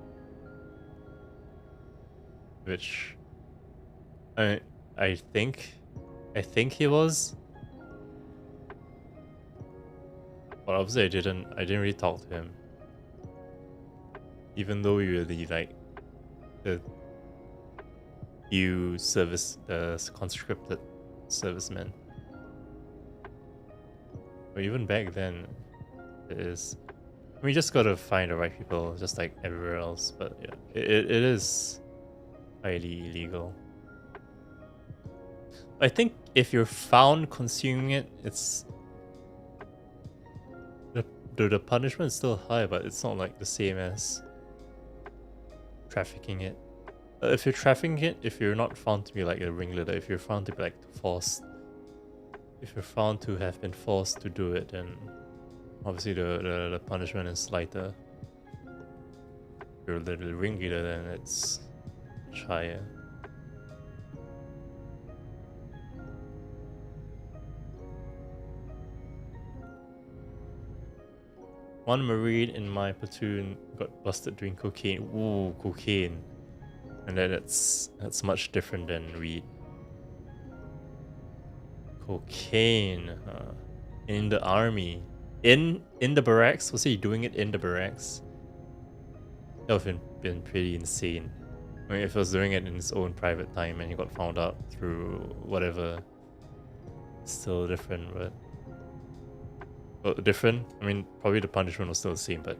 which I think he was, but obviously I didn't really talk to him, even though we were the conscripted servicemen. But even back then, it is. I mean, you just gotta find the right people, just like everywhere else. But yeah, it is highly illegal. I think if you're found consuming it, it's the punishment is still high, but it's not like the same as trafficking it. If you're trafficking it, if you're not found to be like a ringleader, if you're found to be like forced, if you're found to have been forced to do it, then obviously the punishment is lighter. If you're the ringleader, then it's much higher. One Marine in my platoon got busted doing cocaine. Ooh, cocaine. And then that's much different than weed. Cocaine, in the army, in the barracks. Was he doing it in the barracks? That would have been pretty insane. I mean, if he was doing it in his own private time and he got found out through whatever, still different, but different. I mean, probably the punishment was still the same, but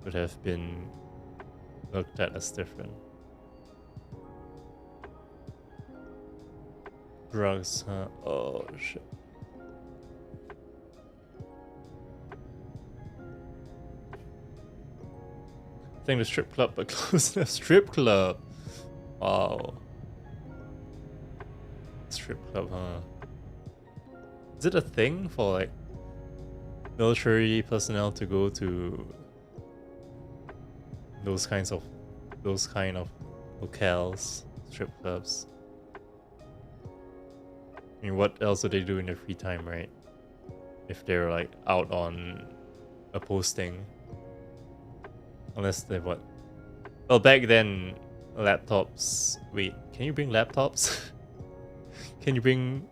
would have been looked at as different. Drugs, huh? Oh shit. I think the strip club, but close enough. Strip club. Wow. Strip club, huh? Is it a thing for like military personnel to go to those kind of locales, strip clubs? I mean, what else do they do in their free time, right? If they're like out on a posting. Unless they what? Well, back then, laptops. Wait, can you bring laptops? Can you bring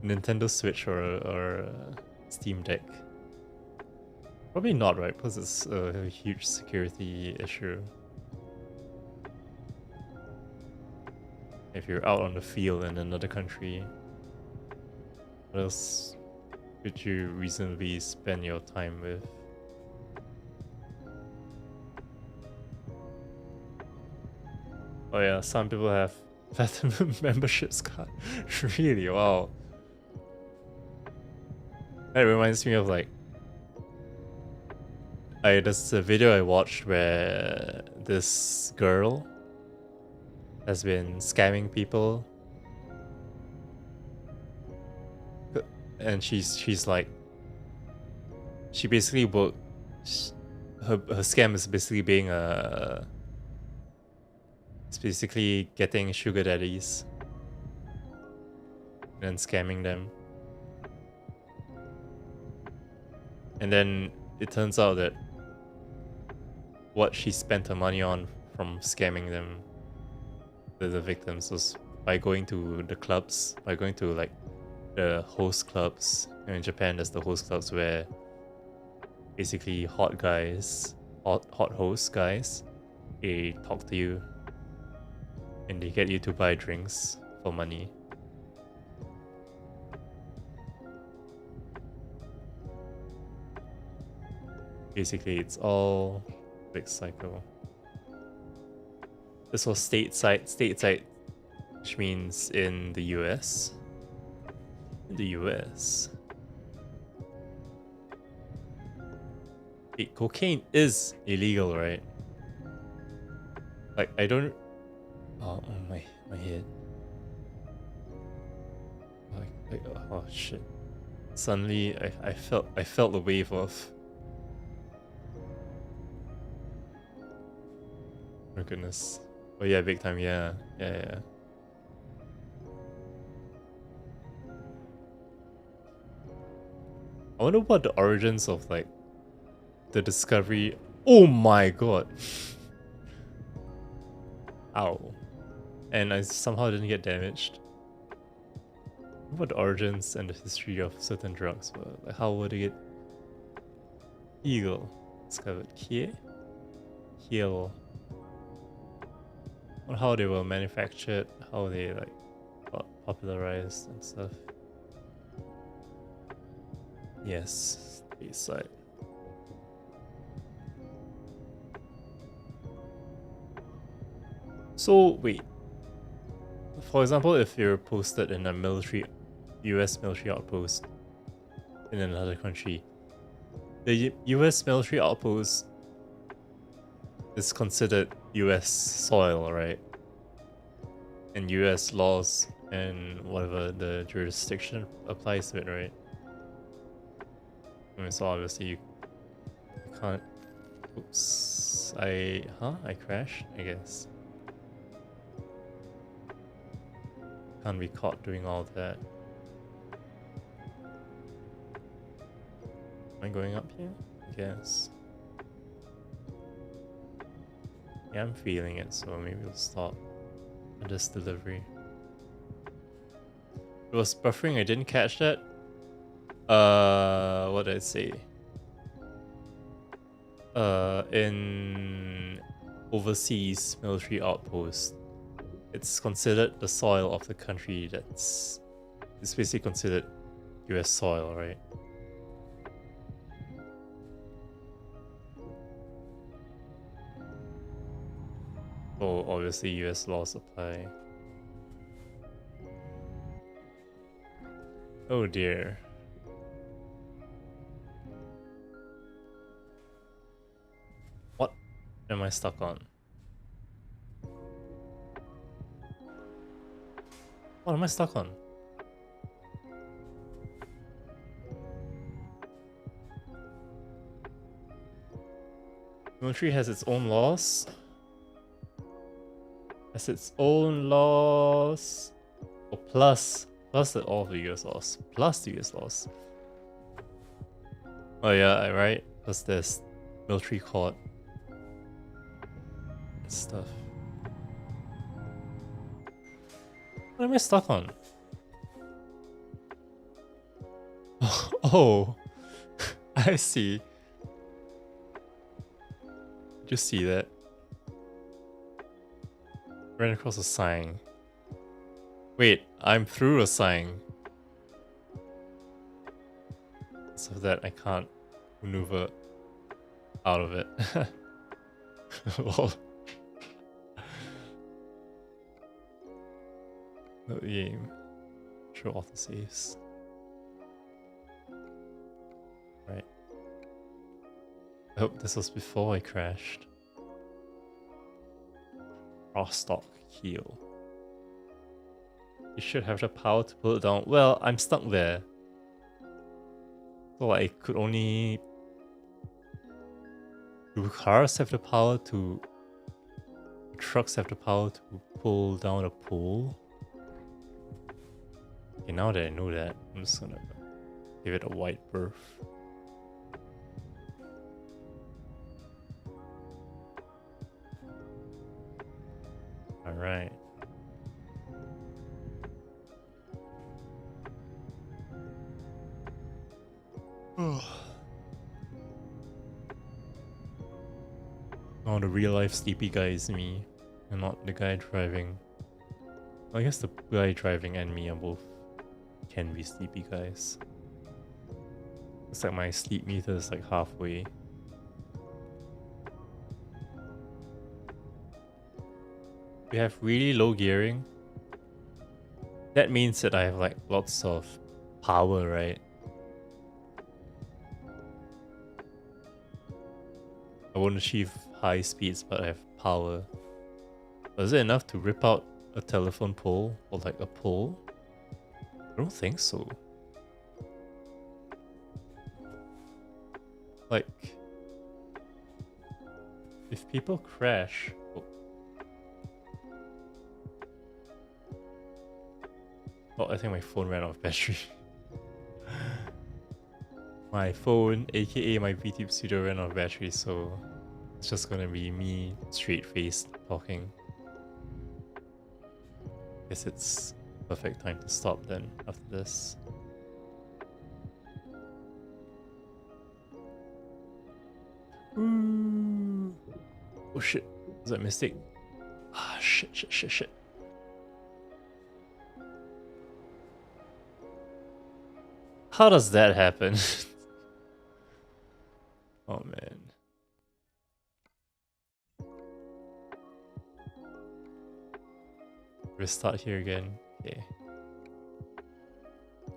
Nintendo Switch or Steam Deck? Probably not, right? Because it's a huge security issue. If you're out on the field in another country, what else could you reasonably spend your time with? Oh yeah, some people have platinum memberships card. Really? Wow. That reminds me of like there's a video I watched where this girl has been scamming people, and she's like, she basically her scam is basically being it's basically getting sugar daddies and scamming them, and then it turns out that what she spent her money on from scamming them, the victims, was by going to the clubs, by going to like the host clubs. And in Japan, there's the host clubs where basically hot host guys, they talk to you and they get you to buy drinks for money. Basically, it's all a big cycle. This was stateside, which means in the US. In the US. Wait, cocaine is illegal, right? Like, I don't... Oh, my head. Oh shit. Suddenly, I felt the wave of... Oh goodness. Oh yeah, big time, yeah. I wonder what the origins of like the discovery. Oh my god. Ow. And I somehow didn't get damaged. What the origins and the history of certain drugs were. Like how would they get illegal discovered? Here? On how they were manufactured, how they like got popularized and stuff. Yes, stateside. So wait, for example, if you're posted in a US military outpost in another country, the US military outpost is considered US soil, right? And US laws and whatever the jurisdiction applies to it, right? I mean, so obviously you can't... Oops. I crashed, I guess. Can't be caught doing all that. Am I going up here? I guess. Yeah, I'm feeling it, so maybe we'll stop on this delivery. It was buffering, I didn't catch that. What did I say? In overseas military outpost, it's considered the soil of the country it's basically considered US soil, right? So obviously US laws apply. Oh dear. What am I stuck on? What am I stuck on? Military has its own laws. Has its own laws. Oh, plus all the US laws. Plus the US laws. Oh yeah, right? Because there's military court stuff. What am I stuck on? Oh, I see. Just see that. Ran across a sign. Wait, I'm through a sign. So that I can't maneuver out of it. Lol. No game. Show auto saves. Right. I hope this was before I crashed. Crosstalk heal. You should have the power to pull it down. Well, I'm stuck there. So I could only... Do cars have the power to... Trucks have the power to pull down a pole? Okay, now that I know that, I'm just gonna give it a wide berth. Alright. Oh, the real life sleepy guy is me, and not the guy driving. I guess the guy driving and me are both can be sleepy guys. It's like my sleep meter is like halfway. We have really low gearing. That means that I have like lots of power, right? I won't achieve high speeds, but I have power. But is it enough to rip out a telephone pole or like a pole? I don't think so. Like, if people crash... Oh, I think my phone ran out of battery. My phone, aka my VTube studio, ran out of battery, so it's just gonna be me straight-faced talking. Guess it's perfect time to stop then after this. Ooh. Oh shit, was that a mistake? Ah, shit. How does that happen? Oh man. Restart here again. Okay.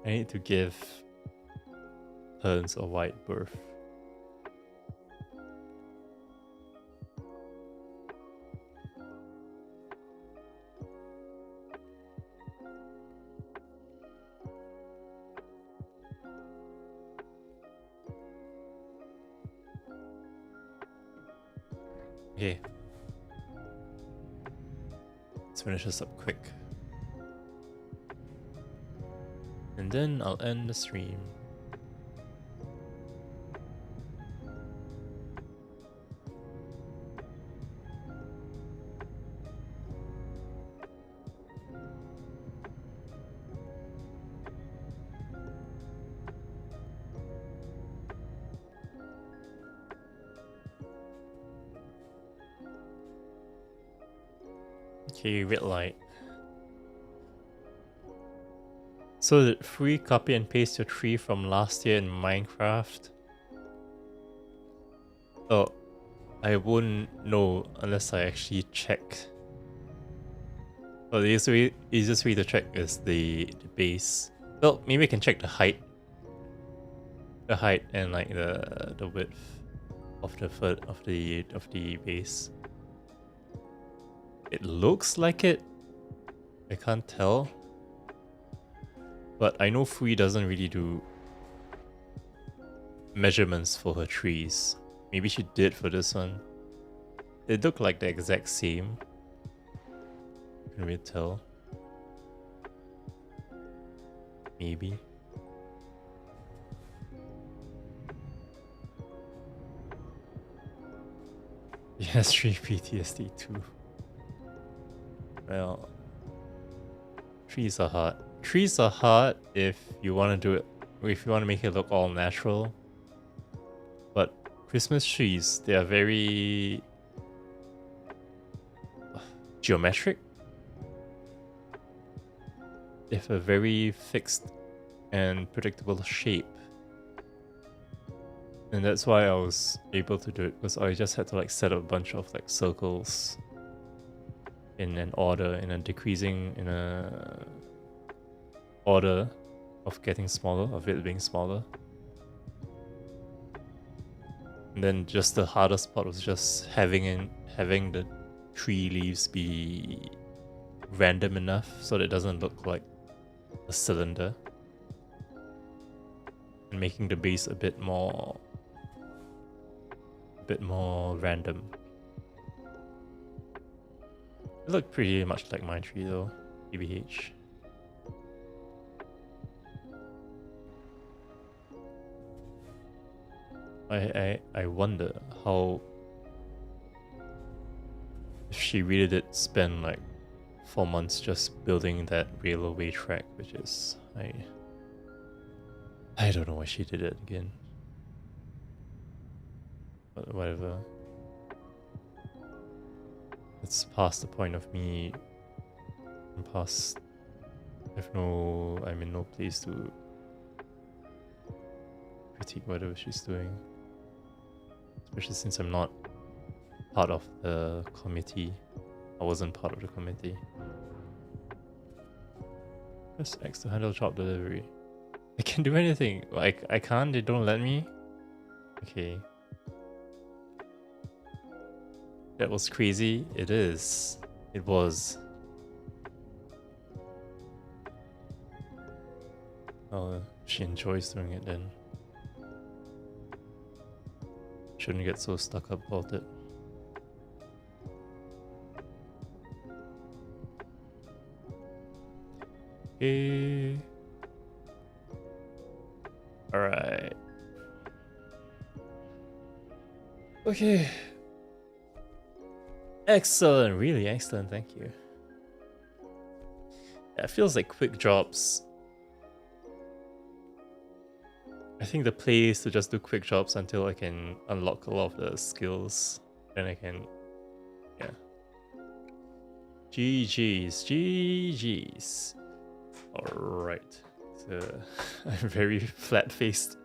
I need to give turns a wide berth. Okay. Let's finish this up quick. And then I'll end the stream. Okay, red light. So did free copy and paste your tree from last year in Minecraft? Oh, I wouldn't know unless I actually check. Well, the easiest way to check is the base. Well, maybe I can check the height. The height and like the width of the base. It looks like it. I can't tell. But I know Fui doesn't really do measurements for her trees. Maybe she did for this one. They look like the exact same. Can we tell? Maybe. Yes, 3 PTSD too. Well, trees are hard. Trees are hard if you want to do it, if you want to make it look all natural. But Christmas trees, they are very geometric. They have a very fixed and predictable shape. And that's why I was able to do it, because I just had to like set up a bunch of like circles in an order, in a decreasing, in a order of getting smaller, of it being smaller. And then just the hardest part was just having the tree leaves be random enough so that it doesn't look like a cylinder, and making the base a bit more random. It looked pretty much like my tree though, TBH. I wonder how, if she really did spend like 4 months just building that railway track, which is I don't know why she did it again. But whatever. It's past the point of me. I'm past. I'm in no place to critique whatever she's doing. Especially since I'm not part of the committee. I wasn't part of the committee. Press X to handle job delivery. I can't do anything. Like, I can't? They don't let me? Okay. That was crazy. It is. It was. Oh, she enjoys doing it then. Shouldn't get so stuck up about it. Okay. Alright. Okay. Excellent, really excellent, thank you. Yeah, it feels like quick jobs. I think the play is to just do quick jobs until I can unlock a lot of the skills. Then I can, yeah. GG's, GG's. Alright. So, I'm very flat-faced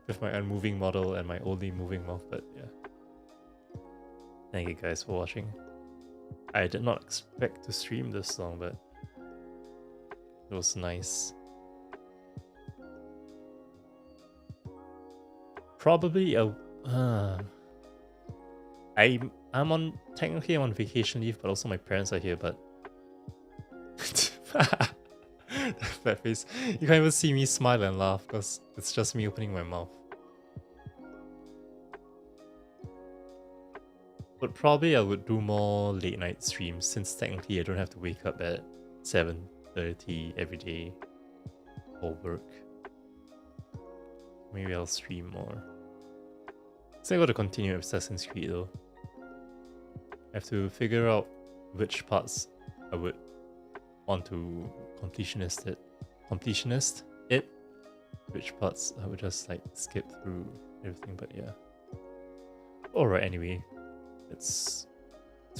with my unmoving model and my only moving mouth, but yeah. Thank you guys for watching. I did not expect to stream this long, but it was nice. Probably I'm technically I'm on vacation leave, but also my parents are here, but that face. You can't even see me smile and laugh because it's just me opening my mouth. But probably I would do more late night streams, since technically I don't have to wake up at 7:30 every day for work. Maybe I'll stream more. So I gotta continue Assassin's Creed though. I have to figure out which parts I would want to completionist it, which parts I would just like skip through everything, but yeah. Alright, anyway. Let's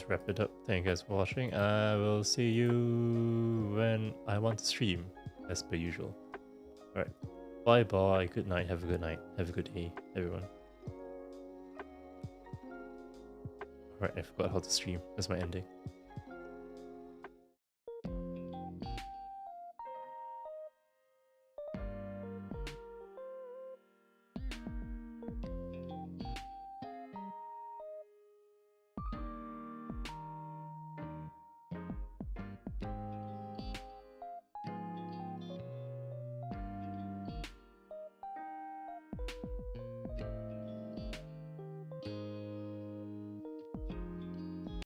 wrap it up. Thank you guys for watching. I will see you when I want to stream, as per usual. Alright. Bye bye. Good night. Have a good night. Have a good day, everyone. Alright, I forgot how to stream. That's my ending.